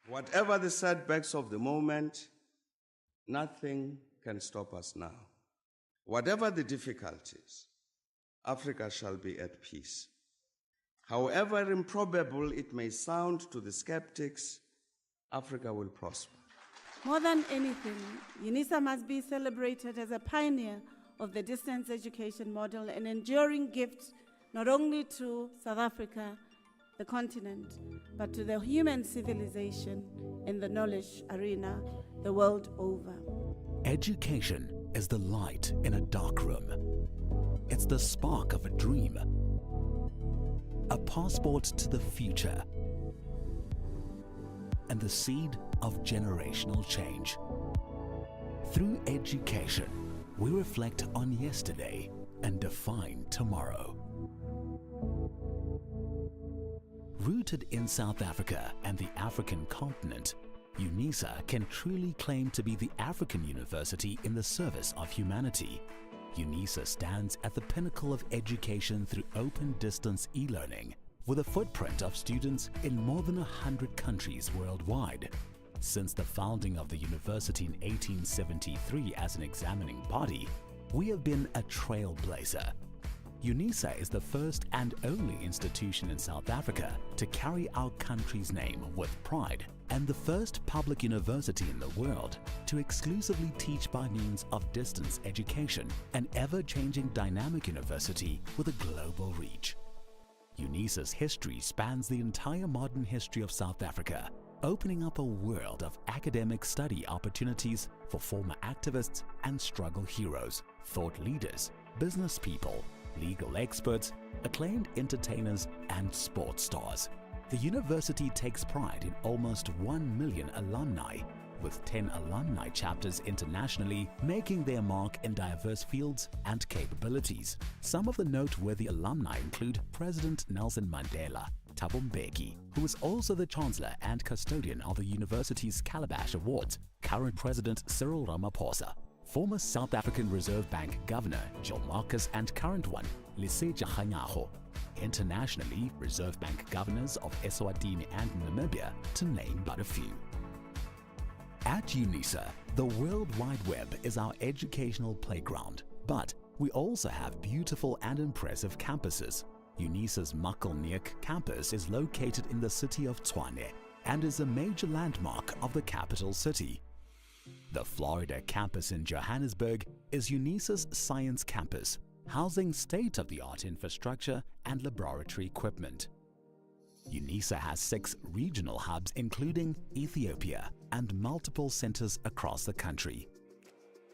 Whatever the setbacks of the moment, nothing can stop us now. Whatever the difficulties, Africa shall be at peace. However improbable it may sound to the skeptics, Africa will prosper. More than anything, Unisa must be celebrated as a pioneer of the distance education model, an enduring gift not only to South Africa, the continent, but to the human civilization in the knowledge arena the world over. Education is the light in a dark room. It's the spark of a dream, a passport to the future, and the seed of generational change. Through education, we reflect on yesterday and define tomorrow. Rooted in South Africa and the African continent, Unisa can truly claim to be the African university in the service of humanity. Unisa stands at the pinnacle of education through open distance e-learning, with a footprint of students in more than 100 countries worldwide. Since the founding of the university in 1873 as an examining body, we have been a trailblazer. Unisa is the first and only institution in South Africa to carry our country's name with pride, and the first public university in the world to exclusively teach by means of distance education, an ever-changing dynamic university with a global reach. Unisa's history spans the entire modern history of South Africa, opening up a world of academic study opportunities for former activists and struggle heroes, thought leaders, business people, legal experts, acclaimed entertainers, and sports stars. The university takes pride in almost 1 million alumni, with 10 alumni chapters internationally, making their mark in diverse fields and capabilities. Some of the noteworthy alumni include President Nelson Mandela, Thabo Mbeki, who is also the Chancellor and custodian of the university's Calabash Awards, current President Cyril Ramaphosa, former South African Reserve Bank Governor Joe Marcus, and current one, Lesetja Kganyago. Internationally, Reserve Bank governors of Eswatini and Namibia, to name but a few. At Unisa, the World Wide Web is our educational playground, but we also have beautiful and impressive campuses. Unisa's Makelneek campus is located in the city of Tshwane and is a major landmark of the capital city. The Florida campus in Johannesburg is Unisa's science campus, housing state-of-the-art infrastructure and laboratory equipment. Unisa has 6 regional hubs including Ethiopia and multiple centers across the country.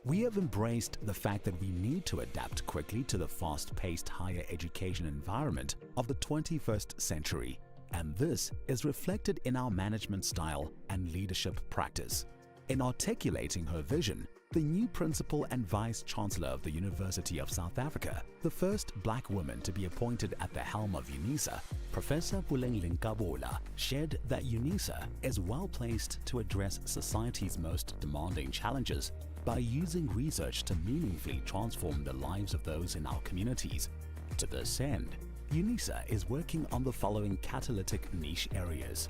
We have embraced the fact that we need to adapt quickly to the fast-paced higher education environment of the 21st century, and this is reflected in our management style and leadership practice. In articulating her vision, the new Principal and Vice Chancellor of the University of South Africa, the first black woman to be appointed at the helm of Unisa, Professor Puleng Kabula, shared that Unisa is well placed to address society's most demanding challenges by using research to meaningfully transform the lives of those in our communities. To this end, Unisa is working on the following catalytic niche areas.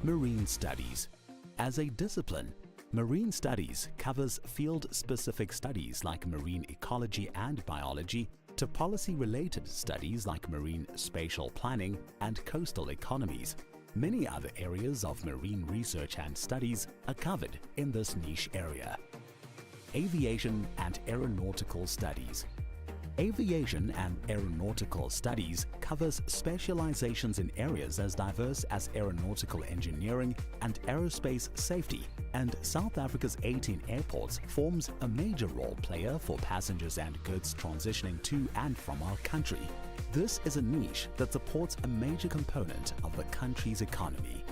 Marine studies. As a discipline, marine studies covers field-specific studies like marine ecology and biology to policy-related studies like marine spatial planning and coastal economies. Many other areas of marine research and studies are covered in this niche area. Aviation and aeronautical studies. Aviation and aeronautical studies covers specializations in areas as diverse as aeronautical engineering and aerospace safety, and South Africa's 18 airports forms a major role player for passengers and goods transitioning to and from our country. This is a niche that supports a major component of the country's economy.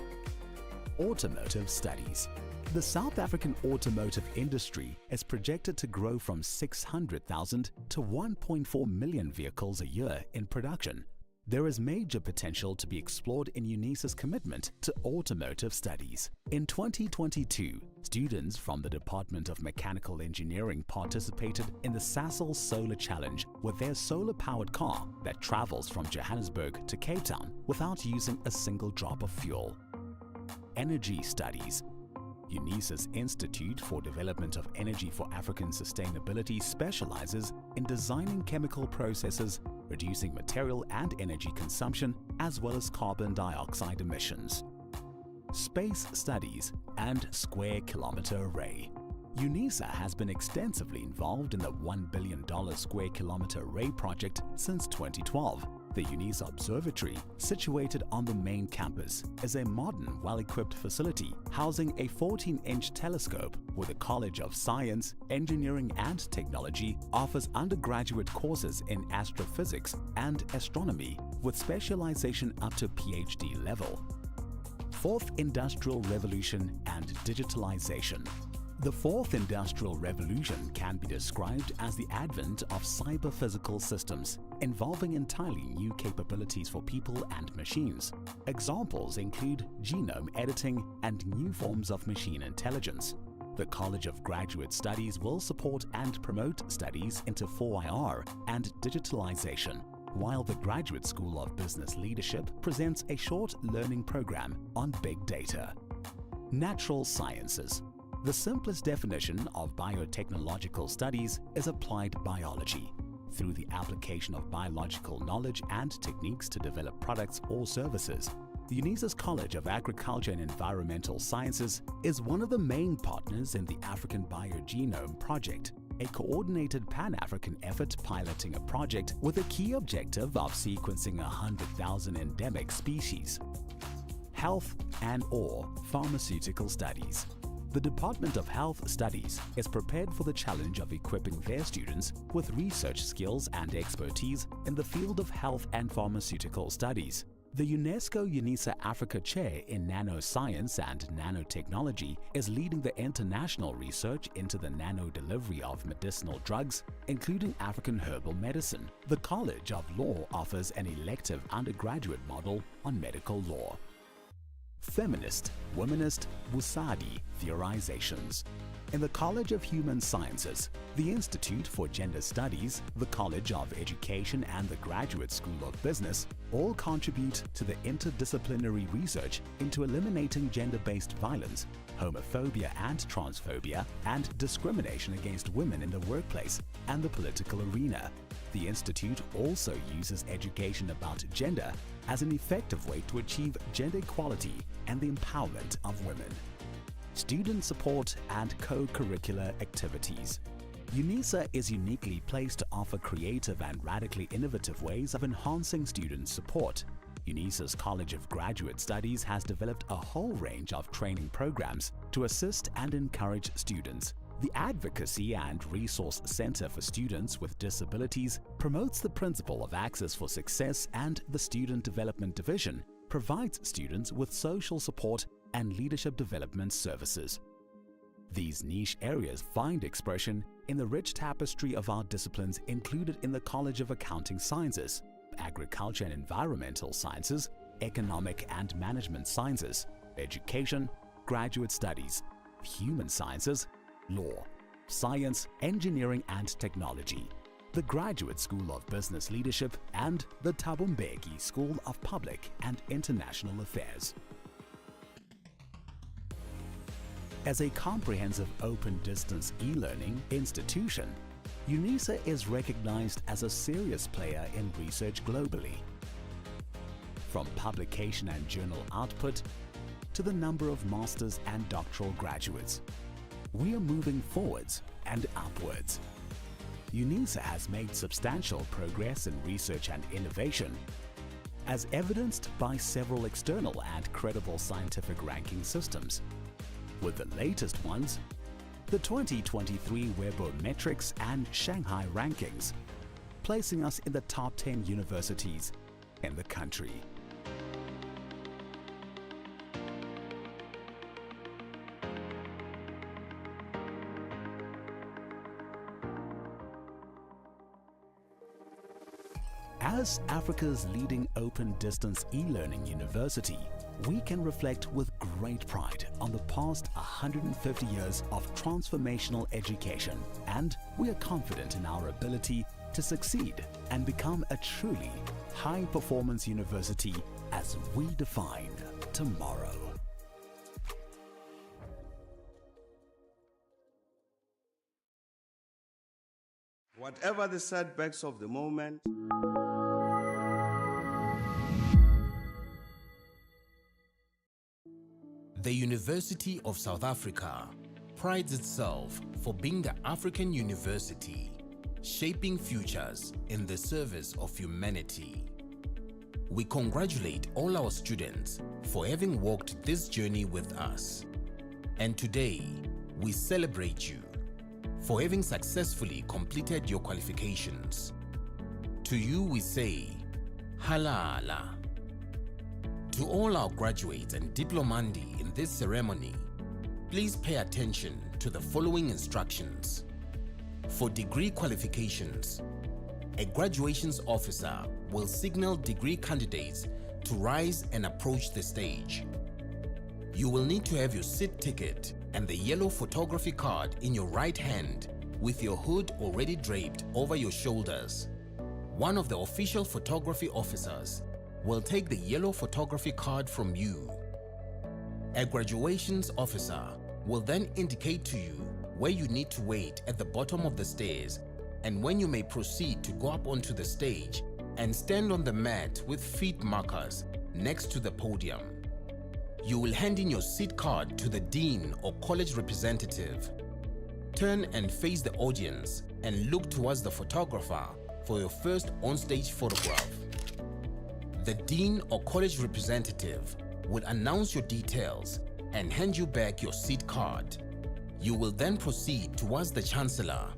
Automotive studies. The South African automotive industry is projected to grow from 600,000 to 1.4 million vehicles a year in production. There is major potential to be explored in Unisa's commitment to automotive studies. In 2022, students from the Department of Mechanical Engineering participated in the Sasol Solar Challenge with their solar-powered car that travels from Johannesburg to Cape Town without using a single drop of fuel. Energy studies. Unisa's Institute for Development of Energy for African Sustainability specializes in designing chemical processes, reducing material and energy consumption, as well as carbon dioxide emissions. Space studies. and square kilometer array. Unisa has been extensively involved in the $1 billion square kilometer array project since 2012. The Unisa Observatory, situated on the main campus, is a modern, well-equipped facility housing a 14-inch telescope where the College of Science, Engineering and Technology offers undergraduate courses in astrophysics and astronomy with specialization up to PhD level. Fourth Industrial Revolution and Digitalization. The fourth industrial revolution can be described as the advent of cyber-physical systems involving entirely new capabilities for people and machines. Examples include genome editing and new forms of machine intelligence. The College of Graduate Studies will support and promote studies into 4IR and digitalization, while the Graduate School of Business Leadership presents a short learning program on big data. Natural Sciences. The simplest definition of biotechnological studies is applied biology. Through the application of biological knowledge and techniques to develop products or services, Unisa's College of Agriculture and Environmental Sciences is one of the main partners in the African Biogenome Project, a coordinated Pan-African effort piloting a project with a key objective of sequencing 100,000 endemic species. Health and/or Pharmaceutical Studies. The Department of Health Studies is prepared for the challenge of equipping their students with research skills and expertise in the field of health and pharmaceutical studies. The UNESCO Unisa Africa Chair in Nanoscience and Nanotechnology is leading the international research into the nano-delivery of medicinal drugs, including African herbal medicine. The College of Law offers an elective undergraduate model on medical law. Feminist, Womanist, Wusadi Theorizations. In the College of Human Sciences, the Institute for Gender Studies, the College of Education and the Graduate School of Business all contribute to the interdisciplinary research into eliminating gender-based violence, homophobia and transphobia, and discrimination against women in the workplace and the political arena. The Institute also uses education about gender as an effective way to achieve gender equality and the empowerment of women. Student support and co-curricular activities. Unisa is uniquely placed to offer creative and radically innovative ways of enhancing student support. Unisa's College of Graduate Studies has developed a whole range of training programs to assist and encourage students. The Advocacy and Resource Center for Students with Disabilities promotes the principle of access for success, and the Student Development Division provides students with social support and leadership development services. These niche areas find expression in the rich tapestry of our disciplines included in the College of Accounting Sciences, Agriculture and Environmental Sciences, Economic and Management Sciences, Education, Graduate Studies, Human Sciences, Law, Science, Engineering and Technology, the Graduate School of Business Leadership, and the Thabo Mbeki School of Public and International Affairs. As a comprehensive open-distance e-learning institution, Unisa is recognized as a serious player in research globally. From publication and journal output to the number of master's and doctoral graduates, we are moving forwards and upwards. Unisa has made substantial progress in research and innovation, as evidenced by several external and credible scientific ranking systems, with the latest ones, the 2023 Webometrics and Shanghai rankings, placing us in the top 10 universities in the country. As Africa's leading open-distance e-learning university, we can reflect with great pride on the past 150 years of transformational education, and we are confident in our ability to succeed and become a truly high-performance university as we define tomorrow. Whatever the setbacks of the moment, The University of South Africa prides itself for being the African university, shaping futures in the service of humanity. We congratulate all our students for having walked this journey with us. And today, we celebrate you for having successfully completed your qualifications. To you we say, Halala. To all our graduates and diplomandi in this ceremony, please pay attention to the following instructions. For degree qualifications, a graduations officer will signal degree candidates to rise and approach the stage. You will need to have your seat ticket and the yellow photography card in your right hand with your hood already draped over your shoulders. One of the official photography officers will take the yellow photography card from you. A graduations officer will then indicate to you where you need to wait at the bottom of the stairs and when you may proceed to go up onto the stage and stand on the mat with feet markers next to the podium. You will hand in your seat card to the dean or college representative. Turn and face the audience and look towards the photographer for your first on-stage photograph. The dean or college representative will announce your details and hand you back your seat card. You will then proceed towards the Chancellor,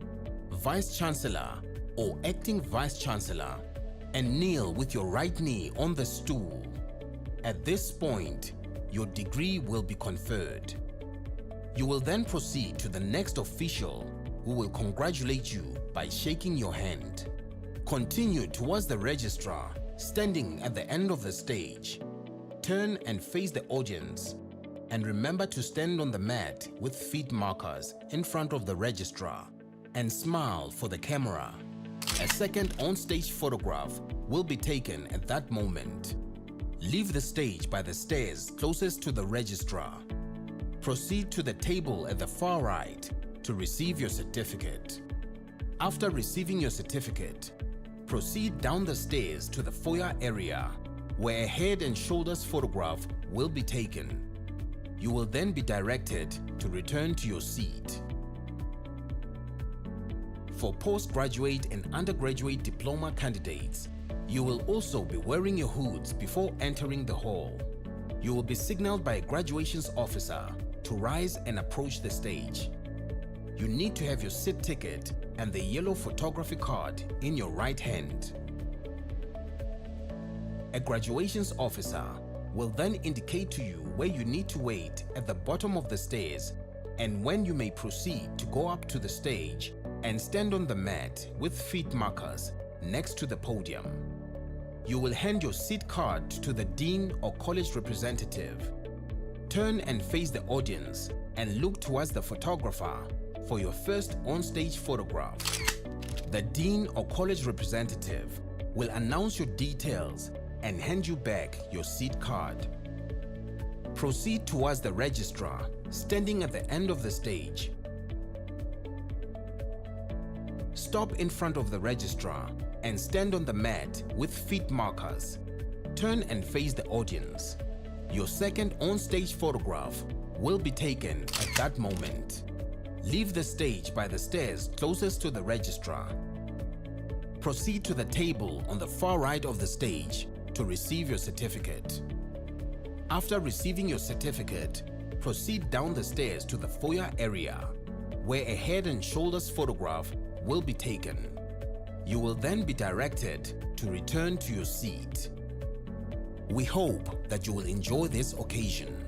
Vice Chancellor or Acting Vice Chancellor and kneel with your right knee on the stool. At this point, your degree will be conferred. You will then proceed to the next official who will congratulate you by shaking your hand. Continue towards the registrar standing at the end of the stage. Turn and face the audience and remember to stand on the mat with feet markers in front of the registrar and smile for the camera. A second on-stage photograph will be taken at that moment. Leave the stage by the stairs closest to the registrar. Proceed to the table at the far right to receive your certificate. After receiving your certificate, proceed down the stairs to the foyer area where a head and shoulders photograph will be taken. You will then be directed to return to your seat. For postgraduate and undergraduate diploma candidates, you will also be wearing your hoods before entering the hall. You will be signaled by a graduations officer to rise and approach the stage. You need to have your seat ticket and the yellow photography card in your right hand. A graduations officer will then indicate to you where you need to wait at the bottom of the stairs and when you may proceed to go up to the stage and stand on the mat with feet markers next to the podium. You will hand your seat card to the dean or college representative. Turn and face the audience and look towards the photographer for your first on-stage photograph. The dean or college representative will announce your details and hand you back your seat card. Proceed towards the registrar standing at the end of the stage. Stop in front of the registrar and stand on the mat with feet markers. Turn and face the audience. Your second on-stage photograph will be taken at that moment. Leave the stage by the stairs closest to the registrar. Proceed to the table on the far right of the stage to receive your certificate. After receiving your certificate, proceed down the stairs to the foyer area where a head and shoulders photograph will be taken. You will then be directed to return to your seat. We hope that you will enjoy this occasion.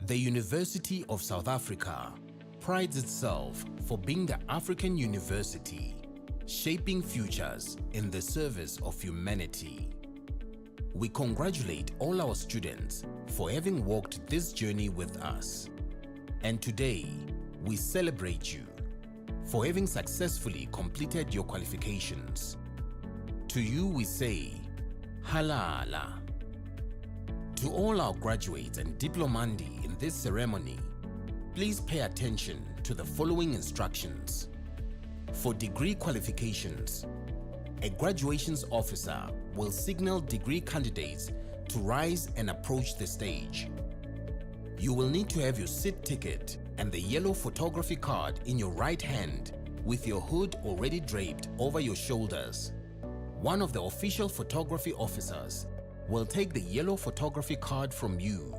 The University of South Africa prides itself for being the African university, shaping futures in the service of humanity. We congratulate all our students for having walked this journey with us. And today, we celebrate you for having successfully completed your qualifications. To you we say, Halala. To all our graduates and diplomandi in this ceremony, please pay attention to the following instructions. For degree qualifications, a graduations officer will signal degree candidates to rise and approach the stage. You will need to have your seat ticket and the yellow photography card in your right hand with your hood already draped over your shoulders. One of the official photography officers will take the yellow photography card from you.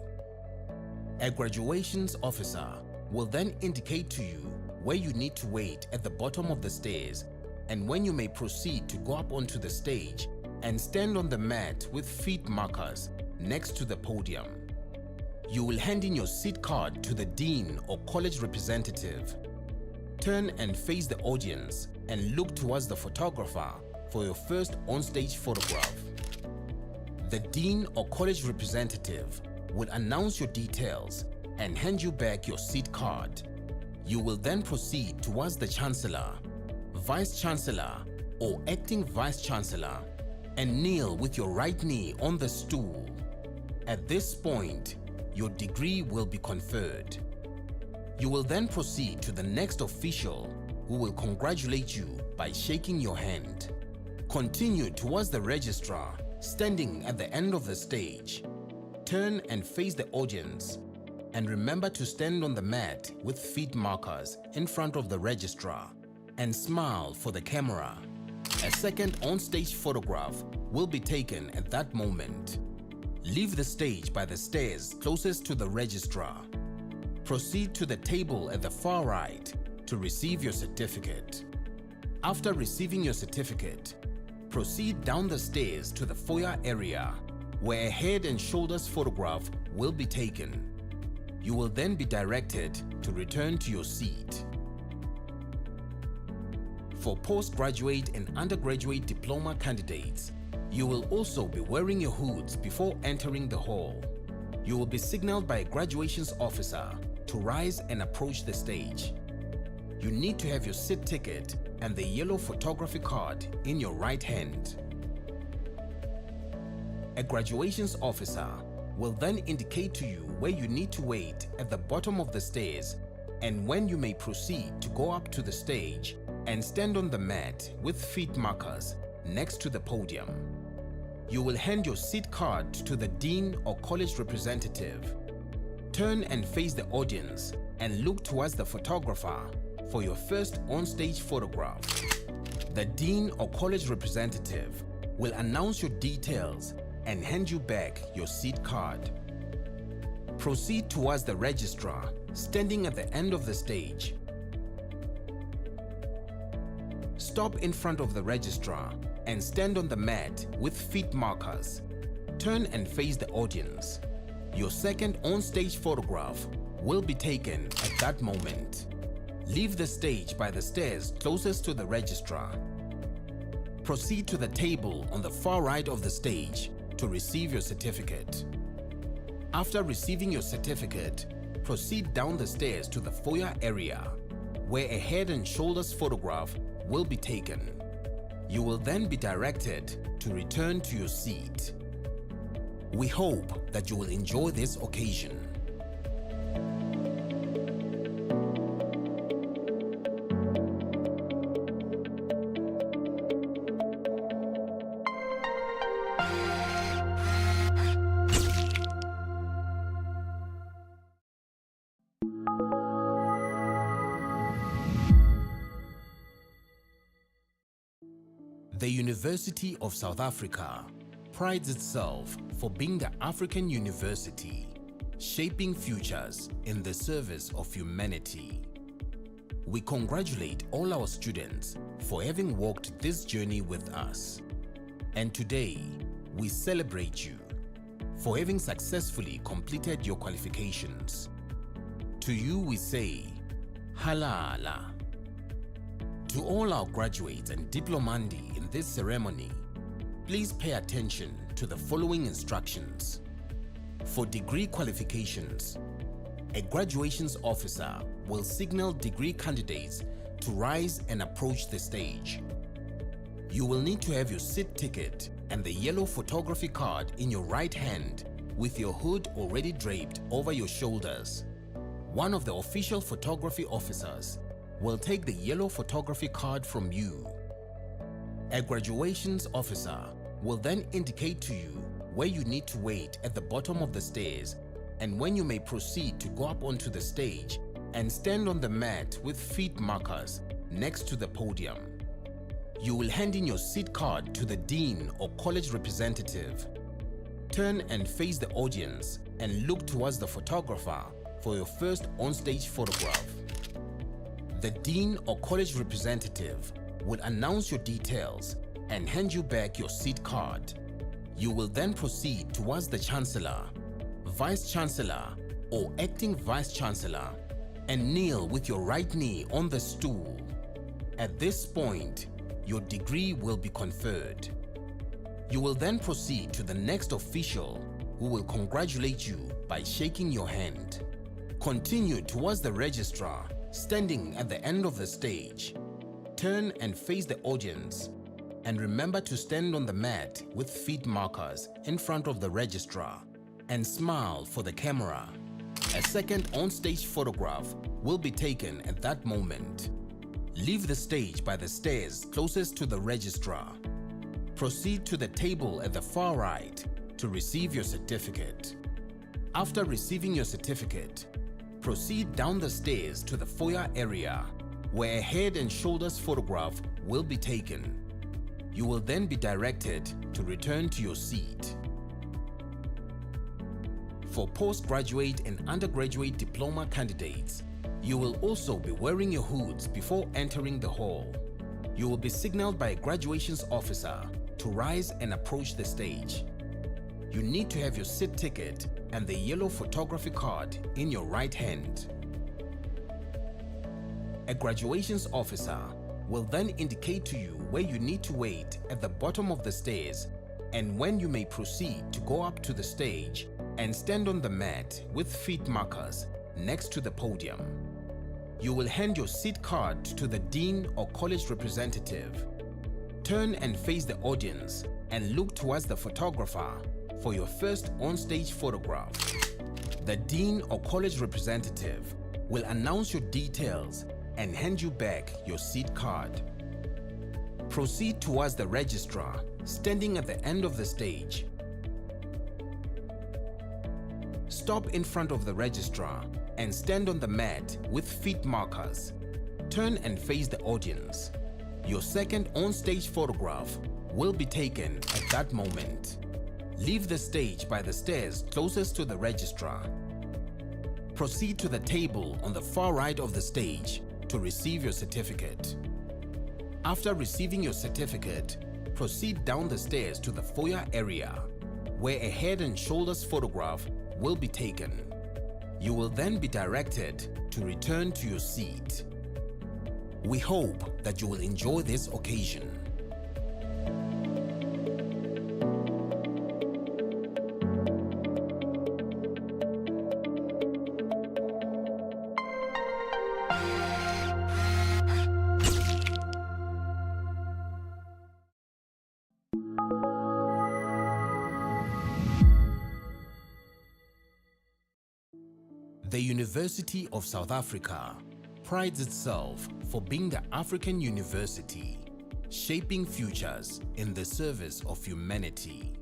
A graduations officer will then indicate to you where you need to wait at the bottom of the stairs and when you may proceed to go up onto the stage and stand on the mat with feet markers next to the podium. You will hand in your seat card to the dean or college representative. Turn and face the audience and look towards the photographer for your first on-stage photograph. The dean or college representative will announce your details and hand you back your seat card. You will then proceed towards the Chancellor, Vice Chancellor or Acting Vice Chancellor and kneel with your right knee on the stool. At this point, your degree will be conferred. You will then proceed to the next official who will congratulate you by shaking your hand. Continue towards the registrar standing at the end of the stage. Turn and face the audience and remember to stand on the mat with feet markers in front of the registrar and smile for the camera. A second on-stage photograph will be taken at that moment. Leave the stage by the stairs closest to the registrar. Proceed to the table at the far right to receive your certificate. After receiving your certificate, proceed down the stairs to the foyer area where a head and shoulders photograph will be taken. You will then be directed to return to your seat. For postgraduate and undergraduate diploma candidates, you will also be wearing your hoods before entering the hall. You will be signaled by a graduations officer to rise and approach the stage. You need to have your seat ticket and the yellow photography card in your right hand. A graduations officer will then indicate to you where you need to wait at the bottom of the stairs and when you may proceed to go up to the stage and stand on the mat with feet markers next to the podium. You will hand your seat card to the dean or college representative. Turn and face the audience and look towards the photographer for your first on-stage photograph. The dean or college representative will announce your details and hand you back your seat card. Proceed towards the registrar standing at the end of the stage. Stop in front of the registrar and stand on the mat with feet markers. Turn and face the audience. Your second on-stage photograph will be taken at that moment. Leave the stage by the stairs closest to the registrar. Proceed to the table on the far right of the stage to receive your certificate. After receiving your certificate, proceed down the stairs to the foyer area where a head and shoulders photograph will be taken. You will then be directed to return to your seat. We hope that you will enjoy this occasion. The University of South Africa prides itself for being the African university, shaping futures in the service of humanity. We congratulate all our students for having walked this journey with us. And today, we celebrate you for having successfully completed your qualifications. To you we say, Halala. To all our graduates and diplomandi in this ceremony, please pay attention to the following instructions. For degree qualifications, a graduations officer will signal degree candidates to rise and approach the stage. You will need to have your seat ticket and the yellow photography card in your right hand with your hood already draped over your shoulders. One of the official photography officers will take the yellow photography card from you. A graduations officer will then indicate to you where you need to wait at the bottom of the stairs and when you may proceed to go up onto the stage and stand on the mat with feet markers next to the podium. You will hand in your seat card to the dean or college representative. Turn and face the audience and look towards the photographer for your first on-stage photograph. The dean or college representative will announce your details and hand you back your seat card. You will then proceed towards the Chancellor, Vice Chancellor or Acting Vice Chancellor and kneel with your right knee on the stool. At this point, your degree will be conferred. You will then proceed to the next official who will congratulate you by shaking your hand. Continue towards the registrar standing at the end of the stage. Turn and face the audience and remember to stand on the mat with feet markers in front of the registrar and smile for the camera. A second on-stage photograph will be taken at that moment. Leave the stage by the stairs closest to the registrar. Proceed to the table at the far right to receive your certificate. After receiving your certificate, proceed down the stairs to the foyer area where a head and shoulders photograph will be taken. You will then be directed to return to your seat. For postgraduate and undergraduate diploma candidates, you will also be wearing your hoods before entering the hall. You will be signaled by a graduations officer to rise and approach the stage. You need to have your seat ticket and the yellow photography card in your right hand. A graduations officer will then indicate to you where you need to wait at the bottom of the stairs and when you may proceed to go up to the stage and stand on the mat with feet markers next to the podium. You will hand your seat card to the dean or college representative. Turn and face the audience and look towards the photographer for your first on-stage photograph. The dean or college representative will announce your details and hand you back your seat card. Proceed towards the registrar standing at the end of the stage. Stop in front of the registrar and stand on the mat with feet markers. Turn and face the audience. Your second on-stage photograph will be taken at that moment. Leave the stage by the stairs closest to the registrar. Proceed to the table on the far right of the stage to receive your certificate. After receiving your certificate, proceed down the stairs to the foyer area where a head and shoulders photograph will be taken. You will then be directed to return to your seat. We hope that you will enjoy this occasion. The University of South Africa prides itself for being the African university, shaping futures in the service of humanity.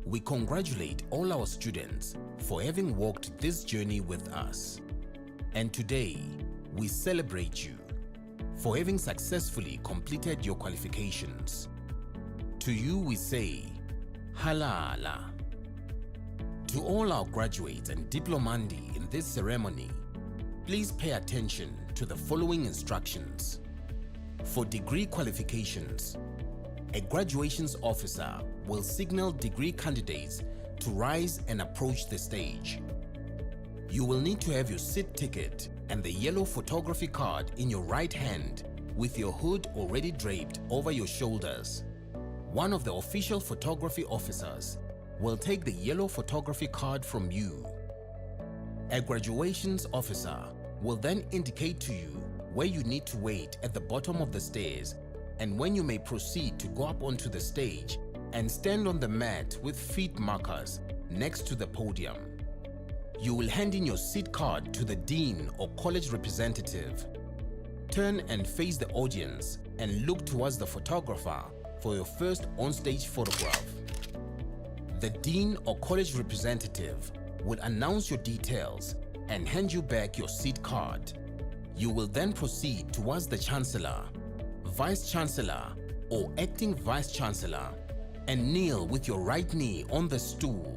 We congratulate all our students for having walked this journey with us. And today, we celebrate you for having successfully completed your qualifications. To you we say, Halala. To all our graduates and diplomandi in this ceremony, please pay attention to the following instructions. For degree qualifications, a graduations officer will signal degree candidates to rise and approach the stage. You will need to have your seat ticket and the yellow photography card in your right hand with your hood already draped over your shoulders. One of the official photography officers will take the yellow photography card from you. A graduations officer will then indicate to you where you need to wait at the bottom of the stairs and when you may proceed to go up onto the stage and stand on the mat with feet markers next to the podium. You will hand in your seat card to the dean or college representative. Turn and face the audience and look towards the photographer for your first on-stage photograph. The dean or college representative will announce your details and hand you back your seat card. You will then proceed towards the Chancellor, Vice Chancellor or Acting Vice Chancellor and kneel with your right knee on the stool.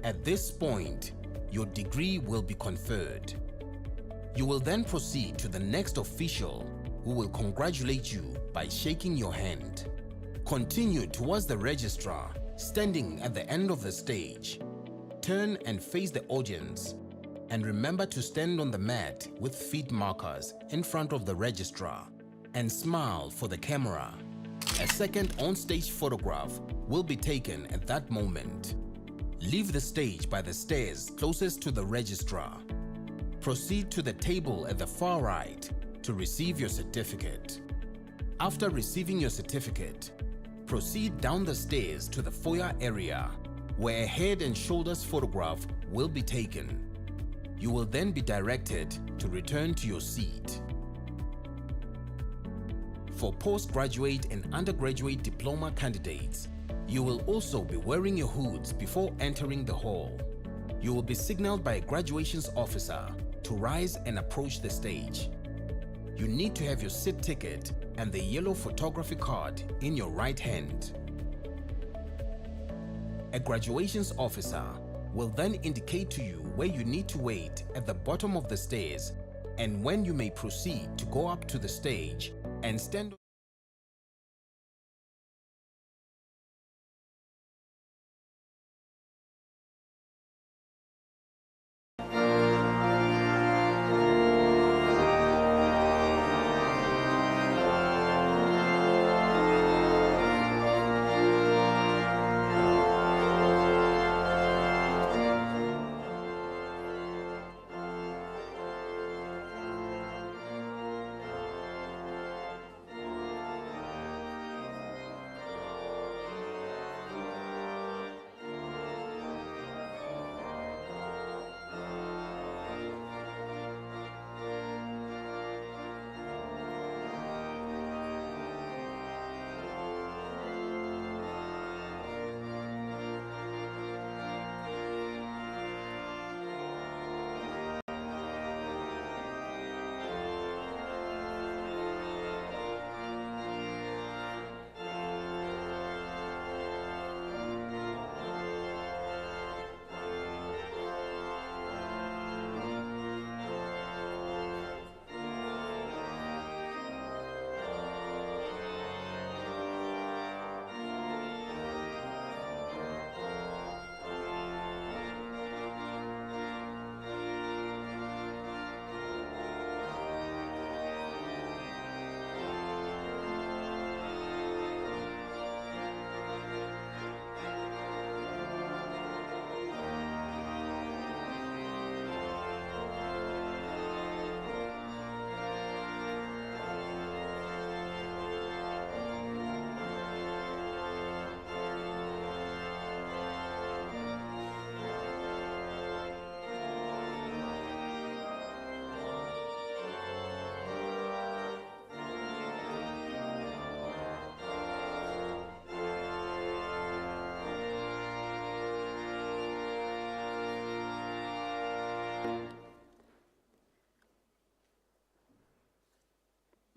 At this point, your degree will be conferred. You will then proceed to the next official who will congratulate you by shaking your hand. Continue towards the registrar standing at the end of the stage. Turn and face the audience and remember to stand on the mat with feet markers in front of the registrar and smile for the camera. A second on-stage photograph will be taken at that moment. Leave the stage by the stairs closest to the registrar. Proceed to the table at the far right to receive your certificate. After receiving your certificate, proceed down the stairs to the foyer area where a head and shoulders photograph will be taken. You will then be directed to return to your seat. For postgraduate and undergraduate diploma candidates, you will also be wearing your hoods before entering the hall. You will be signaled by a graduations officer to rise and approach the stage. You need to have your seat ticket and the yellow photography card in your right hand. A graduations officer will then indicate to you where you need to wait at the bottom of the stairs and when you may proceed to go up to the stage and stand.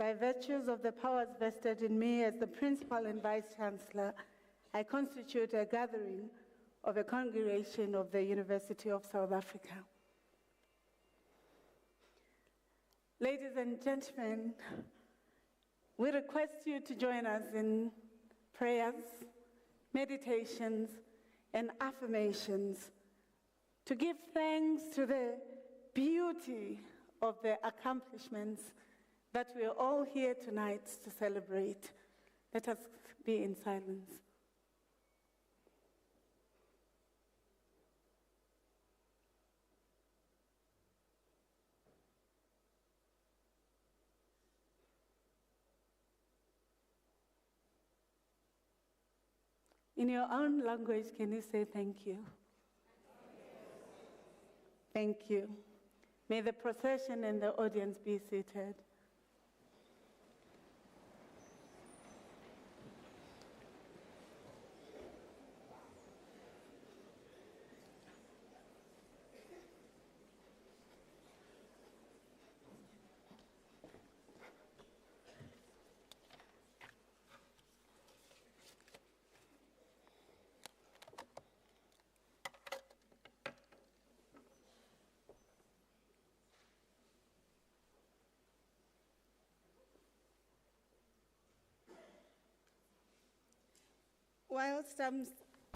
By virtues of the powers vested in me as the Principal and Vice Chancellor, I constitute a gathering of a congregation of the University of South Africa. Ladies and gentlemen, we request you to join us in prayers, meditations, and affirmations to give thanks to the beauty of the accomplishments that we are all here tonight to celebrate. Let us be in silence. In your own language, can you say thank you? Thank you. May the procession and the audience be seated.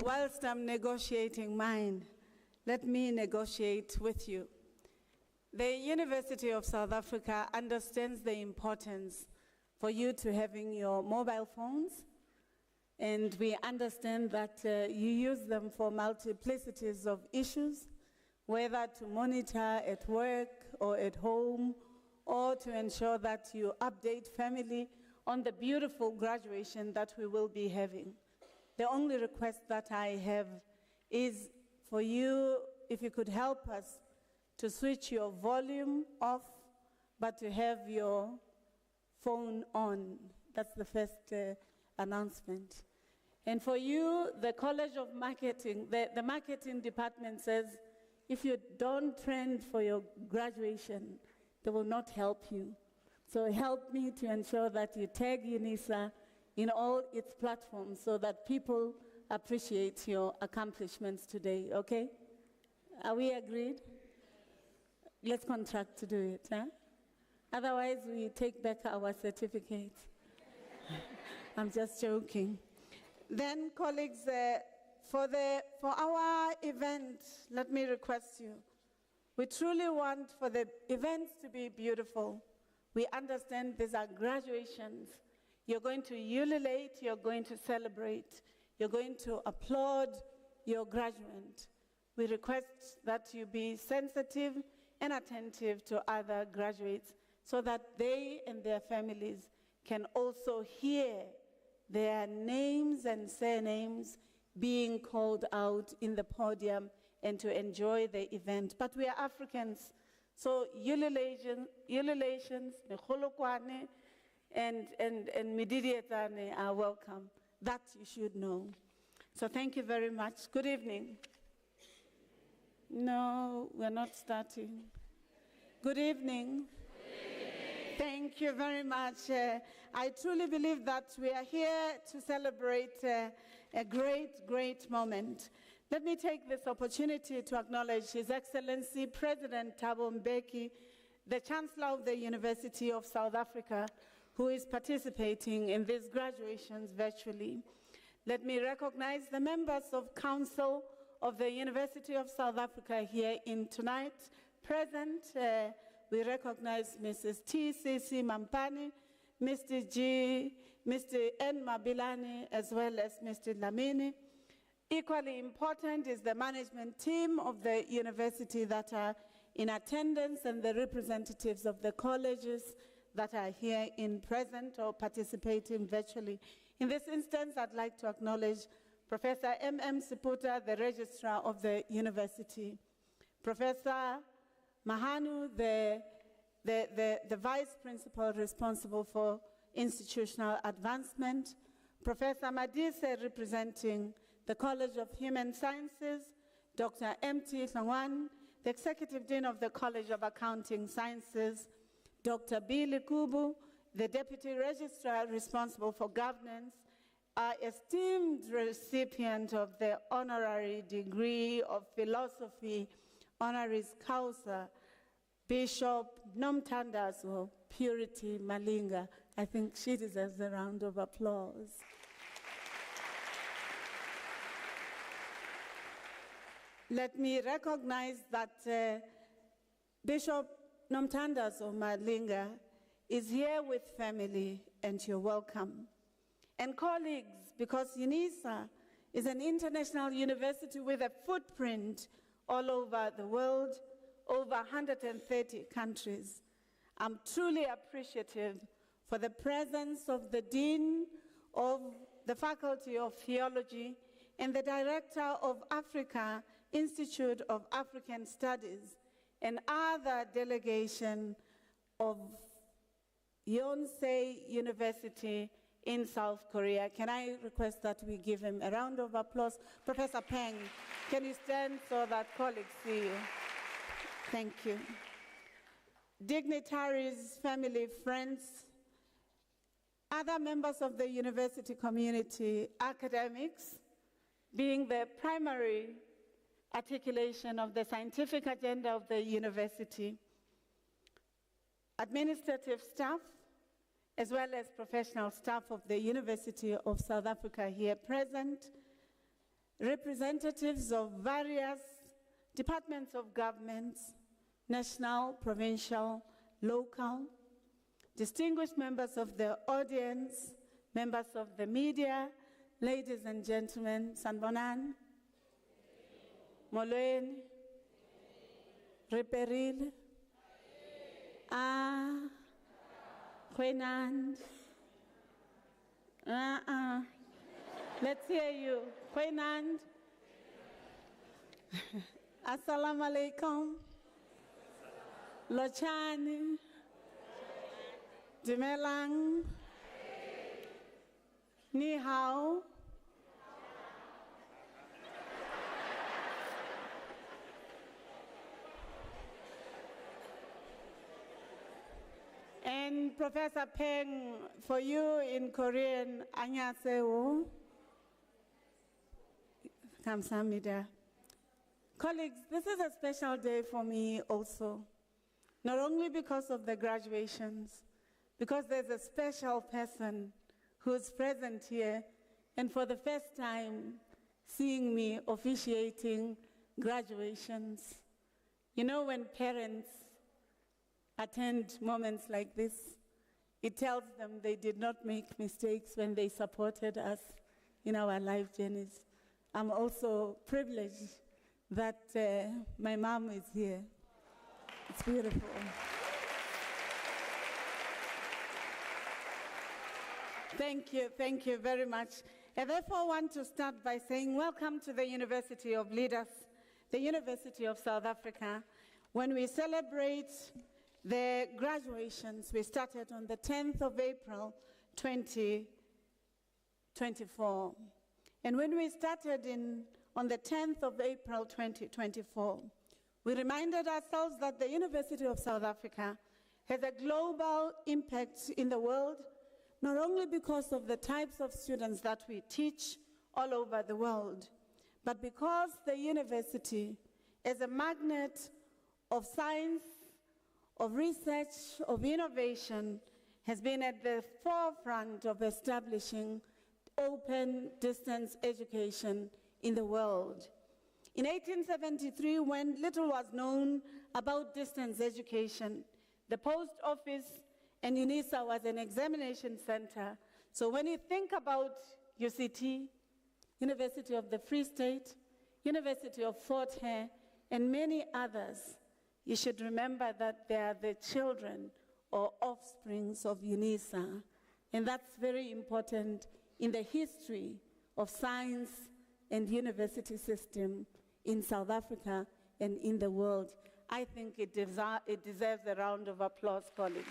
Whilst I'm negotiating mine, let me negotiate with you. The University of South Africa understands the importance for you to having your mobile phones, and we understand that you use them for multiplicities of issues, whether to monitor at work or at home, or to ensure that you update family on the beautiful graduation that we will be having. The only request that I have is for you, if you could help us to switch your volume off, but to have your phone on. That's the first announcement. And for you, the College of Marketing, the marketing department says, if you don't trend for your graduation, they will not help you. So help me to ensure that you tag Unisa in all its platforms so that people appreciate your accomplishments today, okay? Are we agreed? Let's contract to do it, huh? Otherwise, we take back our certificate. I'm just joking. Then, colleagues, for our event, let me request you. We truly want for the events to be beautiful. We understand these are graduations. You're going to ululate, you're going to celebrate, you're going to applaud your graduate. We request that you be sensitive and attentive to other graduates so that they and their families can also hear their names and surnames being called out in the podium and to enjoy the event. But we are Africans, so ululations, mekholokwane, and Mididietane are welcome. That you should know. So thank you very much. Good evening. No, we're not starting. Good evening. Thank you very much. I truly believe that we are here to celebrate a great, great moment. Let me take this opportunity to acknowledge His Excellency President Thabo Mbeki, the Chancellor of the University of South Africa, who is participating in these graduations virtually. Let me recognize the members of Council of the University of South Africa here in tonight. Present, we recognize Mrs. T.C.C. Mampani, Mr. G, Mr. N. Mabilani, as well as Mr. Lamini. Equally important is the management team of the university that are in attendance and the representatives of the colleges that are here in present or participating virtually. In this instance, I'd like to acknowledge Professor M.M. Siputa, the Registrar of the University, Professor Mahanu, the Vice Principal responsible for institutional advancement, Professor Madise representing the College of Human Sciences, Dr. M.T. Hlongwan, the Executive Dean of the College of Accounting Sciences, Dr. B. Likubu, the Deputy Registrar responsible for governance, our esteemed recipient of the Honorary degree of Philosophy, Honoris Causa, Bishop Nomthandazo Purity Malinga. I think she deserves a round of applause. Let me recognize that Bishop Nomthandazo Malinga is here with family, and you're welcome. And colleagues, because Unisa is an international university with a footprint all over the world, over 130 countries, I'm truly appreciative for the presence of the Dean of the Faculty of Theology and the Director of Africa Institute of African Studies, and other delegation of Yonsei University in South Korea. Can I request that we give him a round of applause? Professor Peng, can you stand so that colleagues see you? Thank you. Dignitaries, family, friends, other members of the university community, academics, being the primary articulation of the scientific agenda of the university, administrative staff, as well as professional staff of the University of South Africa here present, representatives of various departments of governments, national, provincial, local, distinguished members of the audience, members of the media, ladies and gentlemen, Sanbonan, Molweni, Reperil, Kwenand. Let's hear you. Kwenand. Assalamu alaikum. Lochani. Dumelang. Ni hao. And Professor Peng, for you in Korean, 안녕하세요. 감사합니다. Colleagues, this is a special day for me also, not only because of the graduations, because there's a special person who's present here, and for the first time, seeing me officiating graduations. You know, when parents attend moments like this, it tells them they did not make mistakes when they supported us in our life journeys. I'm also privileged that my mom is here. It's beautiful. Thank you very much. I therefore want to start by saying welcome to the University of Leaders, the University of South Africa. When we celebrate the graduations, we started on the 10th of April, 2024. And when we started on the 10th of April, 2024, we reminded ourselves that the University of South Africa has a global impact in the world, not only because of the types of students that we teach all over the world, but because the university is a magnet of science, of research, of innovation, has been at the forefront of establishing open distance education in the world. In 1873, when little was known about distance education, the post office and Unisa was an examination center. So when you think about UCT, University of the Free State, University of Fort Hare, and many others, you should remember that they are the children or offsprings of Unisa. And that's very important in the history of science and university system in South Africa and in the world. I think it deserves a round of applause, colleagues.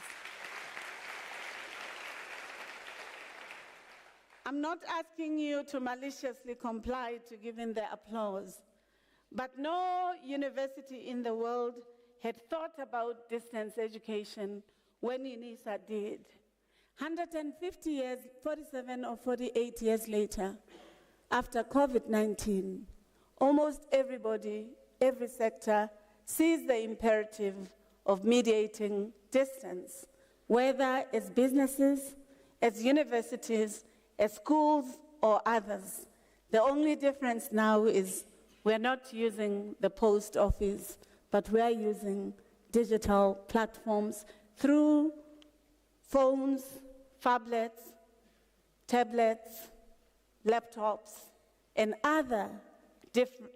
I'm not asking you to maliciously comply to giving the applause, but no university in the world had thought about distance education when Unisa did. 150 years, 47 or 48 years later, after COVID-19, almost everybody, every sector, sees the imperative of mediating distance, whether as businesses, as universities, as schools, or others. The only difference now is we're not using the post office, but we're using digital platforms through phones, phablets, tablets, laptops, and other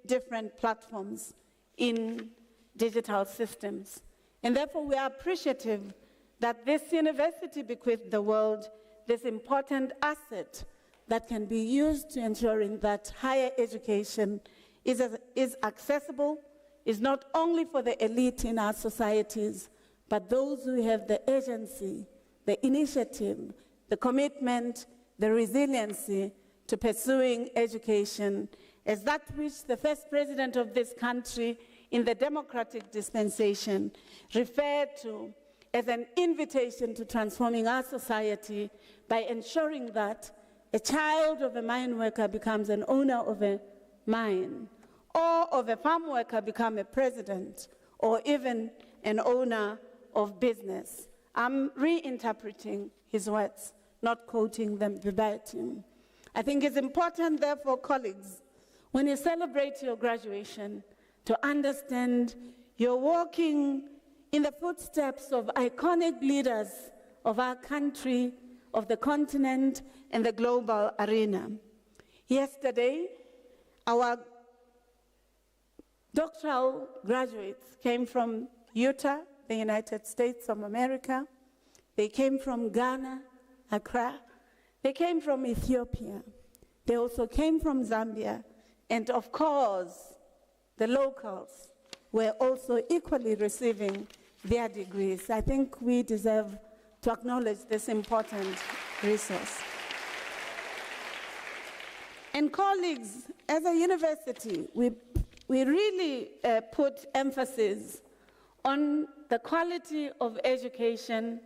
different platforms in digital systems. And therefore, we are appreciative that this university bequeathed the world this important asset that can be used to ensuring that higher education is accessible, is not only for the elite in our societies, but those who have the agency, the initiative, the commitment, the resiliency to pursuing education, as that which the first president of this country in the democratic dispensation referred to as an invitation to transforming our society by ensuring that a child of a mine worker becomes an owner of a mine, or of a farm worker become a president, or even an owner of business. I'm reinterpreting his words, not quoting them verbatim. I think it's important, therefore, colleagues, when you celebrate your graduation, to understand you're walking in the footsteps of iconic leaders of our country, of the continent, and the global arena. Yesterday, our doctoral graduates came from Utah, the United States of America. They came from Ghana, Accra. They came from Ethiopia. They also came from Zambia. And of course, the locals were also equally receiving their degrees. I think we deserve to acknowledge this important resource. And colleagues, as a university, we really put emphasis on the quality of education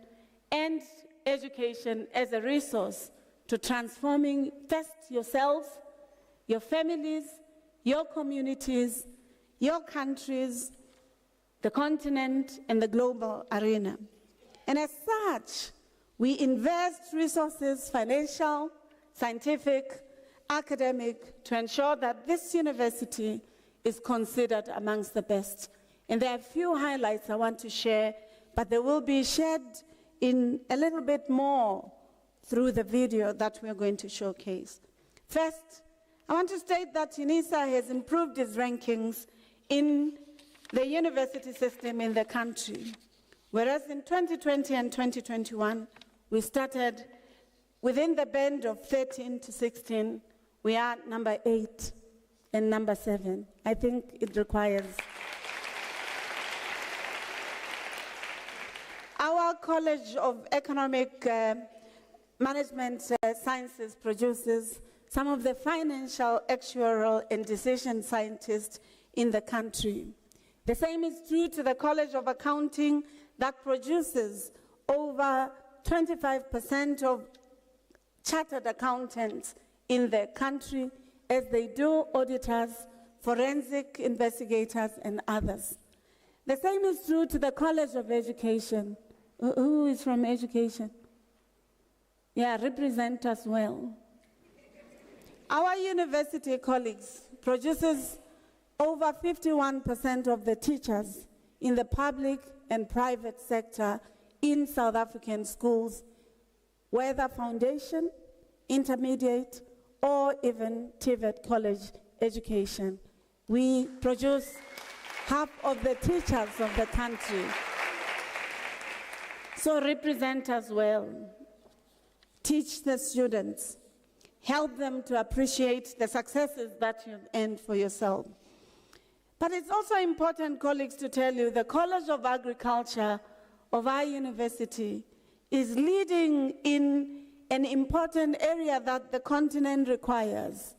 and education as a resource to transforming first yourselves, your families, your communities, your countries, the continent, and the global arena. And as such, we invest resources, financial, scientific, academic, to ensure that this university is considered amongst the best. And there are a few highlights I want to share, but they will be shared in a little bit more through the video that we're going to showcase. First, I want to state that Unisa has improved its rankings in the university system in the country. Whereas in 2020 and 2021, we started within the band of 13 to 16, we are number 8 and number 7. I think it requires. Our College of Economic Management Sciences produces some of the financial, actuarial, and decision scientists in the country. The same is true to the College of Accounting that produces over 25% of chartered accountants in the country, as they do auditors, forensic investigators, and others. The same is true to the College of Education. Who is from education? Yeah, represent us well. Our university colleagues produces over 51% of the teachers in the public and private sector in South African schools, whether foundation, intermediate, or even TVET college education. We produce half of the teachers of the country. So represent us well. Teach the students. Help them to appreciate the successes that you've earned for yourself. But it's also important, colleagues, to tell you the College of Agriculture of our university is leading in an important area that the continent requires.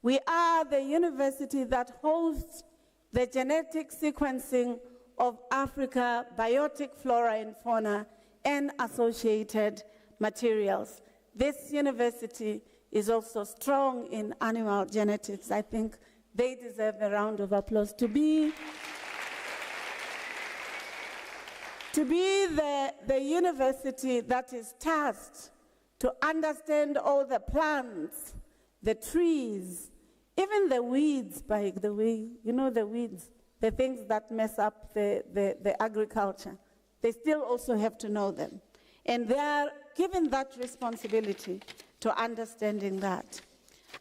We are the university that hosts the genetic sequencing of Africa, biotic flora and fauna, and associated materials. This university is also strong in animal genetics. I think they deserve a round of applause. To be the university that is tasked to understand all the plants, the trees, even the weeds, by the way, you know the weeds, the things that mess up the agriculture. They still also have to know them. And they are given that responsibility to understanding that.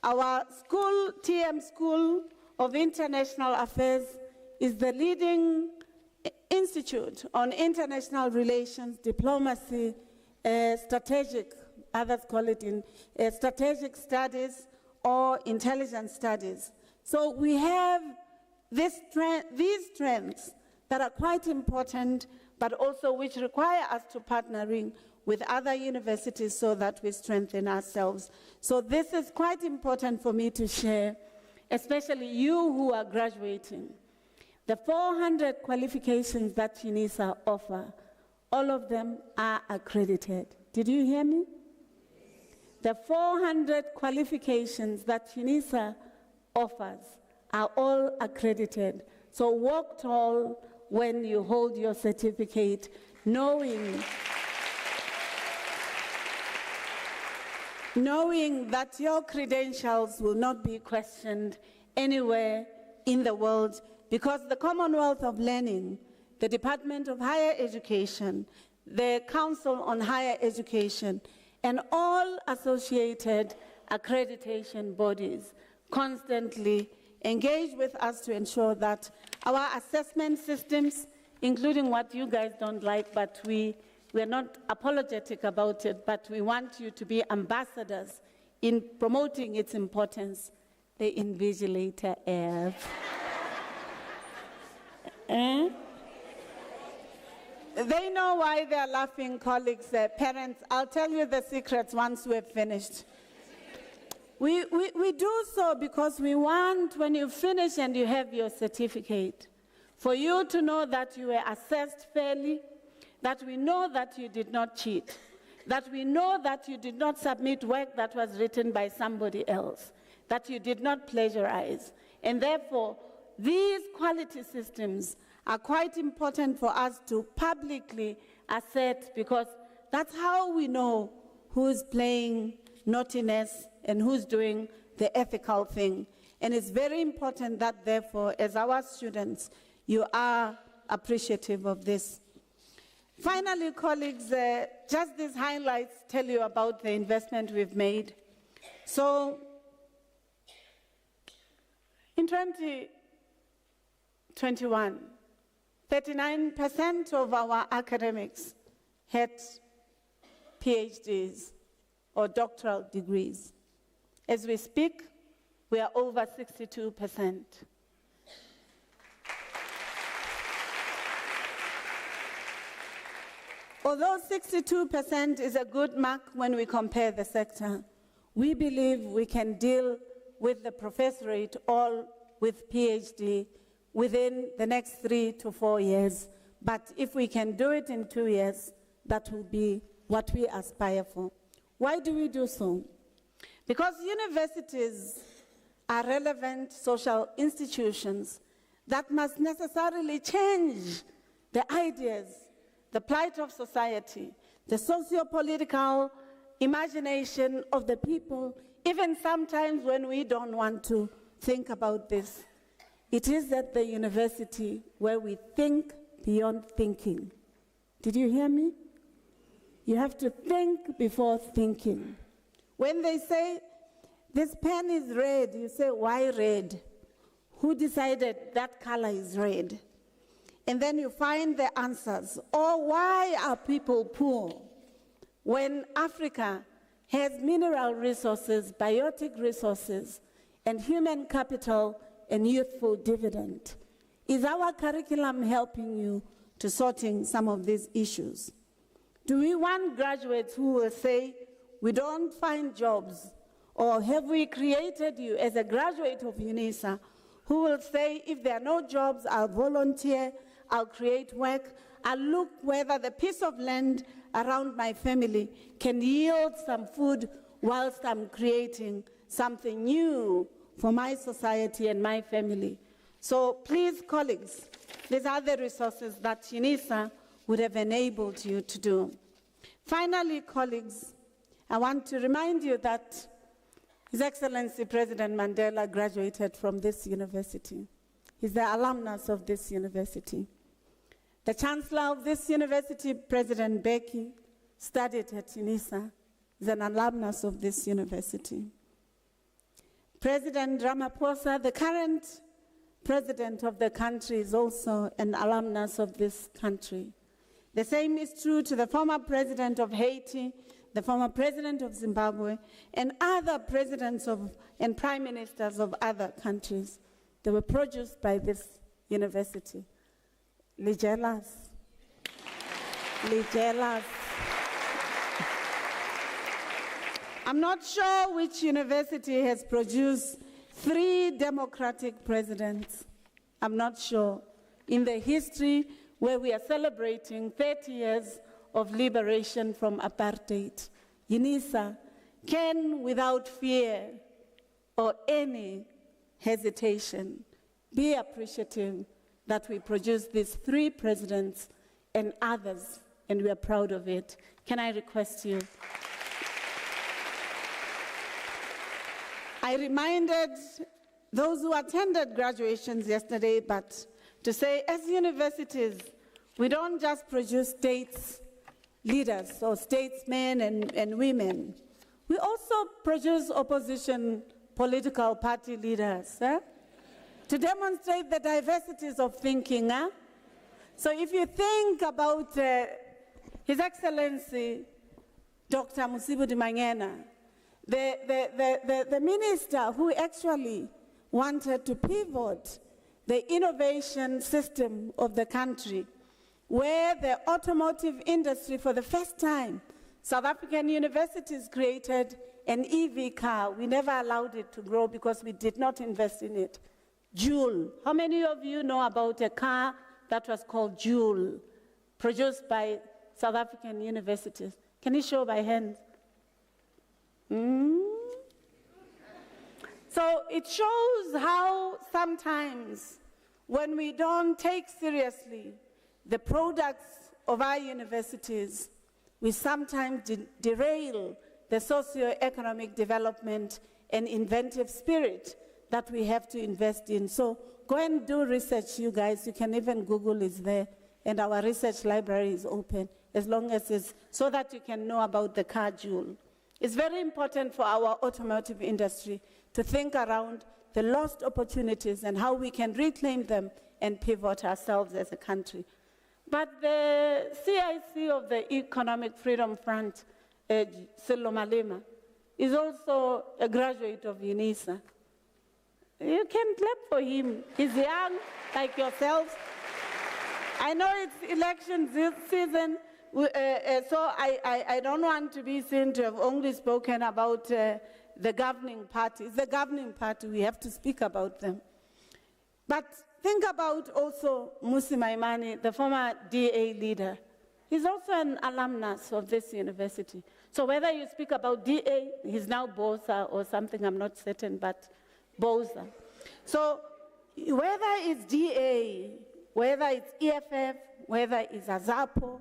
Our school, TM School of International Affairs, is the leading institute on international relations, diplomacy, strategic others call it in strategic studies or intelligence studies. So we have these strengths that are quite important, but also which require us to partnering with other universities so that we strengthen ourselves. So this is quite important for me to share, especially you who are graduating. The 400 qualifications that Unisa offer, all of them are accredited. Did you hear me? The 400 qualifications that Unisa offers are all accredited. So walk tall when you hold your certificate, knowing that your credentials will not be questioned anywhere in the world, because the Commonwealth of Learning, the Department of Higher Education, the Council on Higher Education, and all associated accreditation bodies constantly engage with us to ensure that our assessment systems, including what you guys don't like, but we're not apologetic about it, but we want you to be ambassadors in promoting its importance, the Invigilator app. They know why they're laughing, colleagues, parents. I'll tell you the secrets once we've finished. We do so because we want, when you finish and you have your certificate, for you to know that you were assessed fairly, that we know that you did not cheat, that we know that you did not submit work that was written by somebody else, that you did not plagiarize. And therefore, these quality systems are quite important for us to publicly assert, because that's how we know who's playing naughtiness and who's doing the ethical thing. And it's very important that, therefore, as our students, you are appreciative of this. Finally, colleagues, just these highlights tell you about the investment we've made. So, in 2021, 39% of our academics had PhDs or doctoral degrees. As we speak, we are over 62%. Although 62% is a good mark when we compare the sector, we believe we can deal with the professorate all with PhD within the next 3 to 4 years. But if we can do it in 2 years, that will be what we aspire for. Why do we do so? Because universities are relevant social institutions that must necessarily change the ideas, the plight of society, the socio-political imagination of the people, even sometimes when we don't want to think about this. It is at the university where we think beyond thinking. Did you hear me? You have to think before thinking. When they say, this pen is red, you say, why red? Who decided that color is red? And then you find the answers. Or why are people poor when Africa has mineral resources, biotic resources, and human capital and youthful dividend? Is our curriculum helping you to sorting some of these issues? Do we want graduates who will say, we don't find jobs? Or have we created you as a graduate of Unisa who will say, if there are no jobs, I'll volunteer, I'll create work, I'll look whether the piece of land around my family can yield some food whilst I'm creating something new for my society and my family. So please, colleagues, these are the resources that Unisa would have enabled you to do. Finally, colleagues, I want to remind you that His Excellency President Mandela graduated from this university. He's the alumnus of this university. The Chancellor of this university, President Beki, studied at Unisa. He's an alumnus of this university. President Ramaphosa, the current president of the country, is also an alumnus of this country. The same is true to the former president of Haiti, the former president of Zimbabwe, and other presidents and prime ministers of other countries. They were produced by this university. Ligelas. Ligelas. I'm not sure which university has produced 3 democratic presidents. I'm not sure. In the history where we are celebrating 30 years of liberation from apartheid, Unisa can, without fear or any hesitation, be appreciative that we produced these 3 presidents and others, and we are proud of it. Can I request you? I reminded those who attended graduations yesterday, but to say, as universities, we don't just produce states leaders or statesmen and women. We also produce opposition political party leaders to demonstrate the diversities of thinking. So if you think about His Excellency, Dr. Musibudi Mangena, the minister who actually wanted to pivot the innovation system of the country, where the automotive industry, for the first time, South African universities created an EV car. We never allowed it to grow because we did not invest in it. Joule. How many of you know about a car that was called Joule, produced by South African universities? Can you show by hand? So it shows how sometimes when we don't take seriously the products of our universities, we sometimes derail the socio-economic development and inventive spirit that we have to invest in. So go and do research, you guys. You can even Google is there, and our research library is open, as long as it's so that you can know about the car Joule. It's very important for our automotive industry to think around the lost opportunities and how we can reclaim them and pivot ourselves as a country. But the CIC of the Economic Freedom Front, Sello Malema, is also a graduate of Unisa. You can clap for him. He's young, like yourselves. I know it's election season, so I don't want to be seen to have only spoken about the governing party. It's the governing party, we have to speak about them. But think about also Musi Maimane, the former DA leader. He's also an alumnus of this university. So whether you speak about DA, he's now BOSA or something, I'm not certain, but BOSA. So whether it's DA, whether it's EFF, whether it's AZAPO,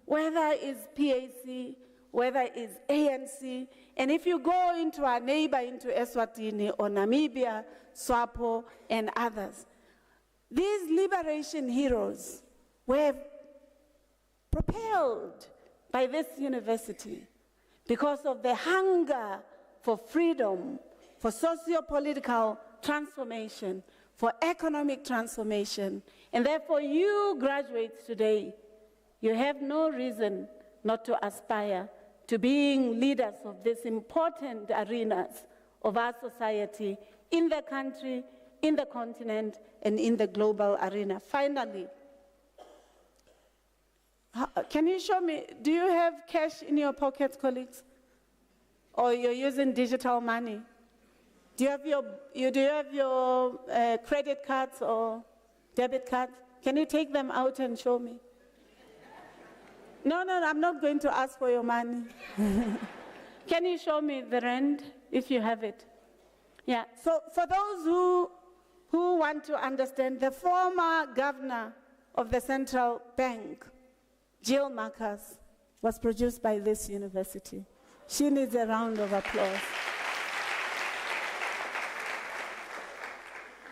whether it's PAC, whether it's ANC, and if you go into our neighbor, into Eswatini or Namibia, SWAPO, and others, these liberation heroes were propelled by this university because of the hunger for freedom, for socio-political transformation, for economic transformation. And therefore, you graduates today, you have no reason not to aspire to being leaders of these important arenas of our society in the country, in the continent, and in the global arena. Finally, can you show me, do you have cash in your pockets, colleagues? Or you're using digital money? Do you have your credit cards or debit cards? Can you take them out and show me? No, I'm not going to ask for your money. Can you show me the rand, if you have it? Yeah, so for those who want to understand, the former governor of the central bank, Jill Marcus, was produced by this university. She needs a round of applause.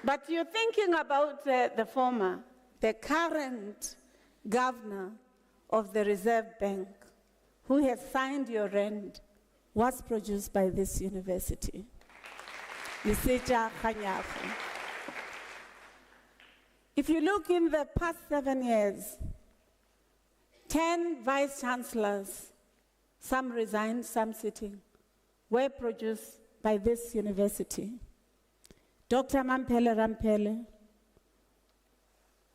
But you're thinking about the current governor of the Reserve Bank, who has signed your rand, was produced by this university. Lisija Khanyafu. If you look in the past 7 years, 10 vice chancellors some resigned, some sitting, were produced by this university. Dr. Mampele Rampele,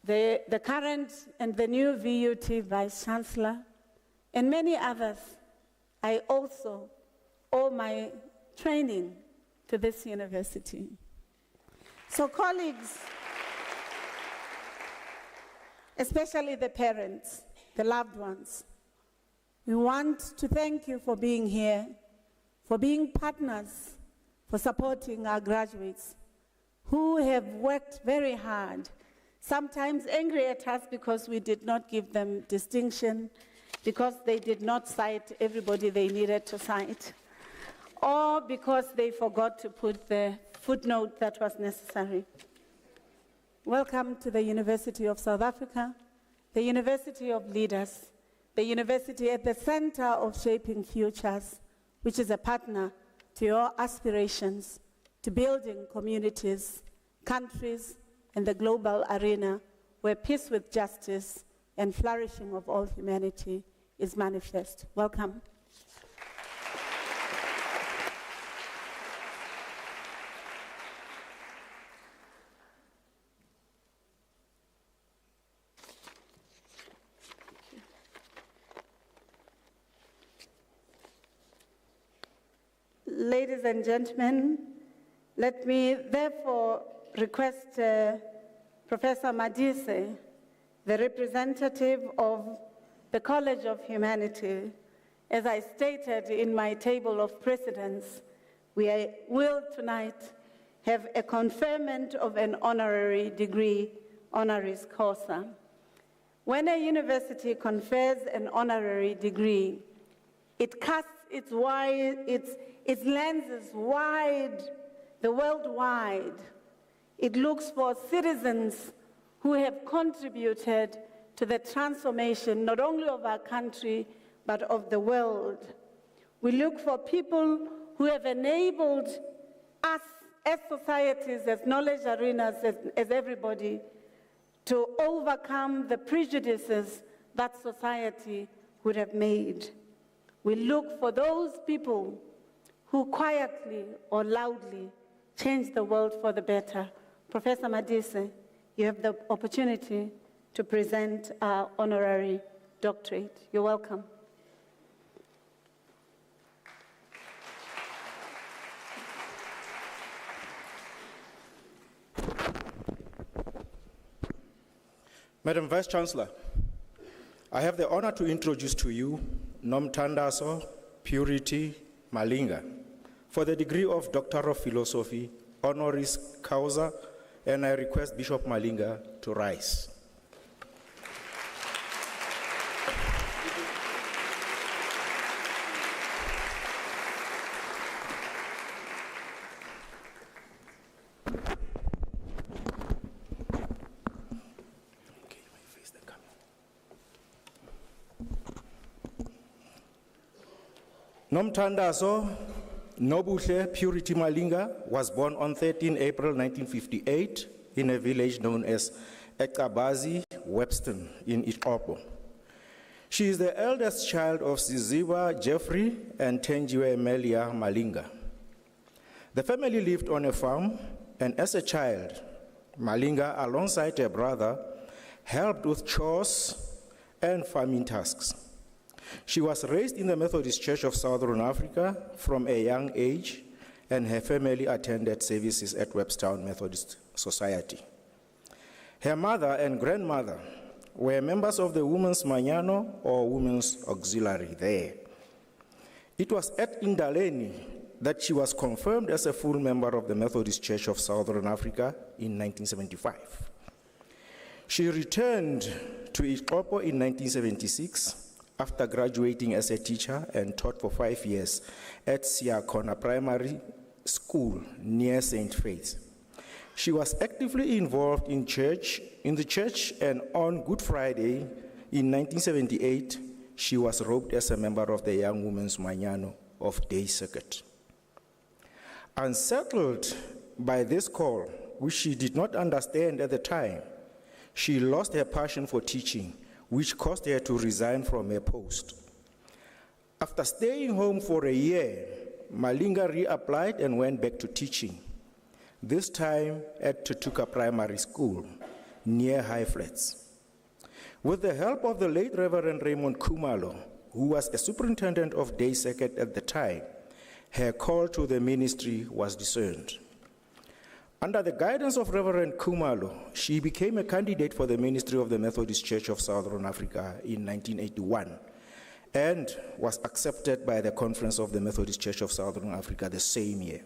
the current and the new VUT Vice Chancellor, and many others, I also owe my training to this university. So colleagues, especially the parents, the loved ones, we want to thank you for being here, for being partners, for supporting our graduates who have worked very hard, sometimes angry at us because we did not give them distinction, because they did not cite everybody they needed to cite, or because they forgot to put the footnote that was necessary. Welcome to the University of South Africa, the University of Leaders, the university at the center of shaping futures, which is a partner to your aspirations to building communities, countries, and the global arena where peace with justice and flourishing of all humanity is manifest. Welcome. Ladies and gentlemen, let me therefore request Professor Madise, the representative of the College of Humanity. As I stated in my table of precedence, we will tonight have a conferment of an honorary degree, honoris causa. When a university confers an honorary degree, it casts its lenses wide, the world wide. It looks for citizens who have contributed to the transformation not only of our country, but of the world. We look for people who have enabled us as societies, as knowledge arenas, as everybody, to overcome the prejudices that society would have made. We look for those people who quietly or loudly change the world for the better. Professor Madise, you have the opportunity to present our honorary doctorate. You're welcome. Madam Vice Chancellor, I have the honor to introduce to you Nomthandazo Purity Malinga for the degree of Doctor of Philosophy, honoris causa, and I request Bishop Malinga to rise. Nomthandazo Nobuhle Purity Malinga was born on 13 April 1958 in a village known as Ekabazi, Webston, in Ixhopo. She is the eldest child of Siziba Jeffrey and Tenjiwe Melia Malinga. The family lived on a farm, and as a child, Malinga, alongside her brother, helped with chores and farming tasks. She was raised in the Methodist Church of Southern Africa from a young age, and her family attended services at Webstown Methodist Society. Her mother and grandmother were members of the Women's Manyano or Women's Auxiliary there. It was at Indaleni that she was confirmed as a full member of the Methodist Church of Southern Africa in 1975. She returned to Ixhopo in 1976 after graduating as a teacher and taught for 5 years at Siakona Primary School near St. Faith. She was actively involved in the church, and on Good Friday in 1978, she was roped as a member of the Young Women's Manyano of Day Circuit. Unsettled by this call, which she did not understand at the time, she lost her passion for teaching, which caused her to resign from her post. After staying home for a year, Malinga reapplied and went back to teaching, this time at Tutuka Primary School, near High Flats. With the help of the late Reverend Raymond Kumalo, who was a superintendent of Day Second at the time, her call to the ministry was discerned. Under the guidance of Reverend Kumalo, she became a candidate for the ministry of the Methodist Church of Southern Africa in 1981 and was accepted by the Conference of the Methodist Church of Southern Africa the same year.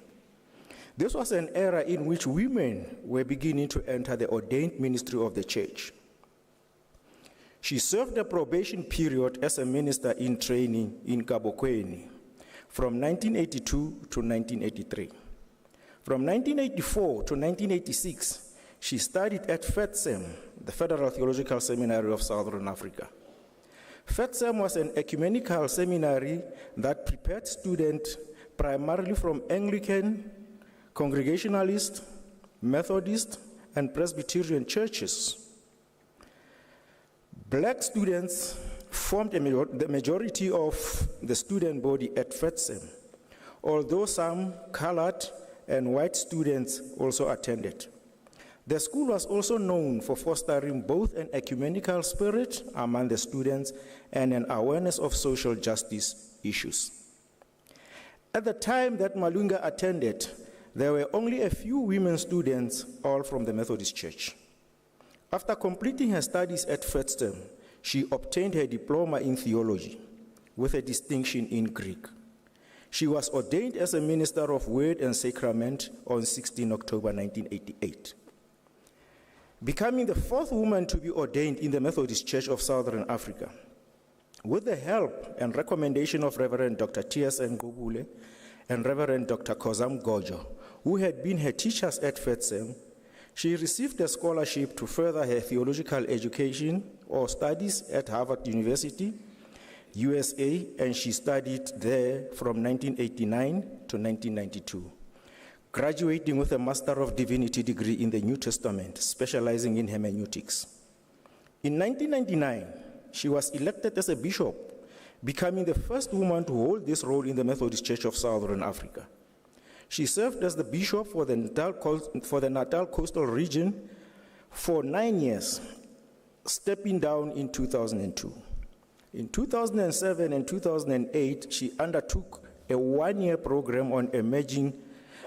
This was an era in which women were beginning to enter the ordained ministry of the church. She served a probation period as a minister in training in Kabokweni from 1982 to 1983. From 1984 to 1986, she studied at FETSEM, the Federal Theological Seminary of Southern Africa. FETSEM was an ecumenical seminary that prepared students primarily from Anglican, Congregationalist, Methodist, and Presbyterian churches. Black students formed the majority of the student body at FETSEM, although some colored and white students also attended. The school was also known for fostering both an ecumenical spirit among the students and an awareness of social justice issues. At the time that Malunga attended, there were only a few women students, all from the Methodist Church. After completing her studies at FETSEM, she obtained her diploma in theology with a distinction in Greek. She was ordained as a minister of Word and Sacrament on 16 October 1988. Becoming the fourth woman to be ordained in the Methodist Church of Southern Africa. With the help and recommendation of Reverend Dr. T.S. Ngobule and Reverend Dr. Kozam Gojo, who had been her teachers at FETSEM, she received a scholarship to further her theological education or studies at Harvard University, USA, and she studied there from 1989 to 1992, graduating with a Master of Divinity degree in the New Testament, specializing in hermeneutics. In 1999, she was elected as a bishop, becoming the first woman to hold this role in the Methodist Church of Southern Africa. She served as the bishop for the Natal Coastal Region for 9 years, stepping down in 2002. In 2007 and 2008, she undertook a one-year program on emerging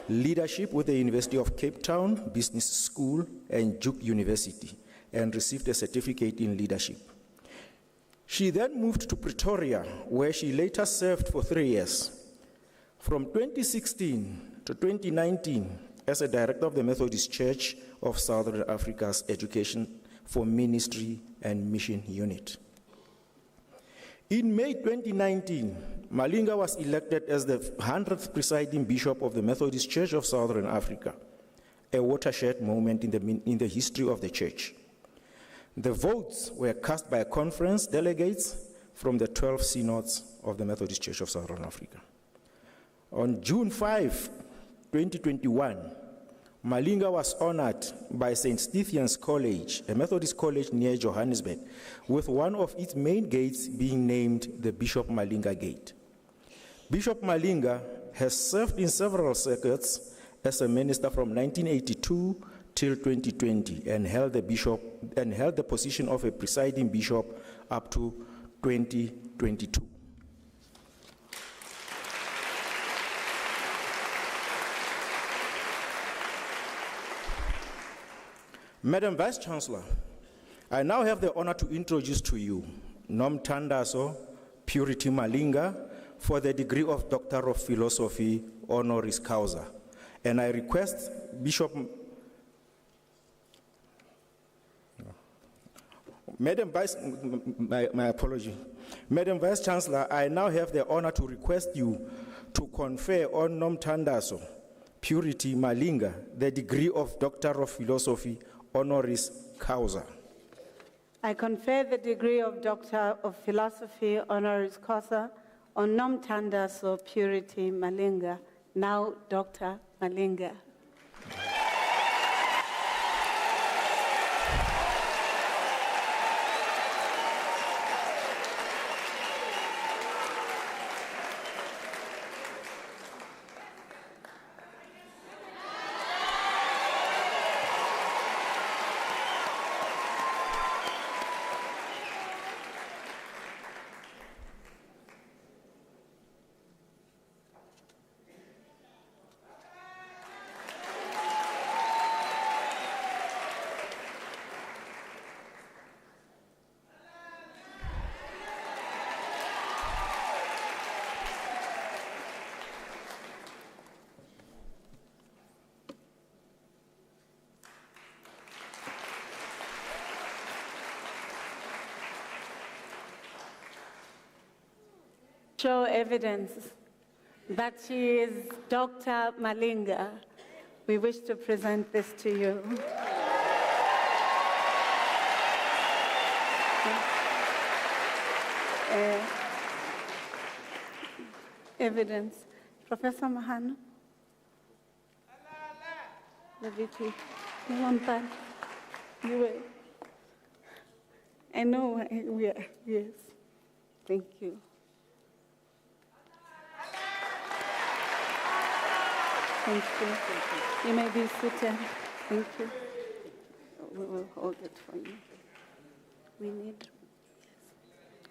leadership with the University of Cape Town Business School and Duke University and received a certificate in leadership. She then moved to Pretoria, where she later served for 3 years. From 2016 to 2019, as a director of the Methodist Church of Southern Africa's Education for Ministry and Mission Unit. In May 2019, Malinga was elected as the 100th presiding bishop of the Methodist Church of Southern Africa, a watershed moment in the history of the church. The votes were cast by conference delegates from the 12 synods of the Methodist Church of Southern Africa. On June 5, 2021, Malinga was honored by St. Stephen's College, a Methodist college near Johannesburg, with one of its main gates being named the Bishop Malinga Gate. Bishop Malinga has served in several circuits as a minister from 1982 till 2020 and held the position of a presiding bishop up to 2022. Madam Vice Chancellor, I now have the honor to introduce to you Nomthandazo Purity Malinga for the degree of Doctor of Philosophy honoris causa. And I request Bishop... Madam Vice, my apology. Madam Vice Chancellor, I now have the honor to request you to confer on Nomthandazo Purity Malinga the degree of Doctor of Philosophy honoris causa. I confer the degree of Doctor of Philosophy honoris causa on Nomthandazo Purity Malinga, now Dr. Malinga. show evidence that she is Dr. Malinga, we wish to present this to you. Evidence. Professor Mahano. The VP. You will. I know we are, yes. Thank you. Thank you. You may be seated. Thank you. We will hold it for you. We need.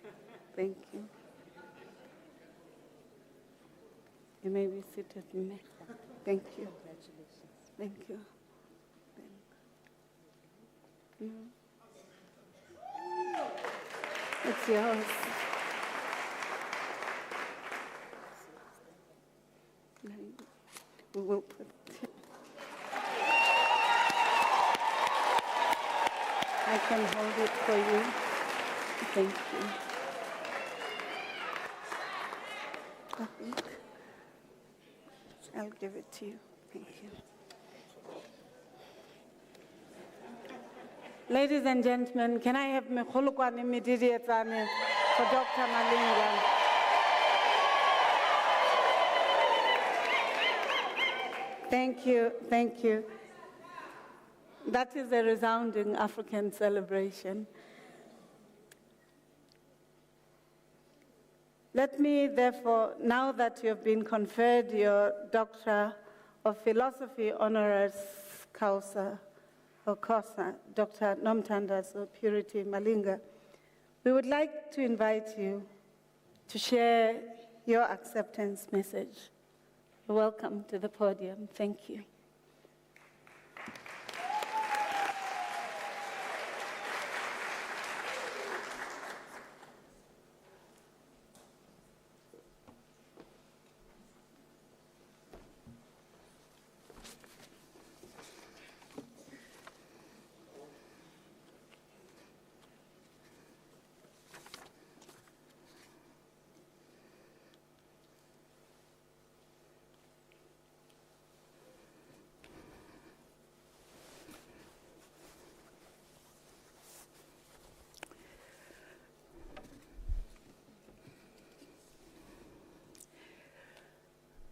Yes. Thank you. You may be seated. Thank you. Thank you. It's yours. We will put it. I can hold it for you. Thank you. I'll give it to you. Thank you. Ladies and gentlemen, can I have Mekhulukwane Mididiyetsane for Dr. Malinga? Thank you, thank you. That is a resounding African celebration. Let me therefore, now that you have been conferred your Doctor of Philosophy Honoris Causa, or COSA, Dr. Nomthandazo Purity Malinga, we would like to invite you to share your acceptance message. You're welcome to the podium. Thank you.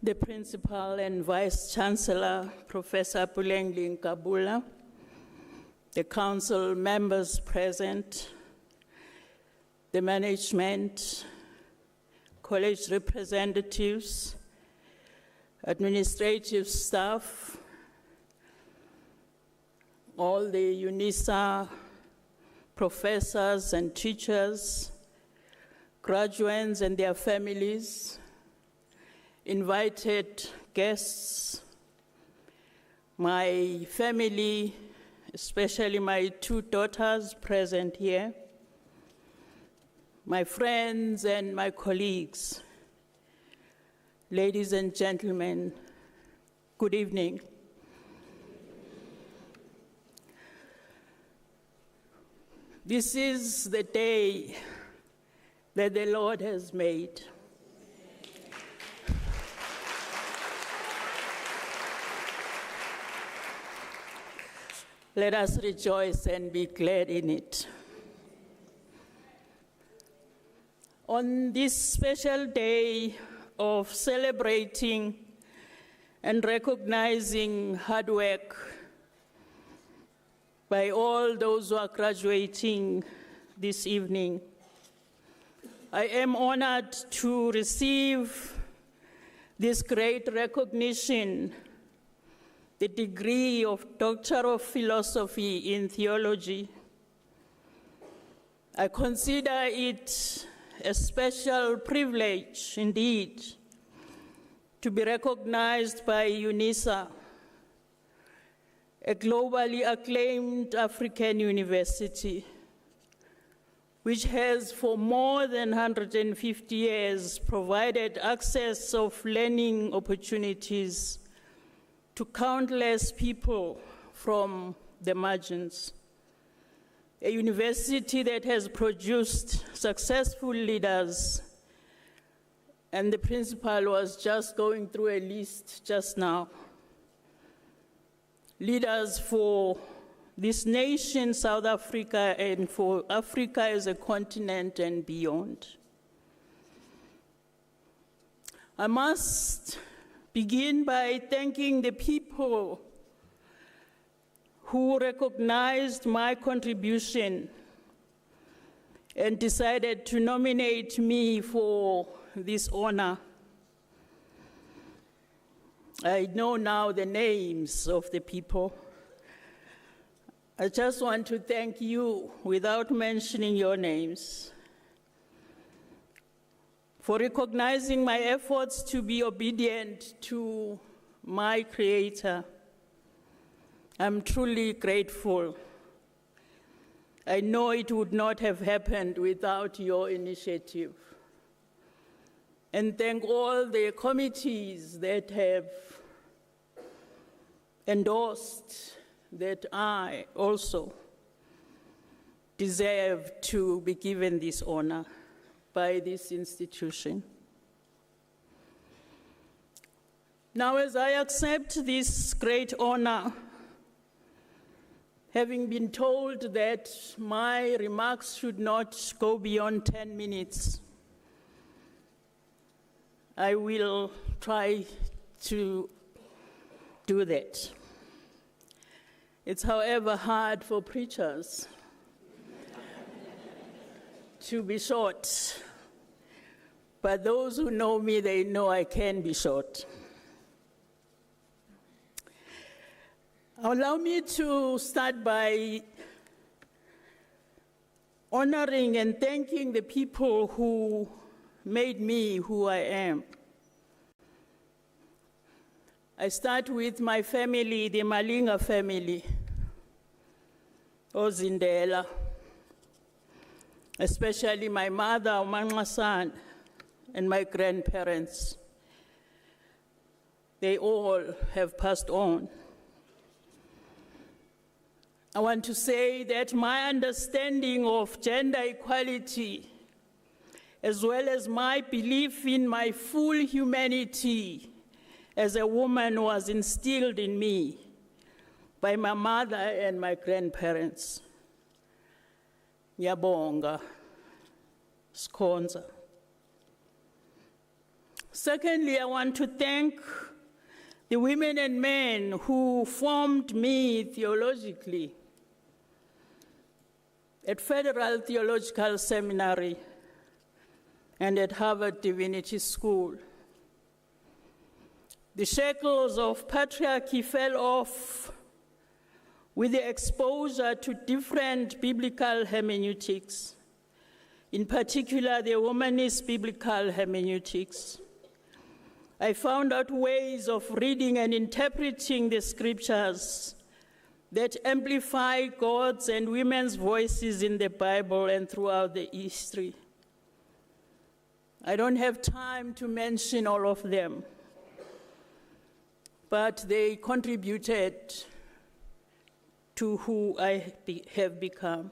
The Principal and Vice Chancellor, Professor Pulengli Nkabula, the Council members present, the management, college representatives, administrative staff, all the Unisa professors and teachers, graduates and their families, invited guests, my family, especially my two daughters present here, my friends and my colleagues, ladies and gentlemen, good evening. This is the day that the Lord has made. Let us rejoice and be glad in it. On this special day of celebrating and recognizing hard work by all those who are graduating this evening, I am honored to receive this great recognition, the degree of Doctor of Philosophy in Theology. I consider it a special privilege indeed to be recognized by Unisa, a globally acclaimed African university, which has for more than 150 years provided access of learning opportunities to countless people from the margins. A university that has produced successful leaders and the principal was just going through a list just now. Leaders for this nation, South Africa, and for Africa as a continent and beyond. I must begin by thanking the people who recognized my contribution and decided to nominate me for this honor. I know now the names of the people. I just want to thank you, without mentioning your names, for recognizing my efforts to be obedient to my Creator. I'm truly grateful. I know it would not have happened without your initiative. And thank all the committees that have endorsed that I also deserve to be given this honor by this institution. Now, as I accept this great honor, having been told that my remarks should not go beyond 10 minutes, I will try to do that. It's, however, hard for preachers to be short. But those who know me, they know I can be short. Allow me to start by honoring and thanking the people who made me who I am. I start with my family, the Malinga family, Ozindela, especially my mother, Umanqasan, and my grandparents. They all have passed on. I want to say that my understanding of gender equality, as well as my belief in my full humanity as a woman, was instilled in me by my mother and my grandparents. Ngiyabonga, Skhonza. Secondly, I want to thank the women and men who formed me theologically at Federal Theological Seminary and at Harvard Divinity School. The shackles of patriarchy fell off with the exposure to different biblical hermeneutics, in particular the womanist biblical hermeneutics. I found out ways of reading and interpreting the scriptures that amplify God's and women's voices in the Bible and throughout the history. I don't have time to mention all of them, but they contributed to who I have become.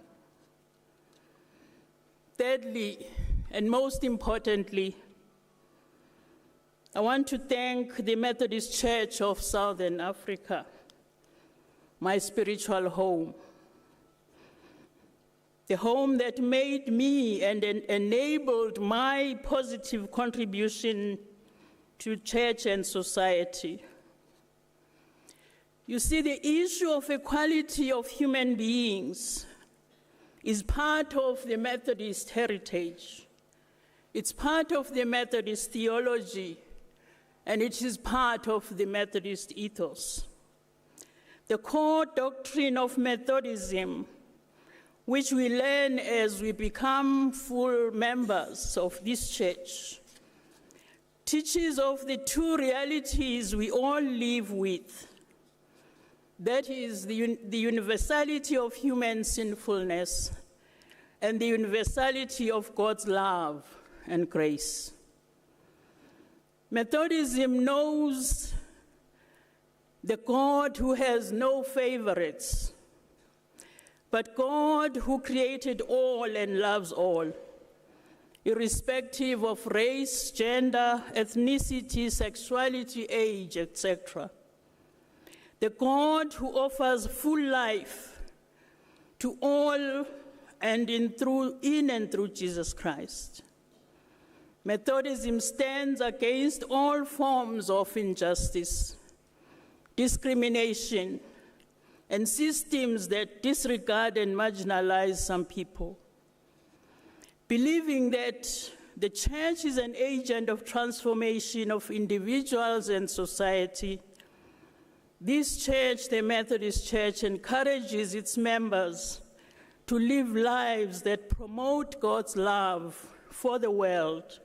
Thirdly, and most importantly, I want to thank the Methodist Church of Southern Africa, my spiritual home, the home that made me and enabled my positive contribution to church and society. You see, the issue of equality of human beings is part of the Methodist heritage. It's part of the Methodist theology, and it is part of the Methodist ethos. The core doctrine of Methodism, which we learn as we become full members of this church, teaches of the two realities we all live with. That is the universality of human sinfulness and the universality of God's love and grace. Methodism knows the God who has no favorites, but God who created all and loves all, irrespective of race, gender, ethnicity, sexuality, age, etc. The God who offers full life to all and in and through Jesus Christ. Methodism stands against all forms of injustice, discrimination, and systems that disregard and marginalize some people. Believing that the church is an agent of transformation of individuals and society, this church, the Methodist Church, encourages its members to live lives that promote God's love for the world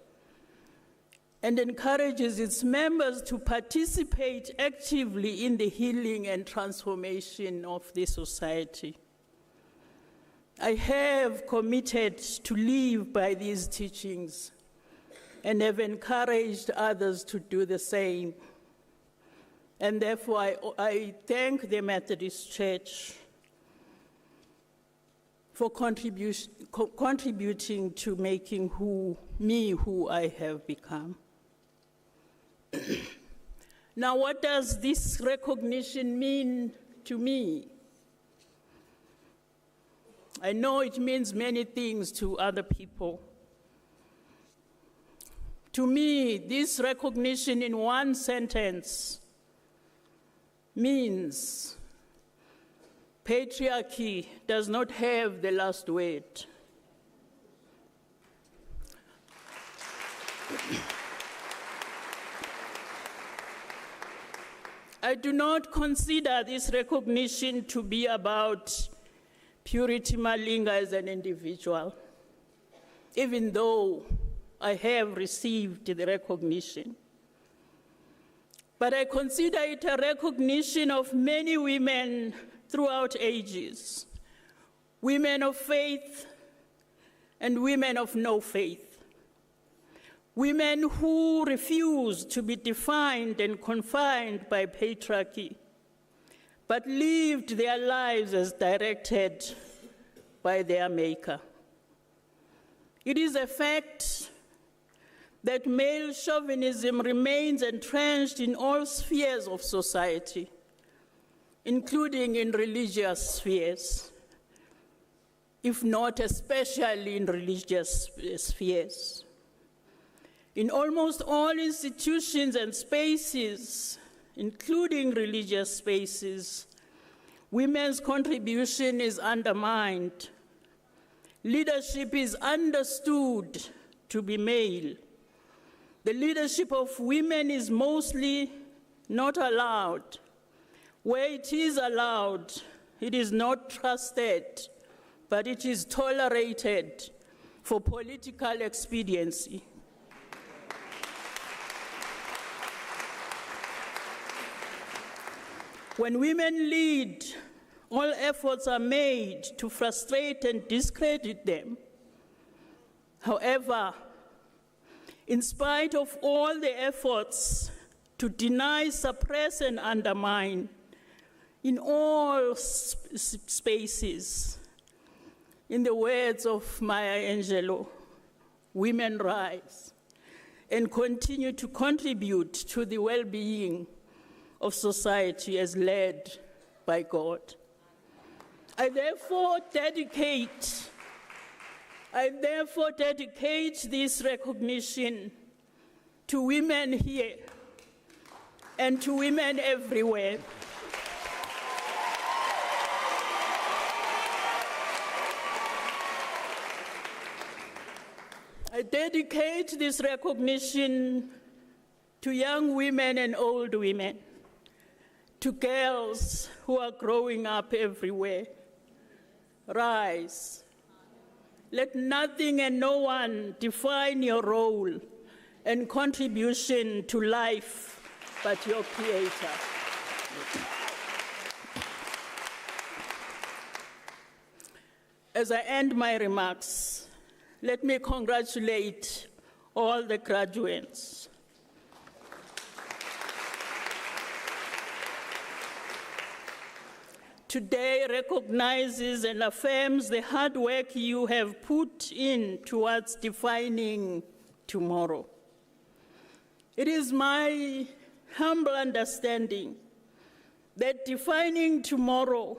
and encourages its members to participate actively in the healing and transformation of the society. I have committed to live by these teachings and have encouraged others to do the same. And therefore, I thank the Methodist Church for contributing to making me who I have become. Now, what does this recognition mean to me? I know it means many things to other people. To me, this recognition in one sentence means patriarchy does not have the last word. I do not consider this recognition to be about Purity Malinga as an individual, even though I have received the recognition. But I consider it a recognition of many women throughout ages, women of faith and women of no faith. Women who refuse to be defined and confined by patriarchy, but lived their lives as directed by their Maker. It is a fact that male chauvinism remains entrenched in all spheres of society, including in religious spheres, if not especially in religious spheres. In almost all institutions and spaces, including religious spaces, women's contribution is undermined. Leadership is understood to be male. The leadership of women is mostly not allowed. Where it is allowed, it is not trusted, but it is tolerated for political expediency. When women lead, all efforts are made to frustrate and discredit them. However, in spite of all the efforts to deny, suppress, and undermine, in all spaces, in the words of Maya Angelou, women rise and continue to contribute to the well-being of society as led by God. I therefore dedicate this recognition to women here and to women everywhere. I dedicate this recognition to young women and old women, to girls who are growing up everywhere. Rise. Let nothing and no one define your role and contribution to life but your Creator. As I end my remarks, let me congratulate all the graduates. today recognizes and affirms the hard work you have put in towards defining tomorrow. It is my humble understanding that defining tomorrow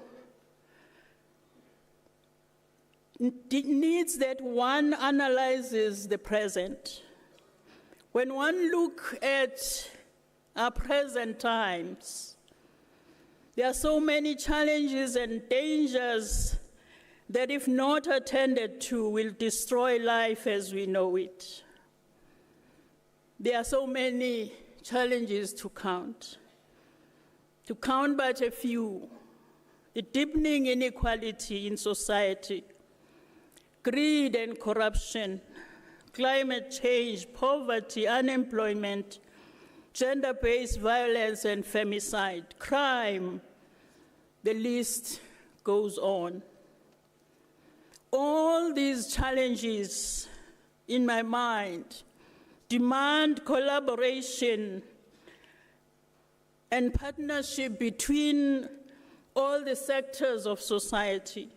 needs that one analyzes the present. When one looks at our present times, there are so many challenges and dangers that, if not attended to, will destroy life as we know it. There are so many challenges to count but a few: the deepening inequality in society, greed and corruption, climate change, poverty, unemployment, gender-based violence and femicide, crime, the list goes on. All these challenges, in my mind, demand collaboration and partnership between all the sectors of society.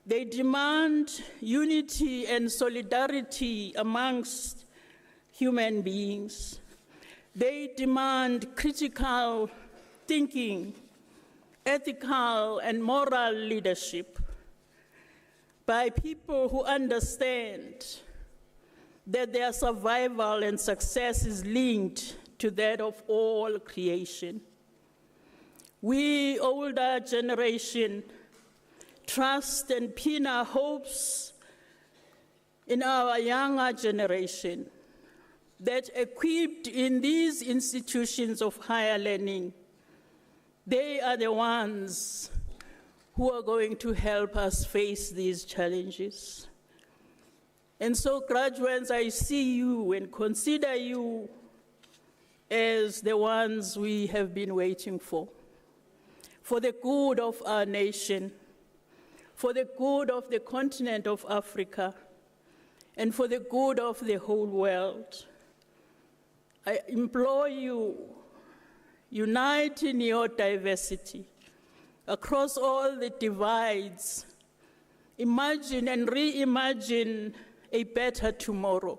They demand unity and solidarity amongst human beings. They demand critical thinking, ethical and moral leadership by people who understand that their survival and success is linked to that of all creation. We, older generation, trust and pin our hopes in our younger generation that, equipped in these institutions of higher learning, they are the ones who are going to help us face these challenges. And so, graduates, I see you and consider you as the ones we have been waiting for the good of our nation, for the good of the continent of Africa, and for the good of the whole world. I implore you, unite in your diversity, across all the divides. Imagine and reimagine a better tomorrow.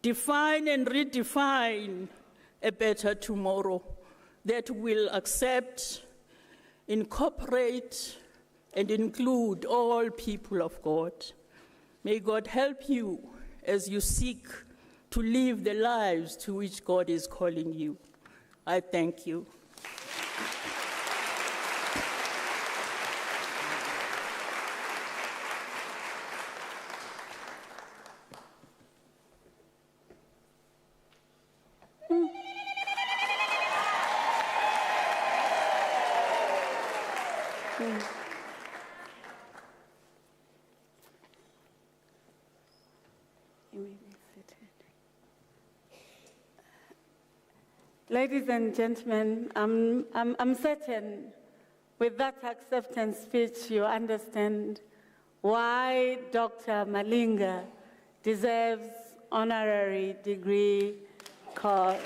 Define and redefine a better tomorrow that will accept, incorporate, and include all people of God. May God help you as you seek to live the lives to which God is calling you. I thank you. Ladies and gentlemen, I'm certain with that acceptance speech you understand why Dr. Malinga deserves honorary degree course.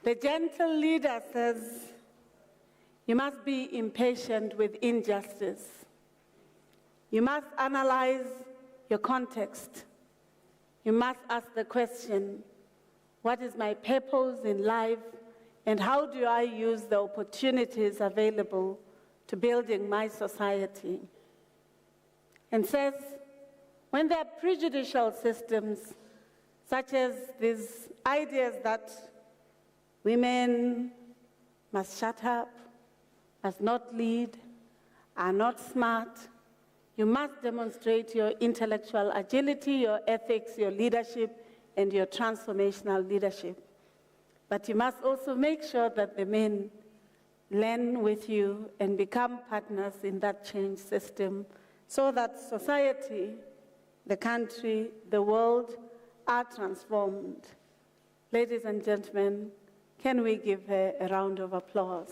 The gentle leader says, you must be impatient with injustice. You must analyze your context. You must ask the question, what is my purpose in life, and how do I use the opportunities available to building my society? And says, when there are prejudicial systems, such as these ideas that women must shut up, must not lead, are not smart, you must demonstrate your intellectual agility, your ethics, your leadership, and your transformational leadership. But you must also make sure that the men learn with you and become partners in that change system so that society, the country, the world are transformed. Ladies and gentlemen, can we give her a round of applause?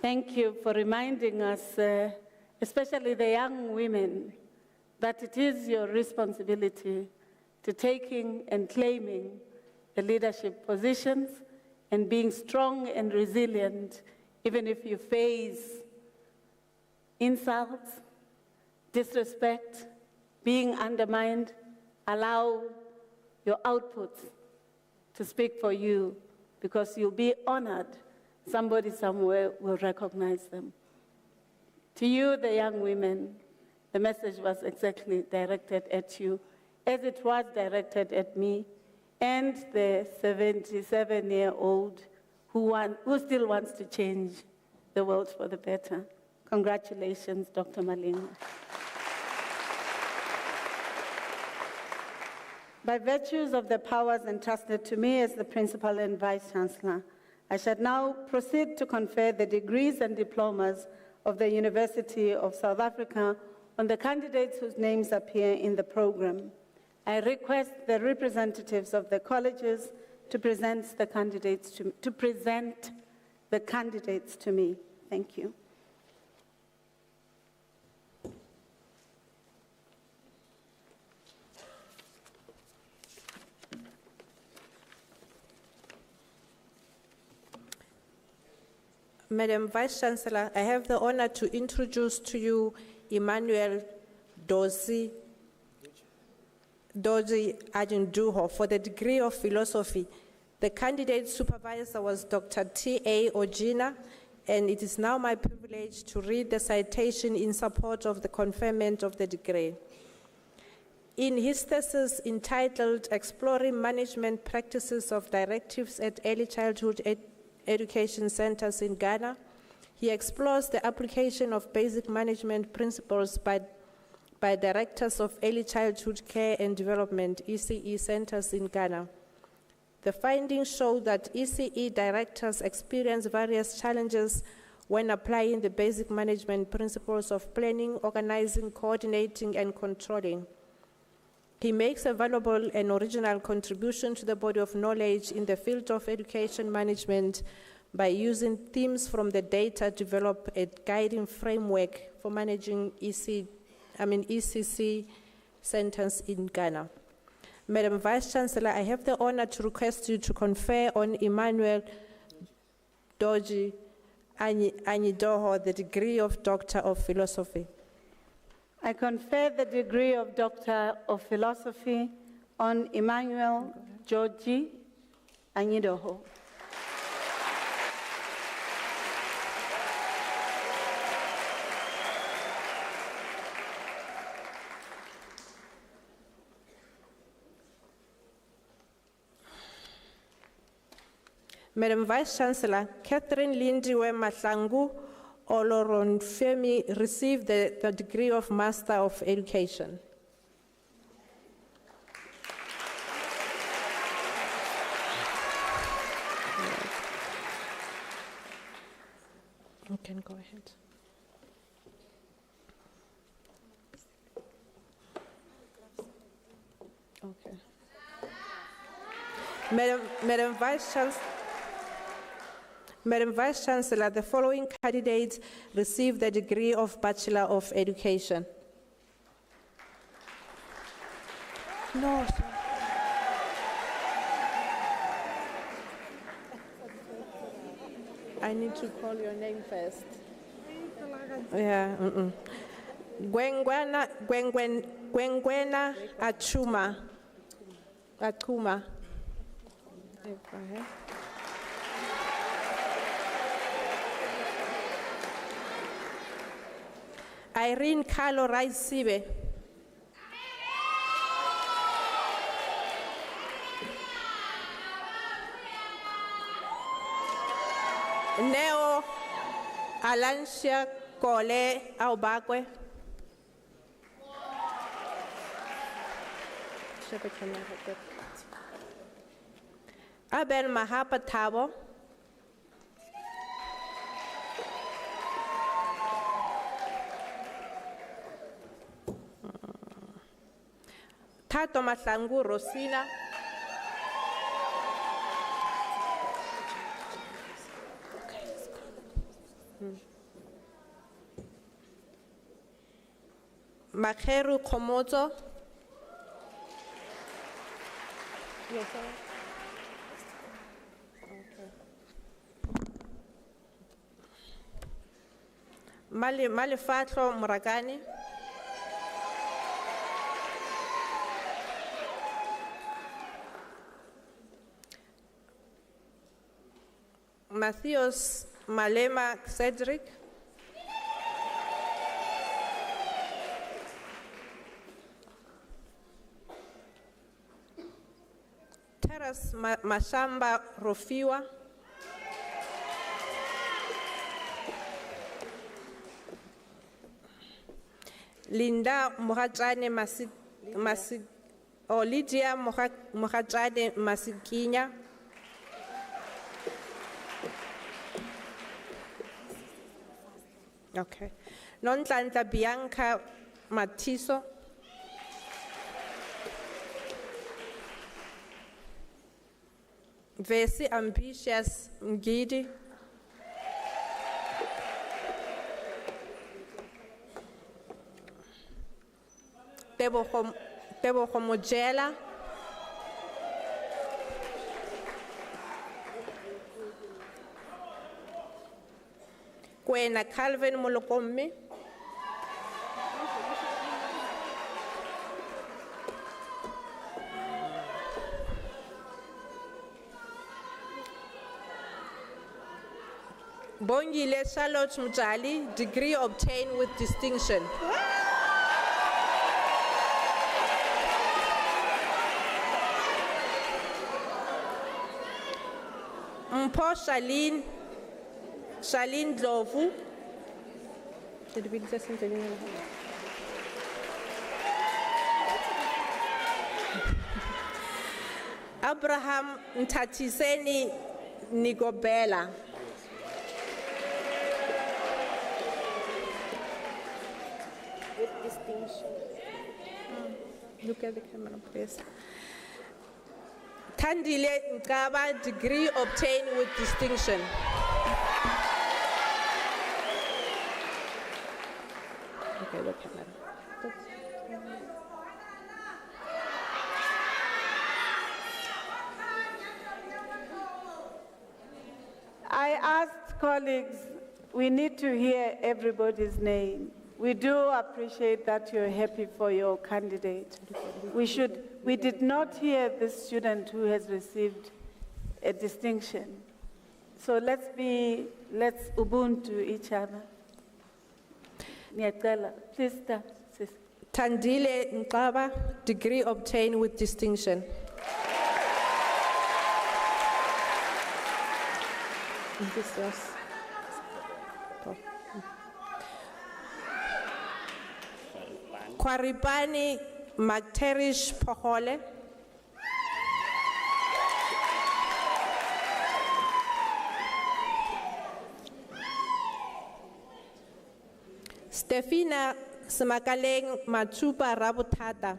Thank you for reminding us, especially the young women, that it is your responsibility to taking and claiming the leadership positions and being strong and resilient, even if you face insults, disrespect, being undermined. Allow your outputs to speak for you, because you'll be honored. Somebody somewhere will recognize them. To you, the young women, the message was exactly directed at you, as it was directed at me, and the 77-year-old who still wants to change the world for the better. Congratulations, Dr. Malinga. By virtues of the powers entrusted to me as the Principal and Vice-Chancellor, I shall now proceed to confer the degrees and diplomas of the University of South Africa on the candidates whose names appear in the program. I request the representatives of the colleges to present the candidates to me. Thank you. Madam Vice-Chancellor, I have the honor to introduce to you Emmanuel Dozi Ajinduho for the degree of philosophy. The candidate supervisor was Dr. T.A. Ojina, and it is now my privilege to read the citation in support of the conferment of the degree. In his thesis entitled Exploring Management Practices of Directives at Early Childhood Education Centers in Ghana, he explores the application of basic management principles by directors of early childhood care and development, ECE, centers in Ghana. The findings show that ECE directors experience various challenges when applying the basic management principles of planning, organizing, coordinating, and controlling. He makes a valuable and original contribution to the body of knowledge in the field of education management by using themes from the data to develop a guiding framework for managing ECC centers in Ghana. Madam Vice-Chancellor, I have the honor to request you to confer on Emmanuel Doji Anyidoho the degree of Doctor of Philosophy. I confer the degree of Doctor of Philosophy on Emmanuel Georgie Anyidoho. Madam Vice-Chancellor, Catherine Lindiwe Mahlangu Oloronfemi received the degree of Master of Education. You can go ahead. Okay. Madam Vice-Chancellor, the following candidates received the degree of Bachelor of Education. No, sir. I need to call your name first. Yeah. Gwengwena Achuma. Irene Carlo Raisibe. Neo Alancia Kole Aubakwe. Abel Mahapa Tabo. Tato Mahlangu Rosina. Makeru Komoto. Yes, sir. Malifatlo Murakani. Matthias Malema Cedric. Teras Mashamba Rofiwa. Linda Mohachane Lydia Mohachane Masikinya. Okay. Nontlanta Bianca Matiso. Vesi Ambitious Ngidi. Tebo Homojela. Kwena Calvin Molokomi. Bongile Charlotte Mujali, degree obtained with distinction. Mpo Charlene Dlovu. Did we just intervene? Abraham Ntatiseni Nigobela. With distinction. Look at the camera, please. Tandile Nkaba, degree obtained with distinction. Okay, the camera. I asked colleagues, we need to hear everybody's name. We do appreciate that you're happy for your candidate. We did not hear the student who has received a distinction. So let's Ubuntu each other. Please start. Tandile Nkaba, degree obtained with distinction. This was. Kwaripani Magterish Pohole. Stefina Semakaleng Machupa Rabutata.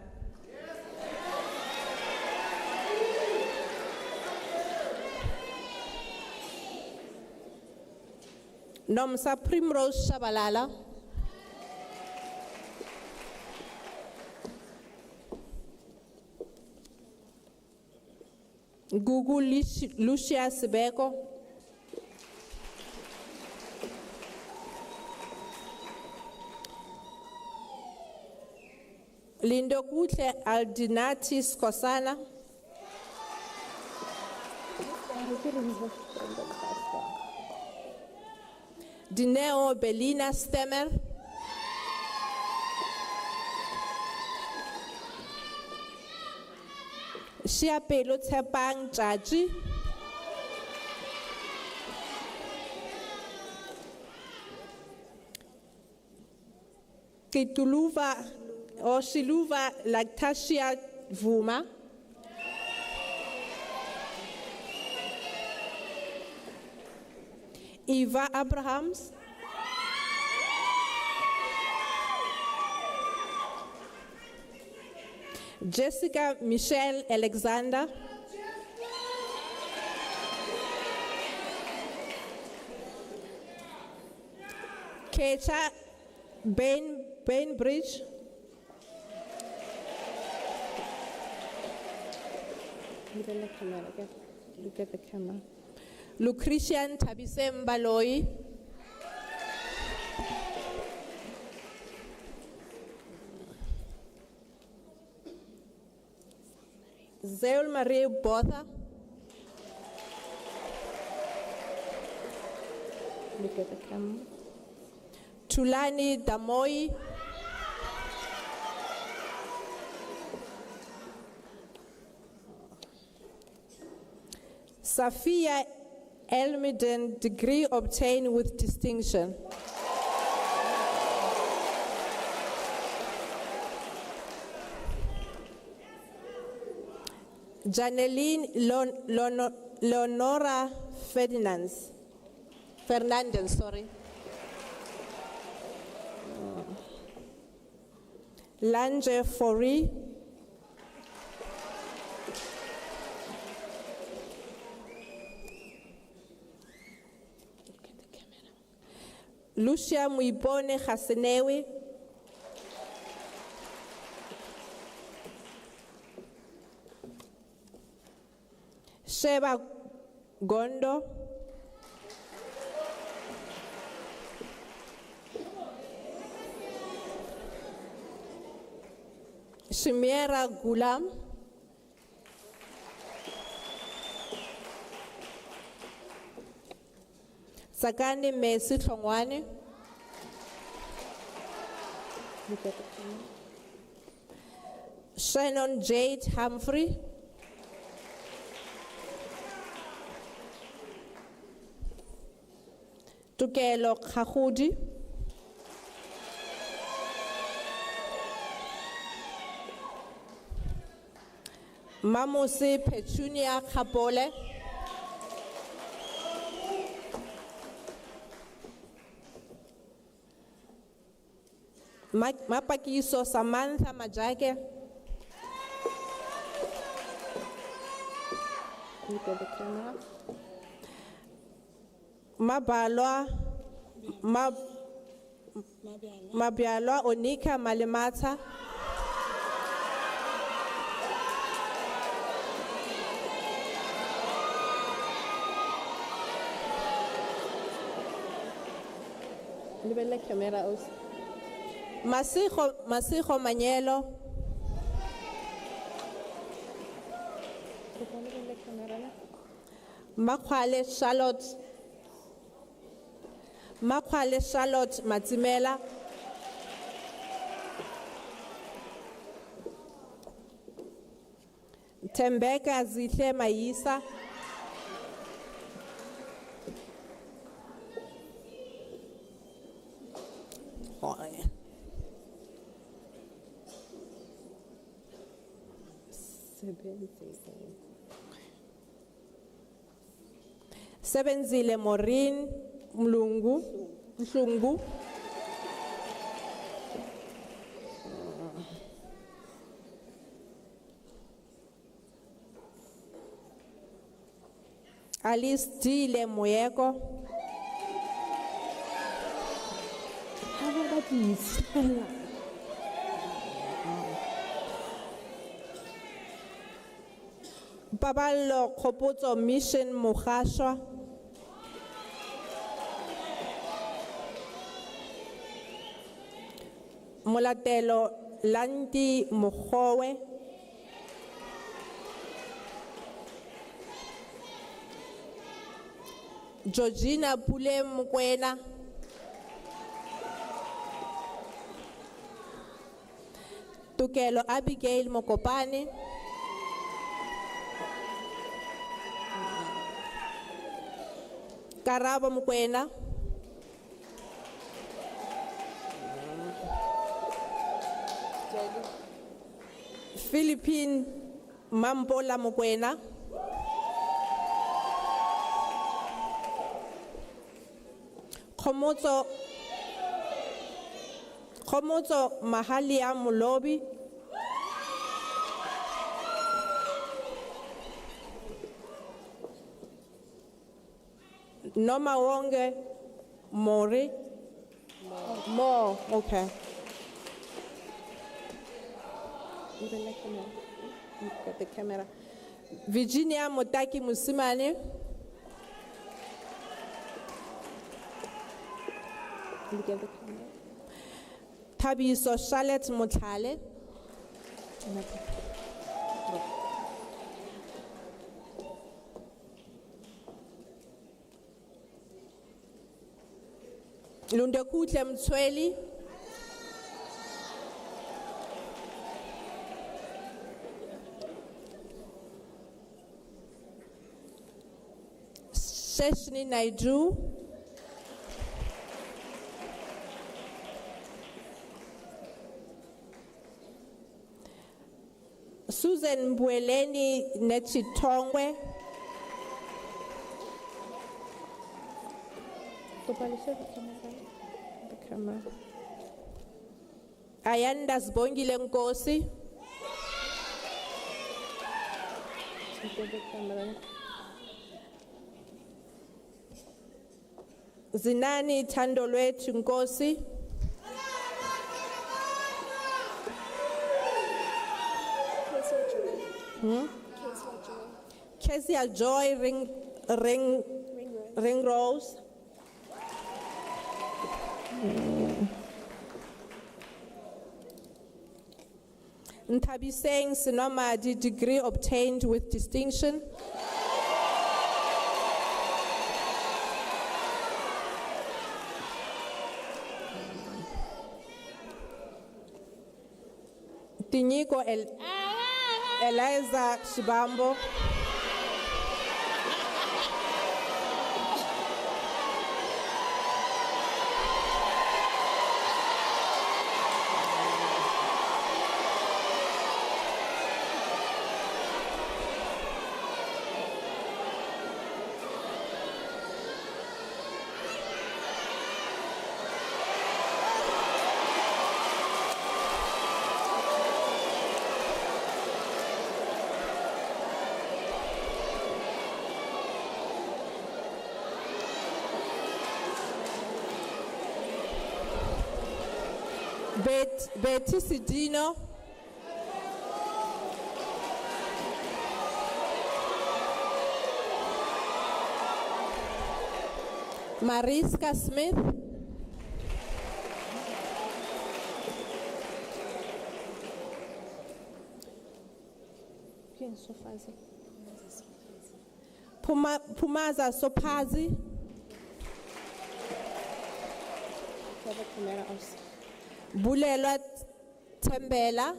Nomsa Primrose Shabalala. Google Lucia Sibeko. Lindo Kutle Aldinati Skosana. Dineo Belina Stemmer. Shia Pelo Tepang Jaji. Kituluva or Shiluva Lactatia Vuma. Eva Abrahams. Jessica Michelle Alexander. Kecha Bainbridge. Look at the camera, okay? Look at the camera. Lucretian Tabisem Baloi. Zeul Marie Botha. Look at the camera. Tulani Damoi. Safia Elmiden, degree obtained with distinction. Janeline Leonora Fernandez, sorry. Lange Fori. Lucia Muibone Hasenewi. Sheba Gondo. Shimiera Gulam. Sakani Messi Tongwane. Shannon Jade Humphrey. Tukelo Khahudi. Mamusi Petunia Kapole. Mapakiso Samantha Majake. Look at the camera. Mabialwa Onika Malimata. Libele camera also. Masijo Mañelo. Makwale Charlotte Matimela. Tembeka Zihle Maisa. Sebenzile Maureen Mhlungu. Alice Dile Moyeko. How about this? Babalo Kopoto Mission Mukhashwa. Molatelo Lanti Mukhowe. Georgina Pule Mukwena. Tukelo Abigail Mokopane. Karabo Mukwena. Philippine Mambola Mukwena. Komoto Mahalia Mulobi. Noma Wonge Mori. More, okay. Look at the camera. Virginia Motaki Musimane. Thabiso Charlotte Motlhale. Lundekuhle Mthweli. Sheshni Naidu. Susan Mbweleni Nechitongwe. Ayanda Sbongile Nkosi. Zinani Thandolwethu Nkosi. Kezia Joy Ring Rose. Ntabiseng Sinomadi, degree obtained with distinction. Tinyiko Eliza Shibambo. Betty Sidino. Mariska Smith. Pumaza Sopazi. Bulelwa Tembela.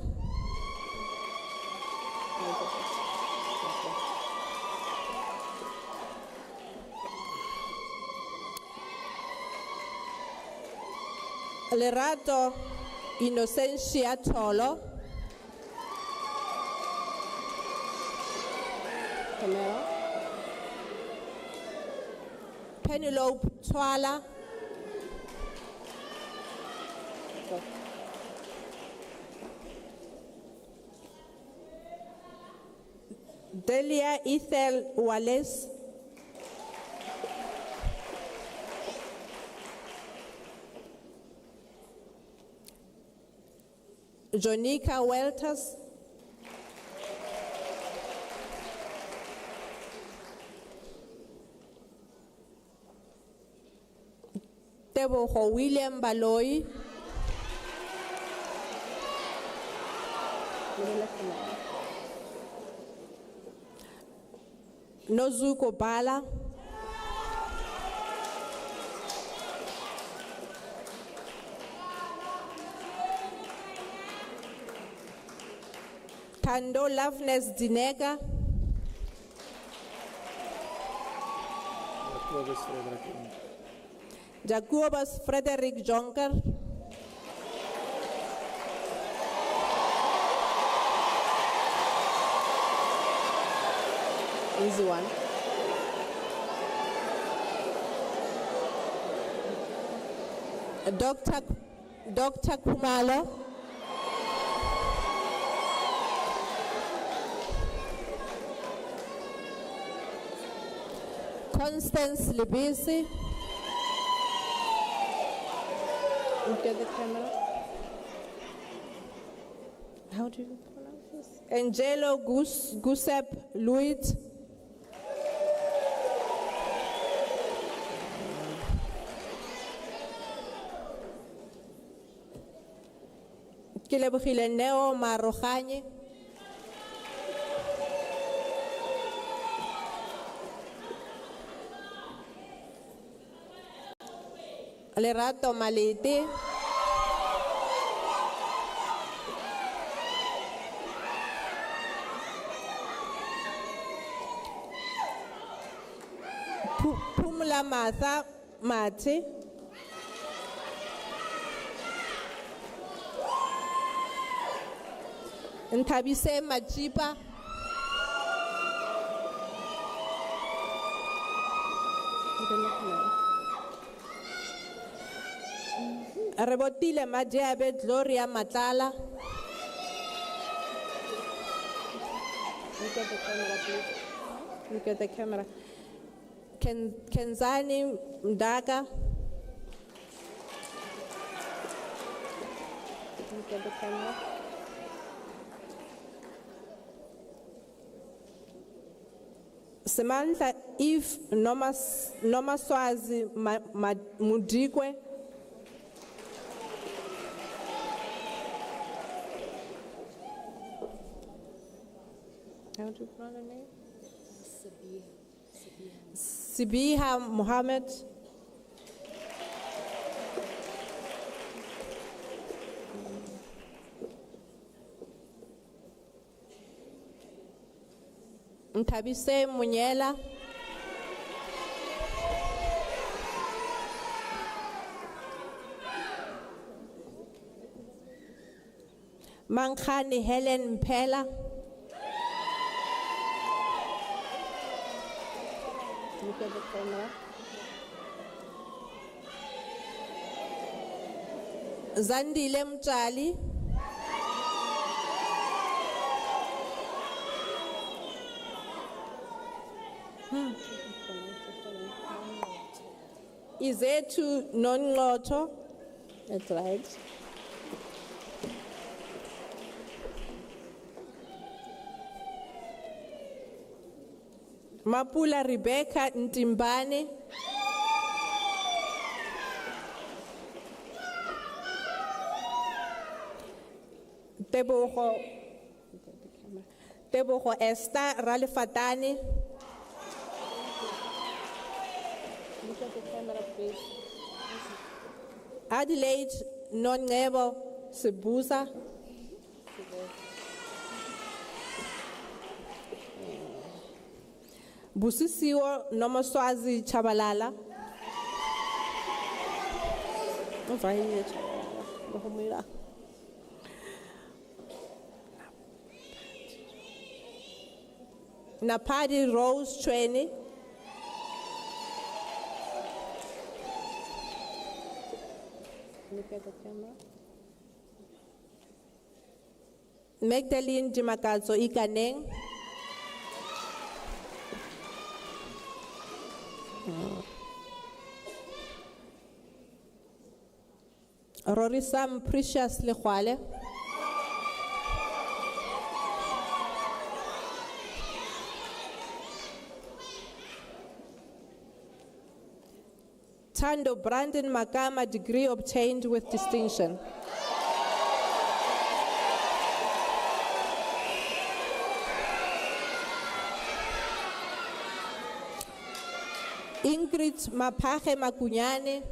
Lerato Innocentia Tolo. Penelope Twala. Delia Ethel Wallace. Jonica Welters. Tebogo William Baloyi. Nozuko Bala. Tando Loveness Dinega. Jacobus Frederick Jonker. Easy one. Dr. Kumalo. Constance Libisi. Look at the camera. How do you pronounce this? Angelo Gusep Luit. Ke lebogile Neo Maroganye. Lerato Malete. Pumula Martha Mate. Ntabise Majipa. Rebotile Majabe Gloria Matala. Look at the camera, please. Look at the camera. Kenzani Mdaga. Look at the camera. Samantha Eve Nomaswazi Mudikwe. How do you pronounce her name? Sibiha Mohammed. Ntabise Munyela. Mankhani Helen Mpela. Look at the camera. Zandile Mtali. Izethu Nonqotho. That's right. Mapula Rebecca Ntimbane. Tebogo Esther Ralefatane. Look at the camera, please. Adelaide Nongebo Sibusa. Busisiwo Nomaswazi Chabalala. Napadi Rose Training. Look at the camera. Magdalene Dimakazo Ikaneng. Rorisam Precious Lekhwale. Tando Brandon Makama, degree obtained with distinction. Ingrid Mapache Makunyane.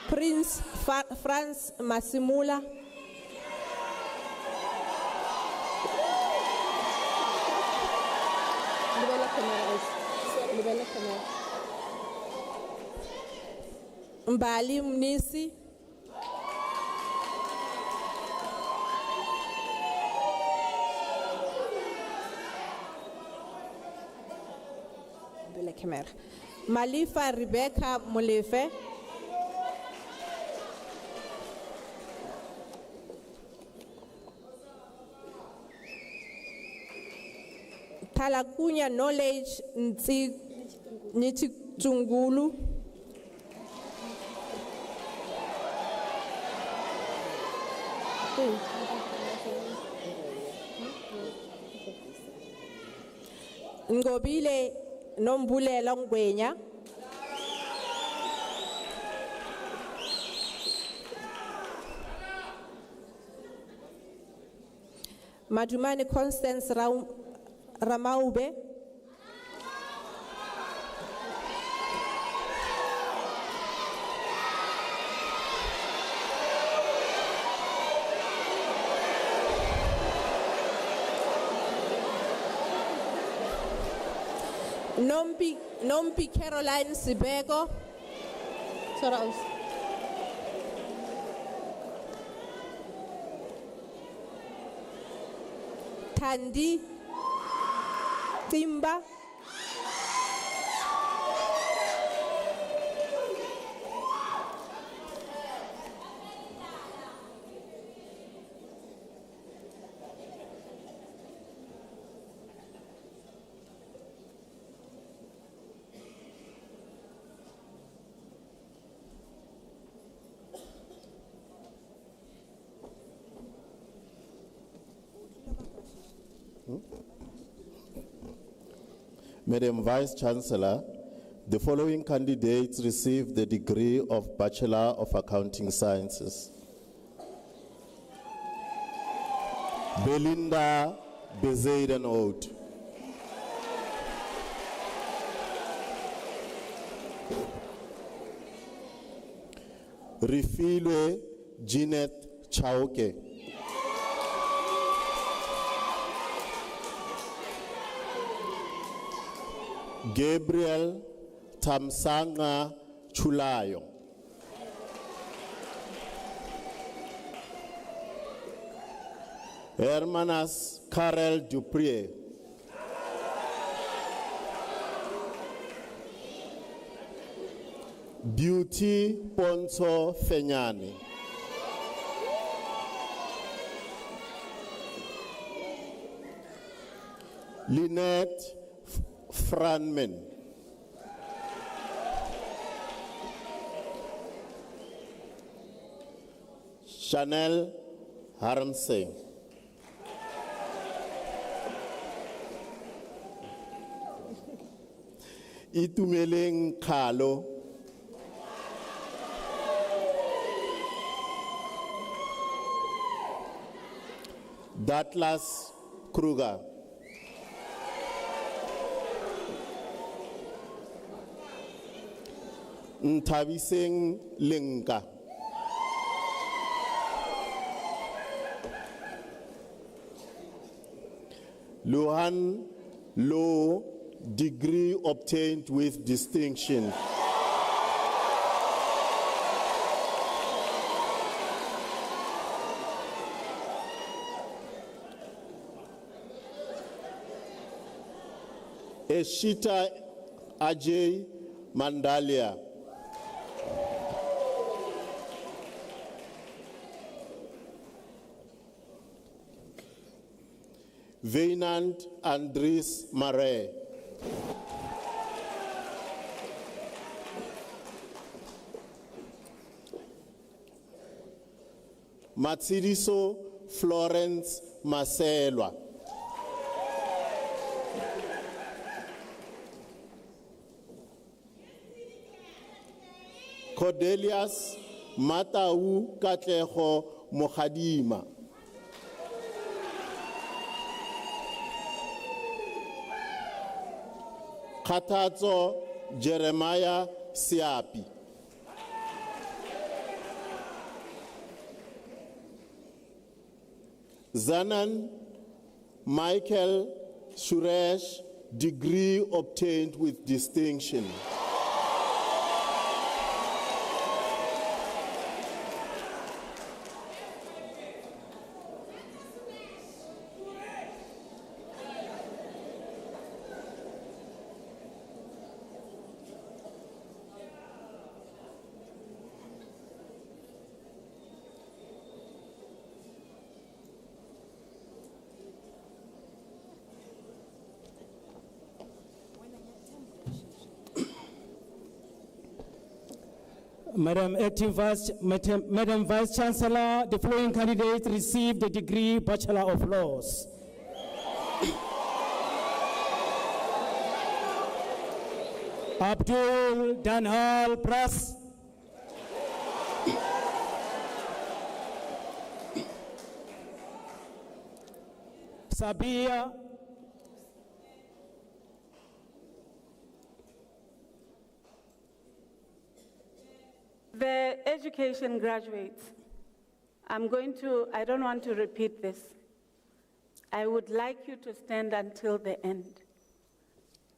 Prince Franz Masimula. Mbali Mnisi. Malifa Rebecca Molefe. Talakunya Knowledge Niti Tungulu. Ngobile Nombulela Ngwenya. Madumani Constance Ramaube. Nompi Caroline Sibego. Tandi Timba. Madam Vice Chancellor, the following candidates received the degree of Bachelor of Accounting Sciences. Belinda Bezaidan Oud. Rifilwe Jeanette Chauke. Gabriel Tamsanga Chulayo. Hermanas Karel Duprier. Beauty Ponso Fenyani. Lynette Franman. Chanel Haramsing. Itumeleng Kalo. Datlas Kruger. Ntabiseng Lenka. Luhan Law, degree obtained with distinction. Eshita Ajay Mandalia. Vainant Andres Mare. Matsiriso Florence Maselwa. Cordelius Matau Katleho Mohadima. Katazo Jeremiah Siapi. Zanan Michael Suresh, degree obtained with distinction. Madam Vice Chancellor, the following candidates received the degree Bachelor of Laws. Abdul Danhal Pras. Sabia. The education graduates, I don't want to repeat this. I would like you to stand until the end.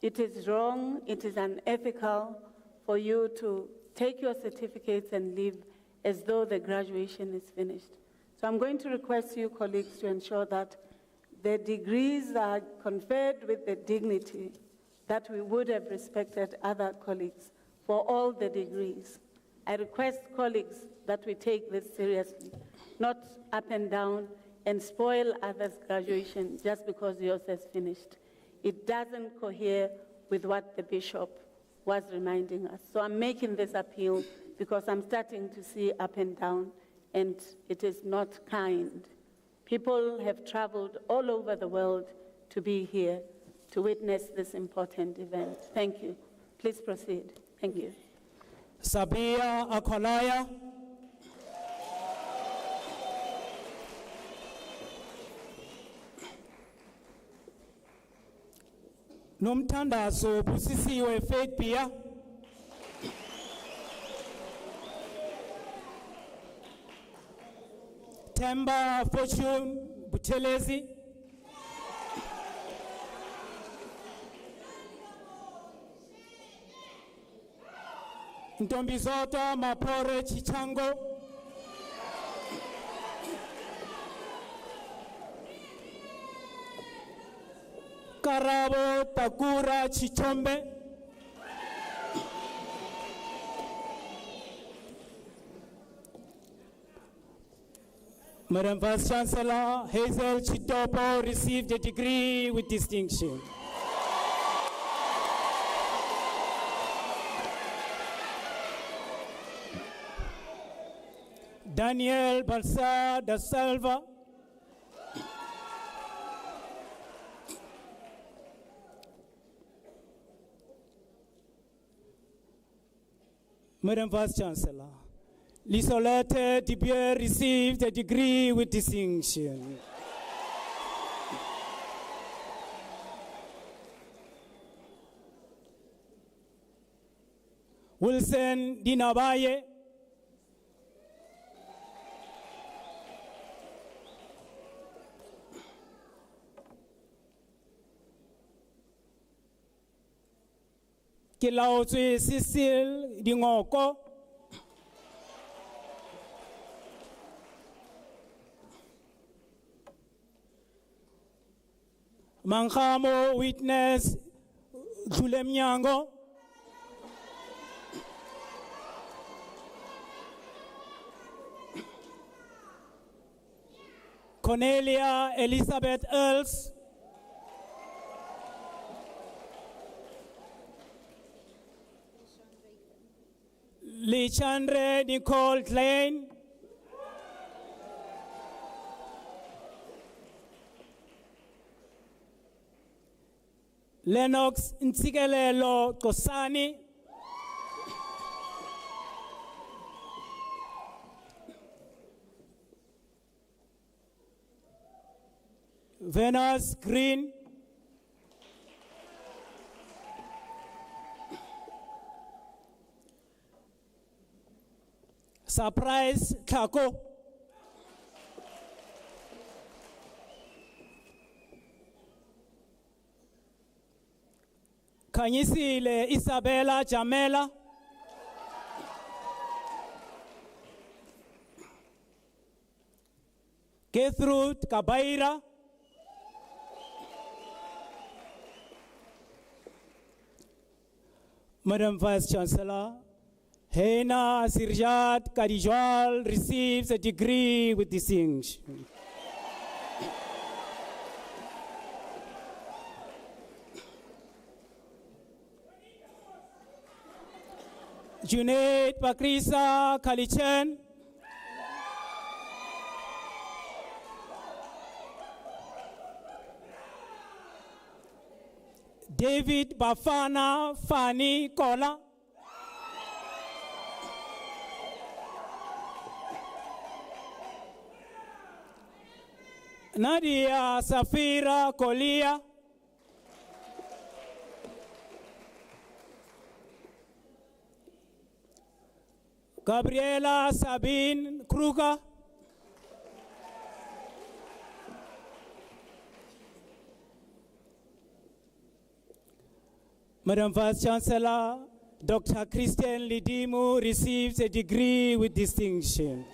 It is wrong, it is unethical for you to take your certificates and leave as though the graduation is finished. So I'm going to request you, colleagues, to ensure that the degrees are conferred with the dignity that we would have respected other colleagues for all the degrees. I request, colleagues, that we take this seriously, not up and down and spoil others' graduation just because yours has finished. It doesn't cohere with what the bishop was reminding us. So I'm making this appeal because I'm starting to see up and down, and it is not kind. People have traveled all over the world to be here to witness this important event. Thank you. Please proceed. Thank you. Sabia Akolaya. Nomthandazo busisiwe Faith Pia. Themba Fortune Buthelezi. Ntombizota Mapore Chichango. Karabo Takura Chichombe. Madam Vice Chancellor Hazel Chitopo received a degree with distinction. Daniel Balsa da Salva. Madam Vice Chancellor, Lisolette Dibier received a degree with distinction. Wilson Dinabaye. Kilaotswe Cecil Dingoko. Mangamo Witness Julemnyango. Cornelia Elizabeth Earls. Lichandre Nicole Klein. Lennox Ntsikelelo Kosani. Venus Green. Surprise Kako. Kanyisile Isabella Jamela. Gertrude Kabaira. Madam Vice Chancellor, Hena Sirjat Kadijwal receives a degree with distinction. Junaid Pakrisa Kalichan. David Bafana Fani Kola. Nadia Safira Kolia. Gabriela Sabine Kruger. Madam Vice Chancellor, Dr. Christian Lidimu receives a degree with distinction.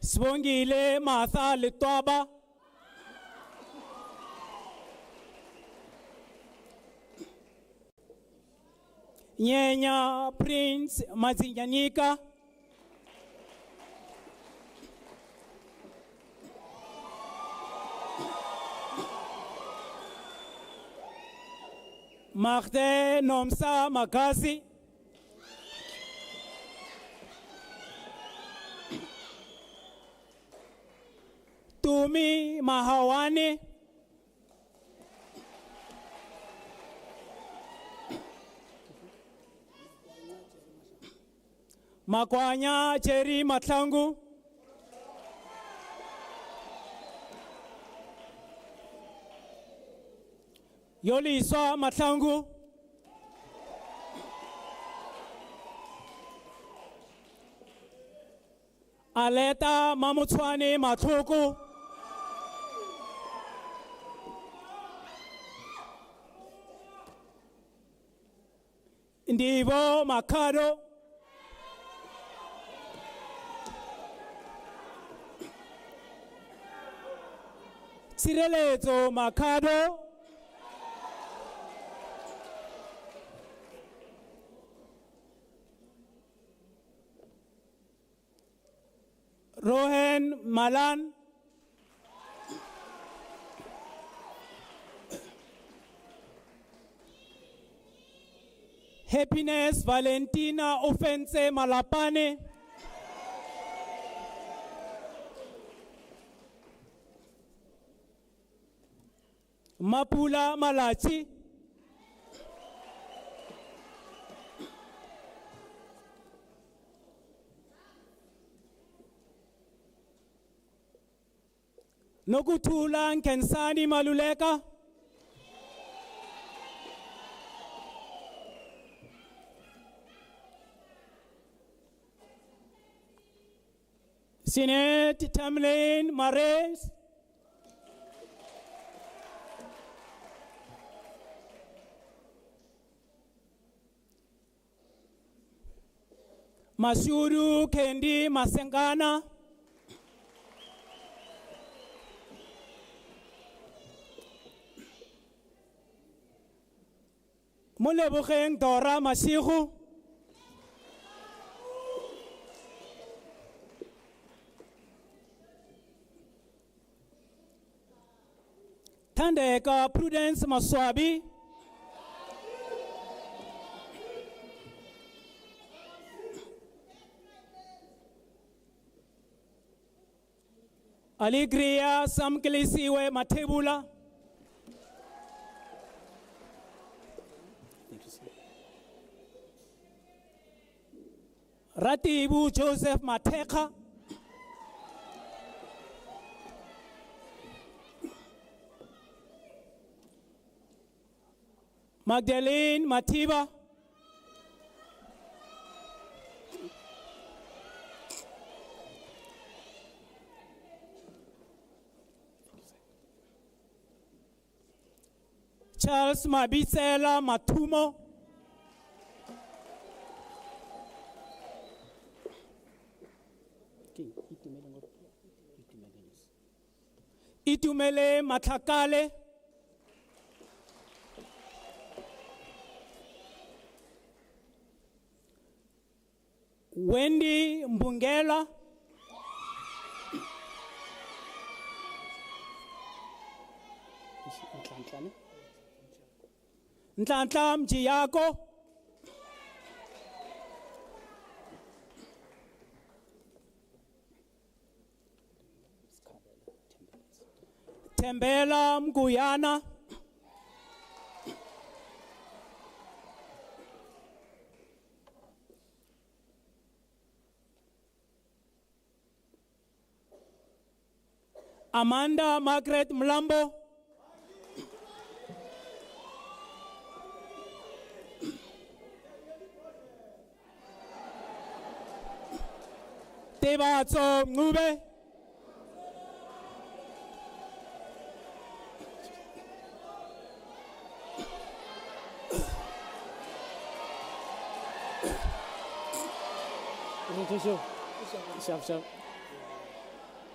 Swongile Martha Litwaba. Nyenya Prince Mazinyanika. Magde Nomsa Magasi. Tumi Mahawani. Makwanya Cheri Matlangu. Yoliswa Matlangu. Aleta Mamutswani Matuku. Ndivo Makado. Sirelezo Makado. Rohan Malan. Happiness Valentina Offense Malapane. Mapula Malachi. Nokutula Nkensani Maluleka. Sinet Tamlin Mares. Masuru Kendi Masengana. Mulebukeng Dora Masihu. Tandeka Prudence Maswabi. Alegria Samkelisiwe Matebula. Ratibu Joseph Mateka. Magdalene Matiba. Charles Mabisela Matumo. Itumele Matakale. Wendy Mbungela. Ntlanhla Mjiyako. Tembela Mguyana. Amanda Margaret Mlambo. Tebatso Ngube.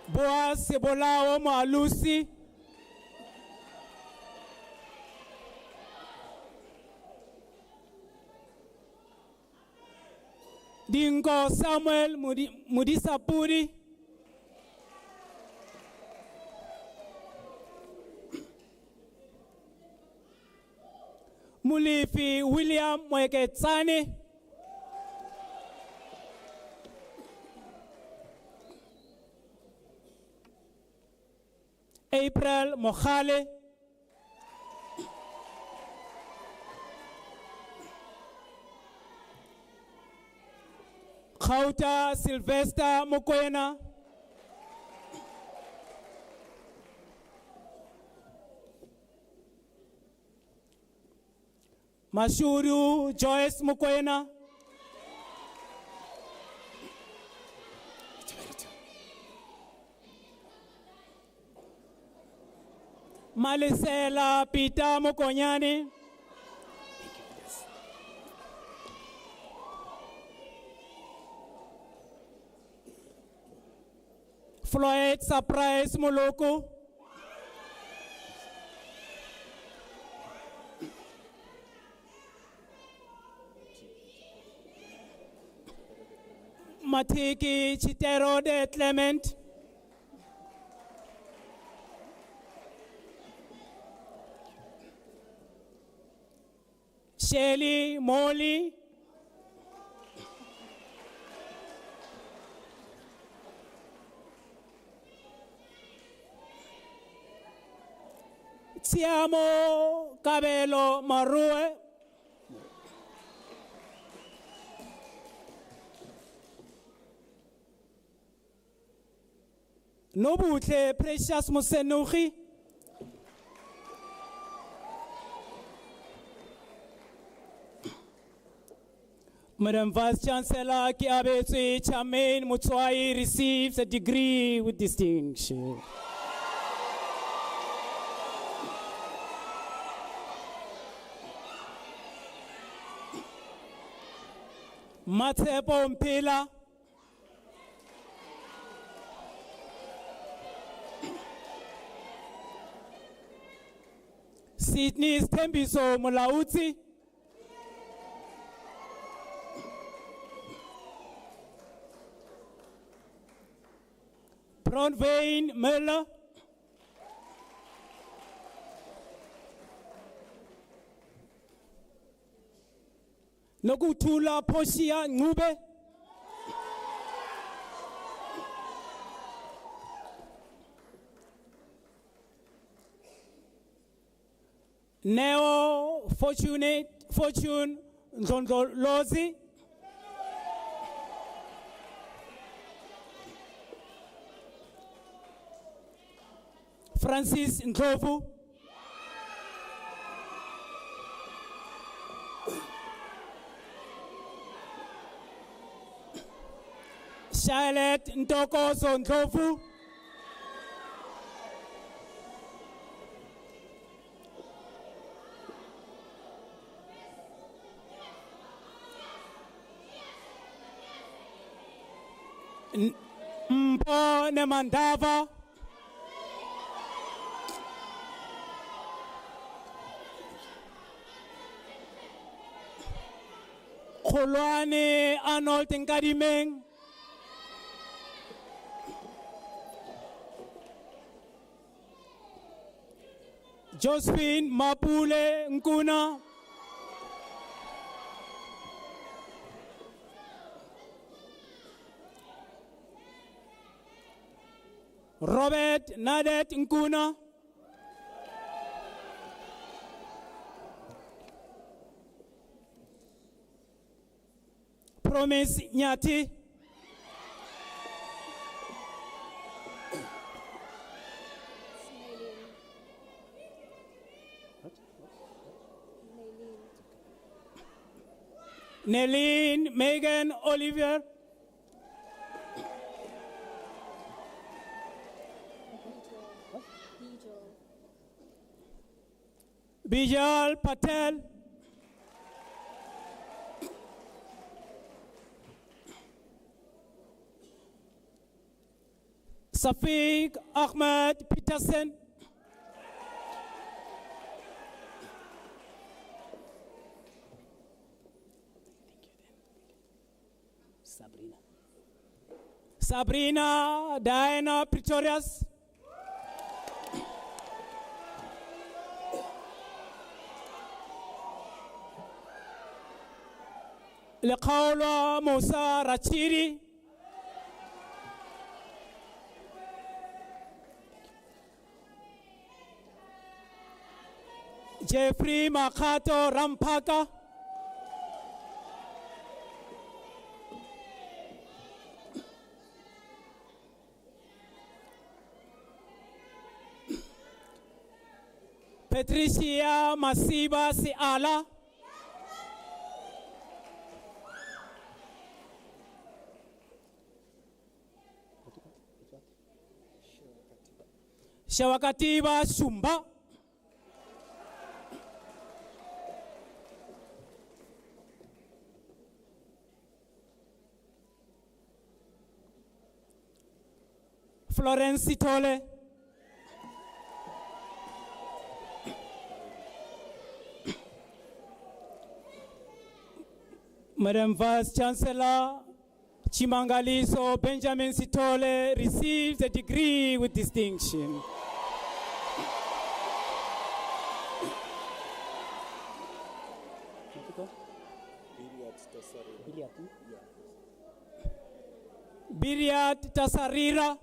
Boas Sebolao Malusi. Dingo Samuel Mudisapuri. Mulifi William Mweketsani. April Mohale. Khauta Sylvester Mokoena. Mashuru Joyce Mokoena. Malisela Peter Mokonyani. Floyd Surprise Moloko. Matiki Chitero de Clement. Shelly Molly. Tiamo Cabello Marue. Nobutle Precious Musenuchi. Madam Vice Chancellor Kiabetsi Chamain Mutswai receives a degree with distinction. Matsepo Mpila. Sydney Stembiso Mulauti. Bronwyn Muller. Nokutula Posia Ngube. Neo Fortune Nzondolozi. Francis Ndlovu. Charlotte Ntokozo Ndlovu. Mpo Nemandava. Kholwane Arnold Nkadimeng. Josephine Mapule Nkuna. Robert Nadet Nkuna. Promise Nyati. Nelline Megan Oliver. Bijal Patel. Safiq Ahmed Peterson. Sabrina Diana Pretorius. Lekaula Musa Rachiri. Jeffrey Makato Rampaka. Patricia Masiba Siala. Shawakatiba Shumba. Florence Sitole. Madam Vice Chancellor Chimangaliso Benjamin Sitole receives a degree with distinction. Biriat Tasarira.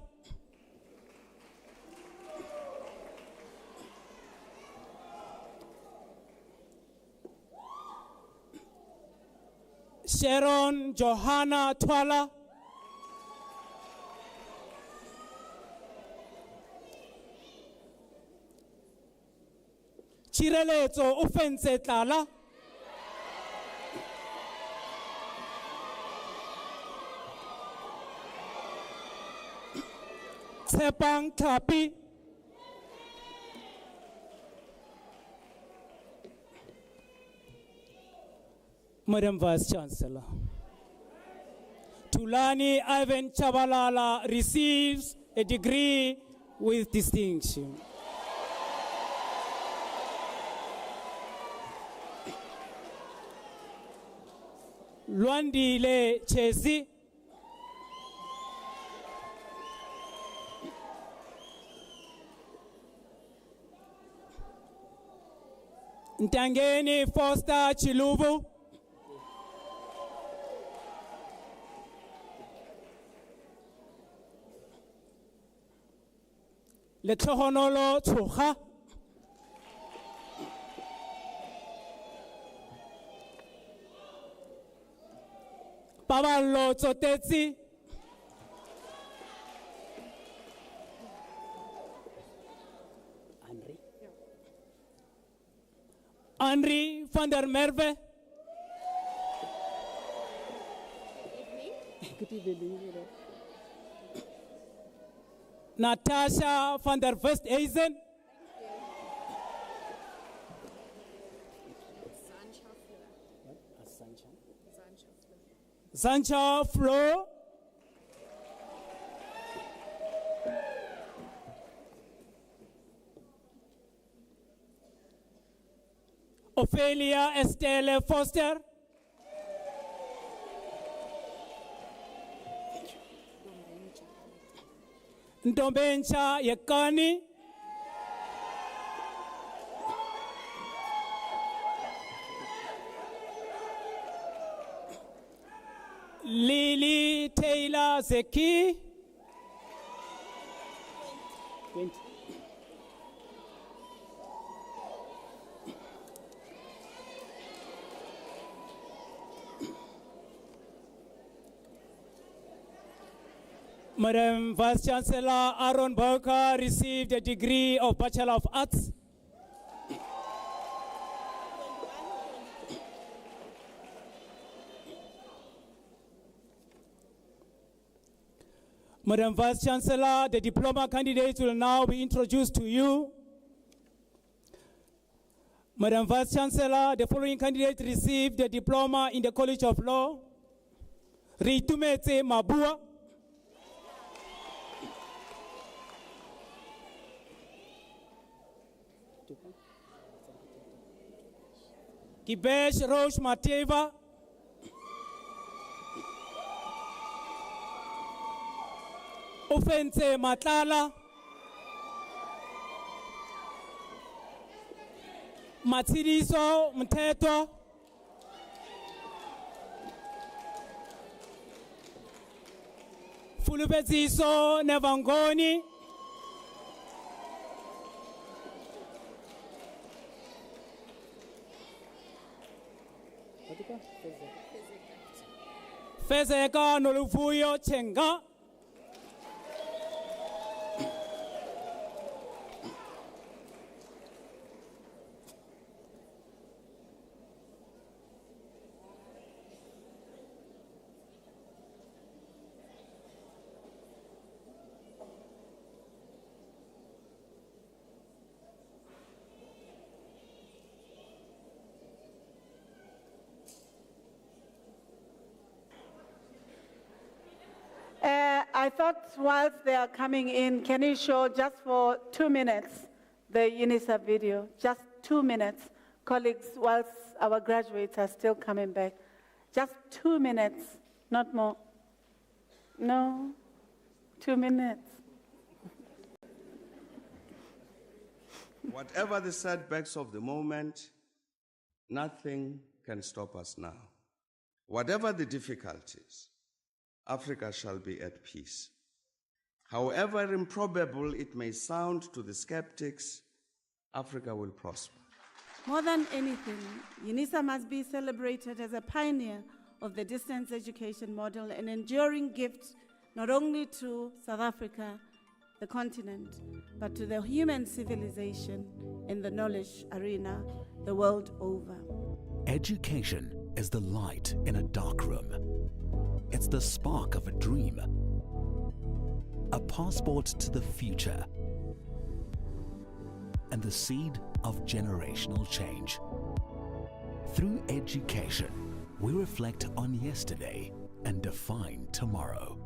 Sharon Johanna Twala. Chireletso Ufense Tlala. Tsepang Tlapi. Madam Vice Chancellor. Tulani Ivan Chabalala receives a degree with distinction. Luandile Chesi. Ntangeni Foster Chiluvu. Letlohonolo Tsoha. Pabalo Tsotetsi. Henri van der Merwe. Good evening. Natasha van der Westhuizen. Sancha Flo. Ophelia Estelle Foster. Ndombencha Yekani. Lily Taylor Zeki. 20. Madam Vice Chancellor Aaron Boyka received a degree of Bachelor of Arts. Madam Vice Chancellor, the diploma candidates will now be introduced to you. Madam Vice Chancellor, the following candidates received the diploma in the College of Law. Ritumetse Mabua. Kibesh Roche Mateva. Ofense Matlala. Matsiriso Mteto. Fulubeziso Nevangoni. Fezeka Nolufuyo Chenga. I thought whilst they are coming in, can you show just for 2 minutes the Unisa video? Just 2 minutes, colleagues, whilst our graduates are still coming back. Just 2 minutes, not more. No, 2 minutes. Whatever the setbacks of the moment, nothing can stop us now. Whatever the difficulties, Africa shall be at peace. However improbable it may sound to the skeptics, Africa will prosper. More than anything, Unisa must be celebrated as a pioneer of the distance education model, an enduring gift not only to South Africa, the continent, but to the human civilization in the knowledge arena the world over. Education is the light in a dark room. It's the spark of a dream, a passport to the future, and the seed of generational change. Through education, we reflect on yesterday and define tomorrow.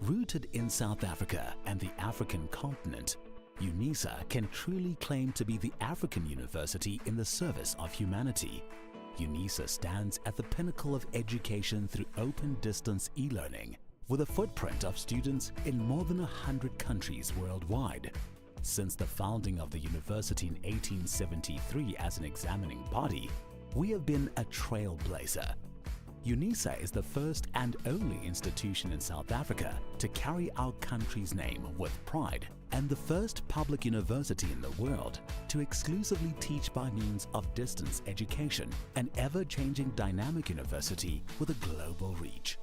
Rooted in South Africa and the African continent, Unisa can truly claim to be the African university in the service of humanity. Unisa stands at the pinnacle of education through open distance e-learning, with a footprint of students in more than 100 countries worldwide. Since the founding of the university in 1873 as an examining body, we have been a trailblazer. Unisa is the first and only institution in South Africa to carry our country's name with pride, and the first public university in the world to exclusively teach by means of distance education, an ever-changing dynamic university with a global reach.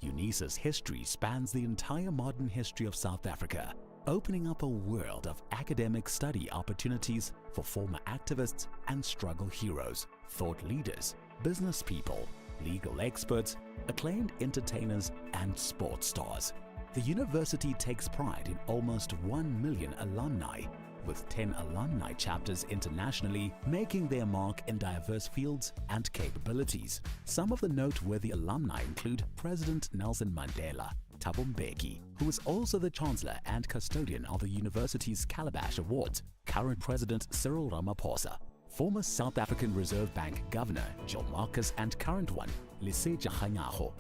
Unisa's history spans the entire modern history of South Africa, opening up a world of academic study opportunities for former activists and struggle heroes, thought leaders, business people, legal experts, acclaimed entertainers, and sports stars. The university takes pride in almost 1 million alumni, with 10 alumni chapters internationally, making their mark in diverse fields and capabilities. Some of the noteworthy alumni include President Nelson Mandela, Thabo Mbeki, who is also the Chancellor and custodian of the university's Calabash Awards, current President Cyril Ramaphosa, former South African Reserve Bank Governor Joe Marcus, and current one, Lesetja Kganyago,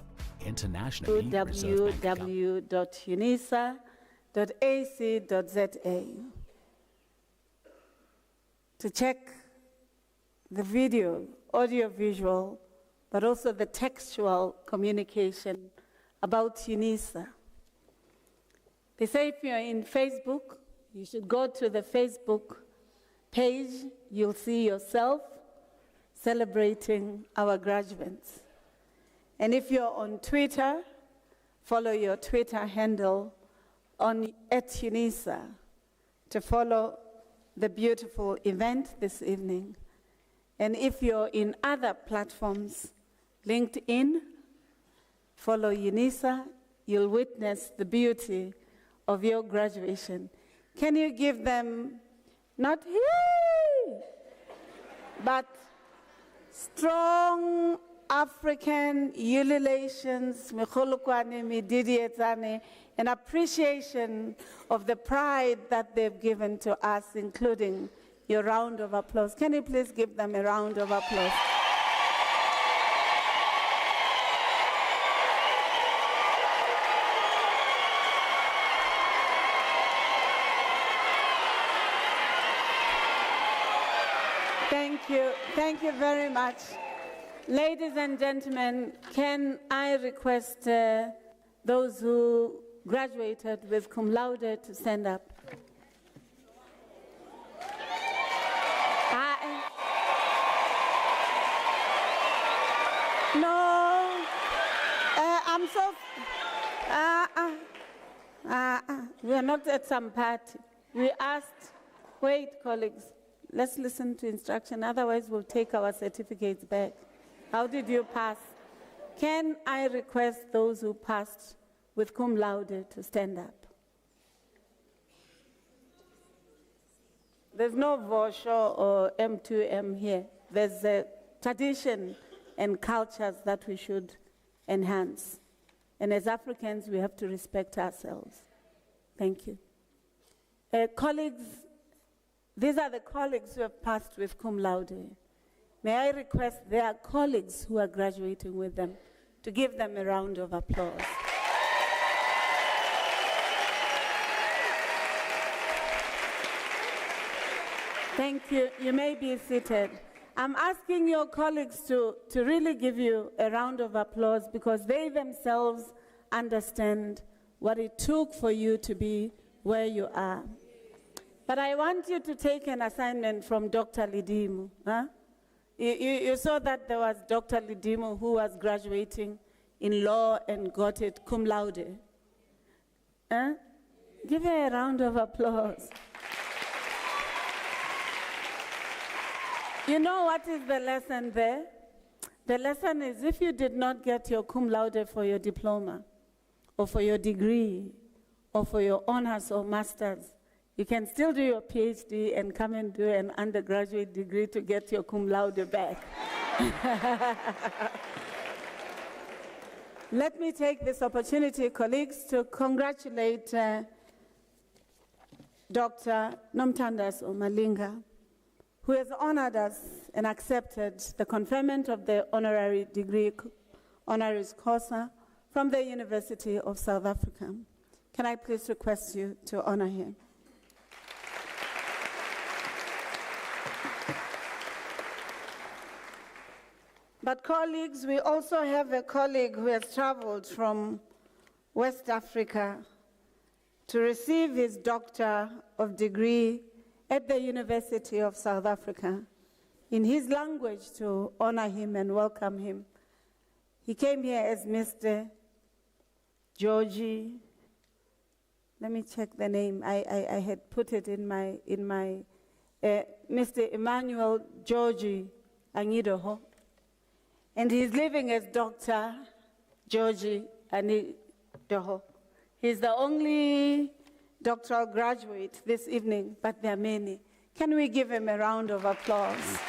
internationally Reserve Bank www.unisa.ac.za to check the video, audio-visual, but also the textual communication about Unisa. They say if you're in Facebook, you should go to the Facebook page. You'll see yourself celebrating our graduates. And if you're on Twitter, follow your Twitter handle @Unisa to follow the beautiful event this evening. And if you're in other platforms, LinkedIn, follow Unisa, you'll witness the beauty of your graduation. Can you give them, not hee, but strong African ululations, and appreciation of the pride that they've given to us, including your round of applause. Can you please give them a round of applause? Thank you very much. Ladies and gentlemen, can I request those who graduated with cum laude to stand up? No, I'm so, we are not at some party. We asked, wait, colleagues, let's listen to instruction, otherwise we'll take our certificates back. How did you pass? Can I request those who passed with cum laude to stand up? There's no Vosho or M2M here. There's a tradition and cultures that we should enhance. And as Africans, we have to respect ourselves. Thank you. Colleagues, these are the colleagues who have passed with cum laude. May I request their colleagues who are graduating with them to give them a round of applause. Thank you. You may be seated. I'm asking your colleagues to really give you a round of applause because they themselves understand what it took for you to be where you are. But I want you to take an assignment from Dr. Lidimu. Huh? You saw that there was Dr. Lidimu who was graduating in law and got it cum laude. Huh? Give her a round of applause. You know what is the lesson there? The lesson is if you did not get your cum laude for your diploma, or for your degree, or for your honors or masters, you can still do your PhD and come and do an undergraduate degree to get your cum laude back. Let me take this opportunity, colleagues, to congratulate Dr. Nomtandas Malinga, who has honored us and accepted the conferment of the honorary degree honoris causa from the University of South Africa. Can I please request you to honor him? But colleagues, we also have a colleague who has traveled from West Africa to receive his Doctor of Degree at the University of South Africa. In his language, to honor him and welcome him, he came here as Mr. Georgie. Let me check the name. I had put it in my Mr. Emmanuel Georgie Angidoho. And he's living as Dr. Georgie Angidoho. He's the only doctoral graduate this evening, but there are many. Can we give him a round of applause?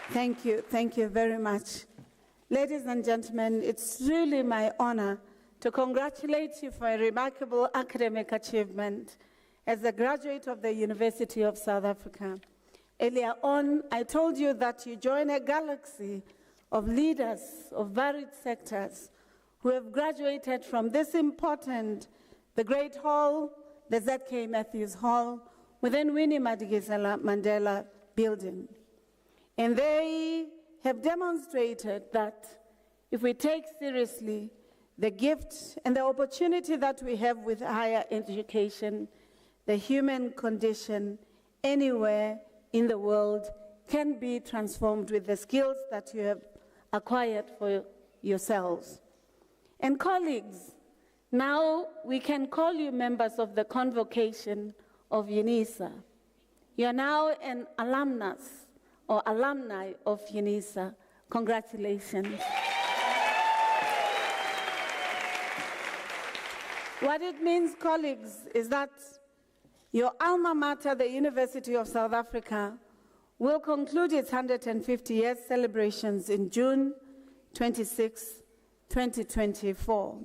Thank you very much. Ladies and gentlemen, it's really my honor to congratulate you for a remarkable academic achievement as a graduate of the University of South Africa. Earlier on, I told you that you join a galaxy of leaders of varied sectors who have graduated from this important, the Great Hall, the Z.K. Matthews Hall, within Winnie Madikizela Mandela building. And they have demonstrated that if we take seriously the gift and the opportunity that we have with higher education, the human condition anywhere in the world can be transformed with the skills that you have acquired for yourselves. And colleagues, now we can call you members of the Convocation of Unisa. You are now an alumnus or alumni of Unisa. Congratulations. What it means, colleagues, is that your alma mater, the University of South Africa, will conclude its 150 years celebrations in June 26, 2024.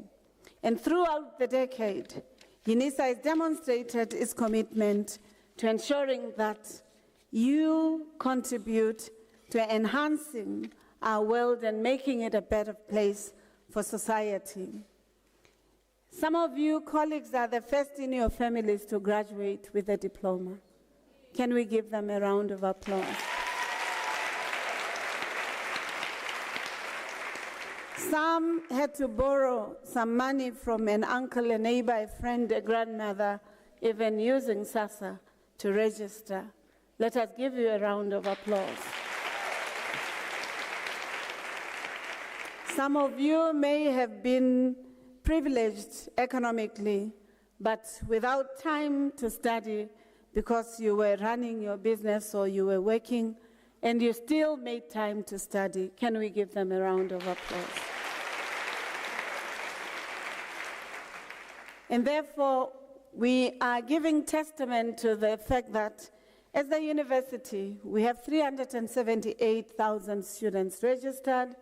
And throughout the decade, Unisa has demonstrated its commitment to ensuring that you contribute to enhancing our world and making it a better place for society. Some of you colleagues are the first in your families to graduate with a diploma. Can we give them a round of applause? Some had to borrow some money from an uncle, a neighbor, a friend, a grandmother, even using SASSA to register. Let us give you a round of applause. Some of you may have been privileged economically, but without time to study because you were running your business or you were working, and you still made time to study. Can we give them a round of applause? And therefore, we are giving testament to the fact that as the university, we have 378,000 students registered,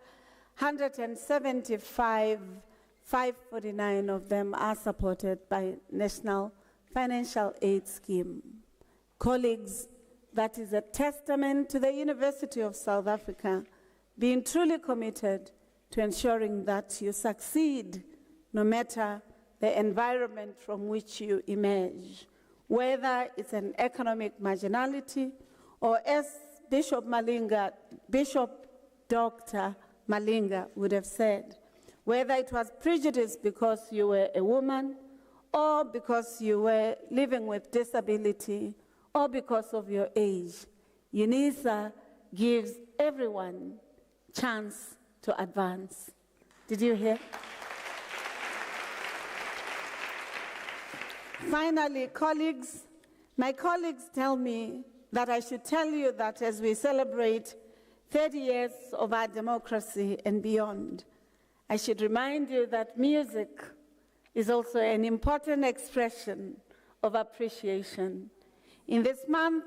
549 of them are supported by National Financial Aid Scheme. Colleagues, that is a testament to the University of South Africa being truly committed to ensuring that you succeed no matter the environment from which you emerge, whether it's an economic marginality or, as Bishop Dr. Malinga would have said, whether it was prejudice because you were a woman or because you were living with disability or because of your age. Unisa gives everyone chance to advance. Did you hear? Finally, colleagues, my colleagues tell me that I should tell you that as we celebrate 30 years of our democracy and beyond, I should remind you that music is also an important expression of appreciation. In this month,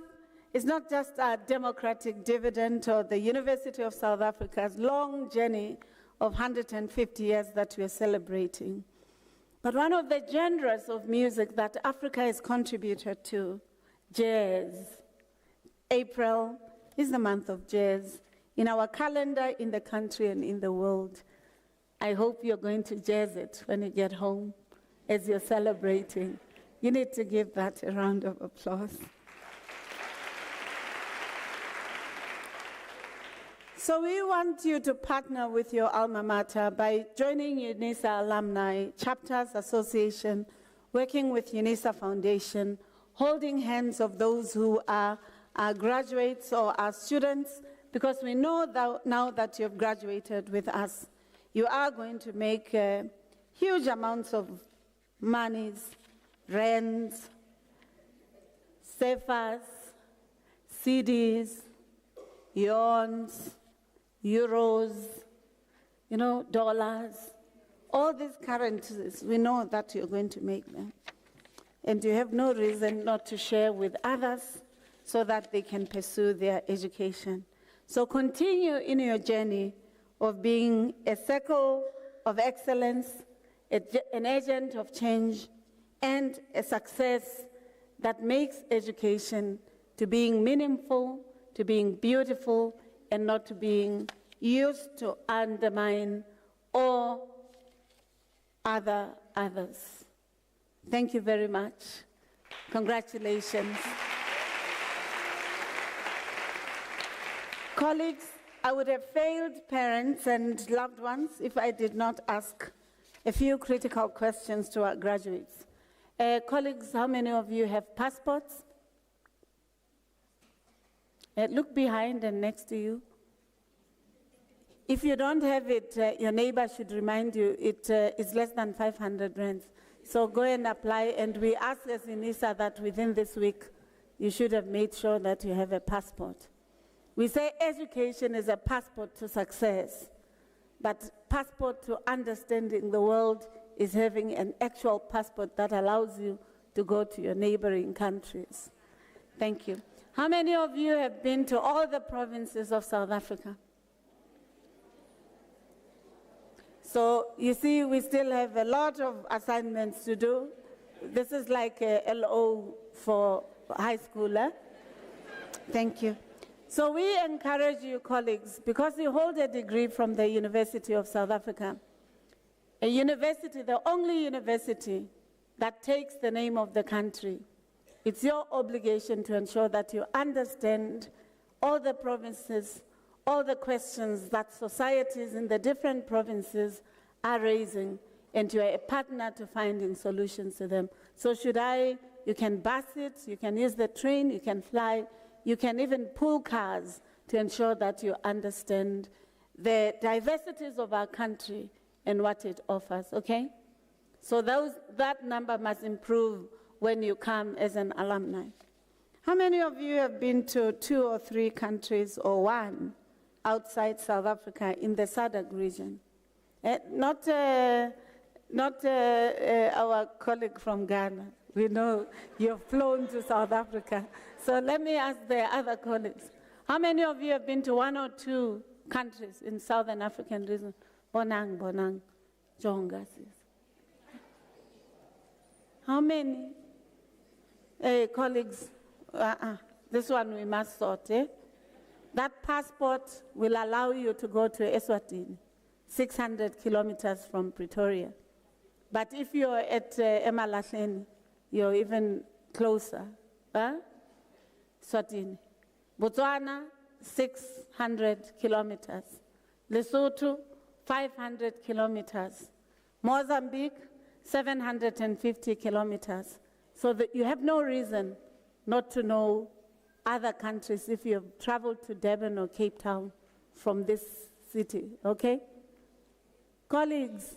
it's not just our democratic dividend or the University of South Africa's long journey of 150 years that we are celebrating, but one of the genres of music that Africa has contributed to, jazz. April is the month of jazz in our calendar, in the country and in the world. I hope you're going to jazz it when you get home as you're celebrating. You need to give that a round of applause. So we want you to partner with your alma mater by joining Unisa Alumni Chapters Association, working with Unisa Foundation, holding hands of those who are graduates or are students, because we know that now that you've graduated with us, you are going to make huge amounts of monies, rents, SEFAs, CDs, yawns, euros, dollars, all these currencies, we know that you're going to make them. And you have no reason not to share with others so that they can pursue their education. So continue in your journey of being a circle of excellence, an agent of change, and a success that makes education to being meaningful, to being beautiful, and not to being used to undermine or others. Thank you very much. Congratulations. Colleagues, I would have failed parents and loved ones if I did not ask a few critical questions to our graduates. Colleagues, how many of you have passports? Look behind and next to you. If you don't have it, your neighbor should remind you it is less than 500 rands. So go and apply, and we ask as Unisa that within this week, you should have made sure that you have a passport. We say education is a passport to success, but passport to understanding the world is having an actual passport that allows you to go to your neighboring countries. Thank you. How many of you have been to all the provinces of South Africa? So you see, we still have a lot of assignments to do. This is like a LO for high schooler. Thank you. So we encourage you, colleagues, because you hold a degree from the University of South Africa, a university, the only university that takes the name of the country. It's your obligation to ensure that you understand all the provinces, all the questions that societies in the different provinces are raising, and you are a partner to finding solutions to them. So you can bus it, you can use the train, you can fly, you can even pull cars to ensure that you understand the diversities of our country and what it offers, okay? So that number must improve when you come as an alumni. How many of you have been to 2 or 3 countries or one outside South Africa in the SADC region? Not our colleague from Ghana. We know you've flown to South Africa. So let me ask the other colleagues. How many of you have been to 1 or 2 countries in Southern African region? Bonang, Jonga. How many? Colleagues, this one we must sort, eh? That passport will allow you to go to Eswatini, 600 kilometers from Pretoria. But if you're at Emalahleni, you're even closer. Swatini. Botswana, 600 kilometers. Lesotho, 500 kilometers. Mozambique, 750 kilometers. So that you have no reason not to know other countries if you have traveled to Durban or Cape Town from this city, okay? Colleagues,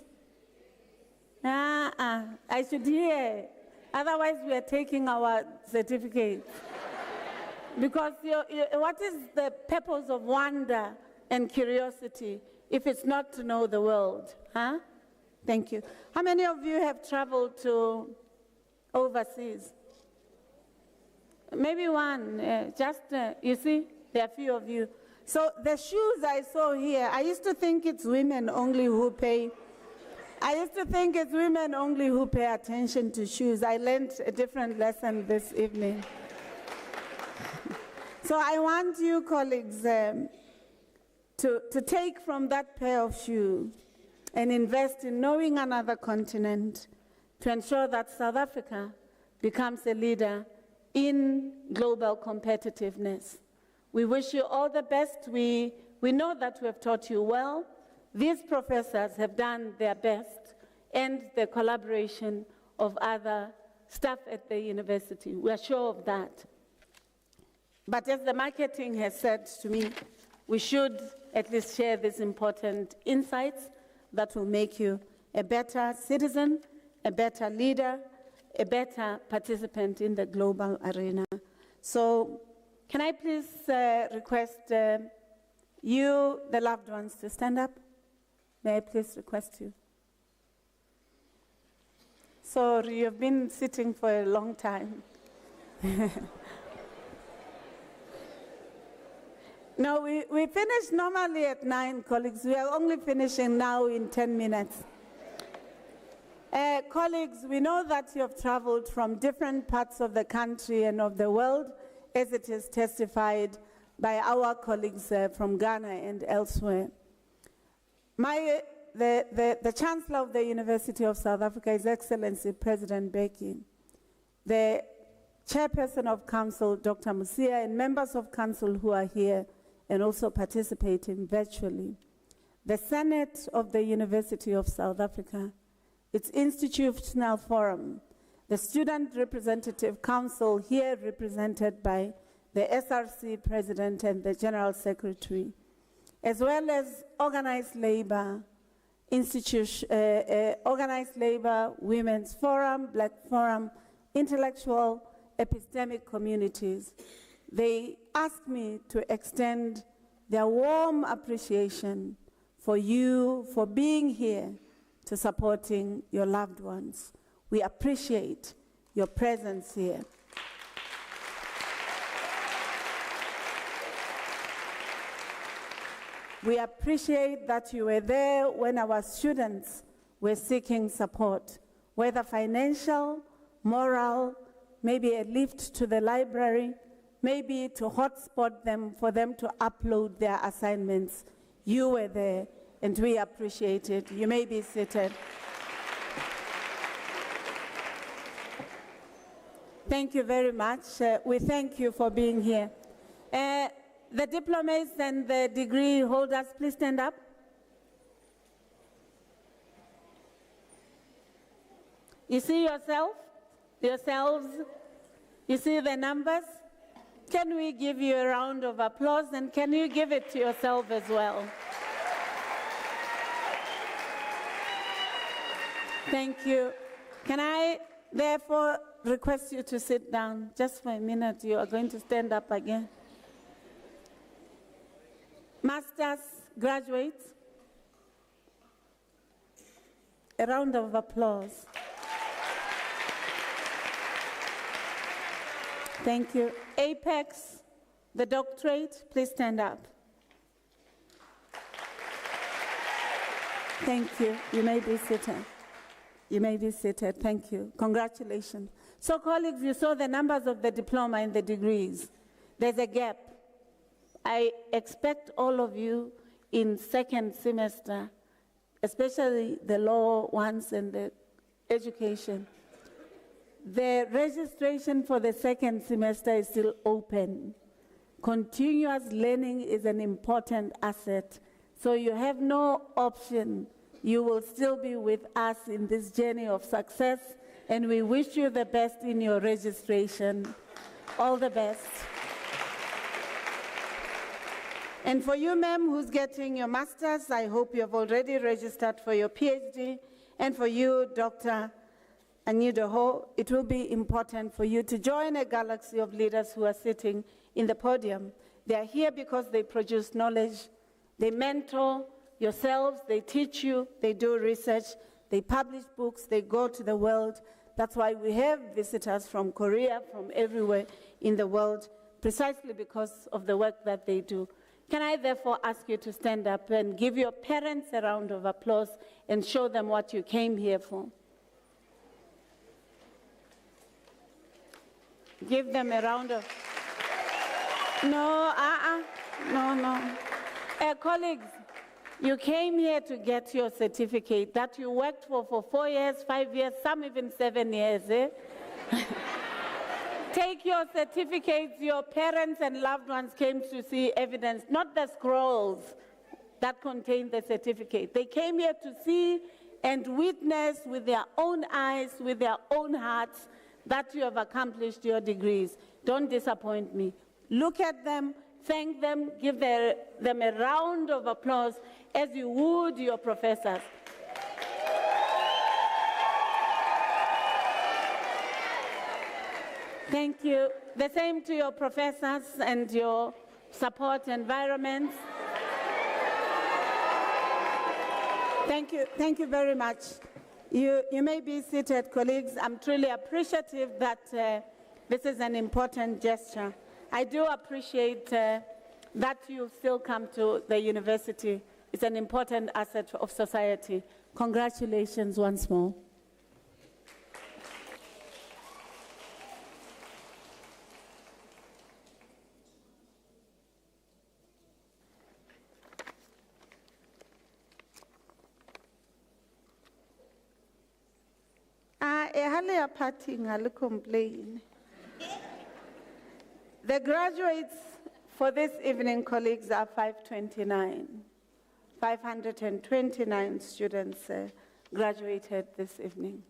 I should hear, otherwise we are taking our certificate. Because what is the purpose of wonder and curiosity if it's not to know the world, huh? Thank you. How many of you have traveled to overseas? Maybe one, you see, there are a few of you. So the shoes I saw here, I used to think it's women only who pay. I used to think it's women only who pay attention to shoes. I learned a different lesson this evening. So I want you, colleagues, to take from that pair of shoes and invest in knowing another continent to ensure that South Africa becomes a leader in global competitiveness. We wish you all the best. We know that we have taught you well. These professors have done their best, and the collaboration of other staff at the university. We are sure of that. But as the marketing has said to me, we should at least share these important insights that will make you a better citizen, a better leader, a better participant in the global arena. So can I please request you, the loved ones, to stand up? May I please request you? Sorry, you've been sitting for a long time. No, we finish normally at 9, colleagues. We are only finishing now in 10 minutes. Colleagues, we know that you have traveled from different parts of the country and of the world, as it is testified by our colleagues from Ghana and elsewhere. The Chancellor of the University of South Africa, His Excellency President Beki, the Chairperson of Council, Dr. Musia, and members of Council who are here and also participating virtually, the Senate of the University of South Africa, its Institutional Forum, the Student Representative Council here represented by the SRC President and the General Secretary, as well as organized labor, organized labor, Women's Forum, Black Forum, intellectual, epistemic communities. They asked me to extend their warm appreciation for you, for being here, to supporting your loved ones. We appreciate your presence here. We appreciate that you were there when our students were seeking support, whether financial, moral, maybe a lift to the library, maybe to hotspot them for them to upload their assignments. You were there, and we appreciate it. You may be seated. Thank you very much. We thank you for being here. The diplomas and the degree holders, please stand up. You see yourselves? You see the numbers? Can we give you a round of applause, and can you give it to yourself as well? Thank you. Can I therefore request you to sit down just for a minute? You are going to stand up again. Masters, graduates, a round of applause. Thank you. Apex, the doctorate, please stand up. Thank you. You may be seated. You may be seated. Thank you. Congratulations. So, colleagues, you saw the numbers of the diploma and the degrees. There's a gap. I expect all of you in second semester, especially the law ones and the education. The registration for the second semester is still open. Continuous learning is an important asset, so you have no option. You will still be with us in this journey of success, and we wish you the best in your registration. All the best. And for you, ma'am, who's getting your master's, I hope you have already registered for your PhD. And for you, Dr. Anidoho, it will be important for you to join a galaxy of leaders who are sitting in the podium. They are here because they produce knowledge, they mentor yourselves, they teach you, they do research, they publish books, they go to the world. That's why we have visitors from Korea, from everywhere in the world, precisely because of the work that they do. Can I therefore ask you to stand up and give your parents a round of applause and show them what you came here for? Give them a round of... No. Colleagues, you came here to get your certificate that you worked for 4 years, 5 years, some even 7 years, eh? Take your certificates. Your parents and loved ones came to see evidence, not the scrolls that contain the certificate. They came here to see and witness with their own eyes, with their own hearts, that you have accomplished your degrees. Don't disappoint me. Look at them, thank them, give them a round of applause as you would your professors. Thank you. The same to your professors and your support environments. Thank you. Thank you very much. You may be seated, colleagues. I'm truly appreciative that this is an important gesture. I do appreciate that you still come to the university. It's an important asset of society. Congratulations once more. Complain. The graduates for this evening, colleagues, are 529. 529 students graduated this evening.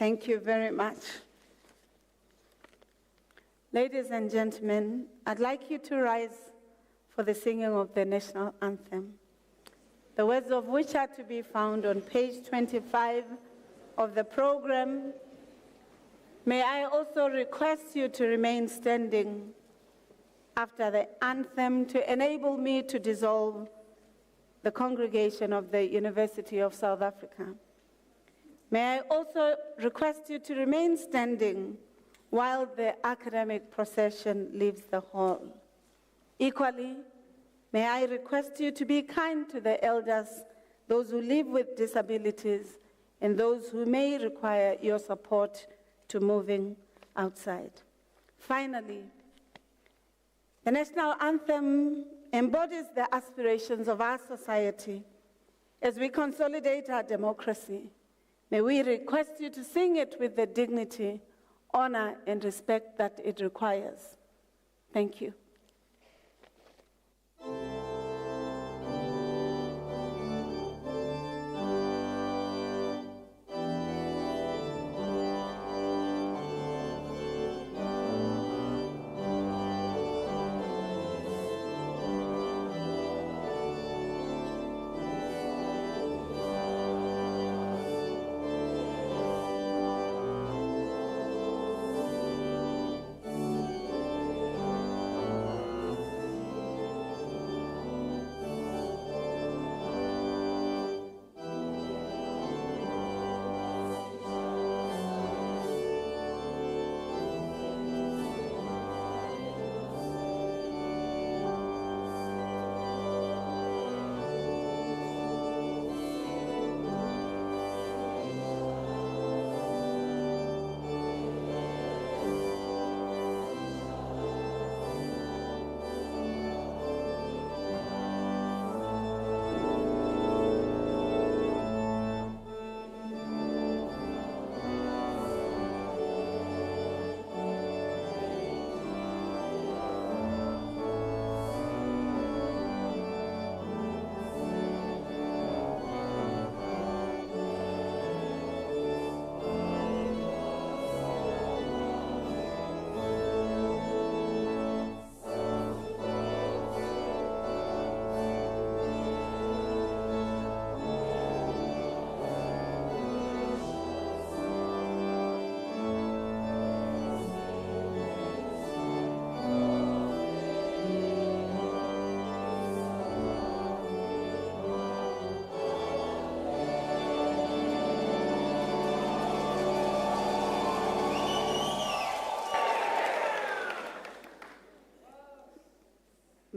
Thank you very much. Ladies and gentlemen, I'd like you to rise for the singing of the national anthem, the words of which are to be found on page 25 of the program. May I also request you to remain standing after the anthem to enable me to dissolve the congregation of the University of South Africa. May I also request you to remain standing while the academic procession leaves the hall. Equally, may I request you to be kind to the elders, those who live with disabilities, and those who may require your support to moving outside. Finally, the national anthem embodies the aspirations of our society as we consolidate our democracy. May we request you to sing it with the dignity, honor, and respect that it requires. Thank you.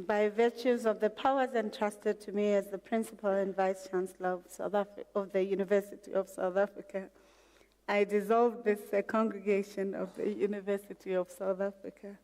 By virtues of the powers entrusted to me as the Principal and Vice Chancellor of the University of South Africa, I dissolve this congregation of the University of South Africa.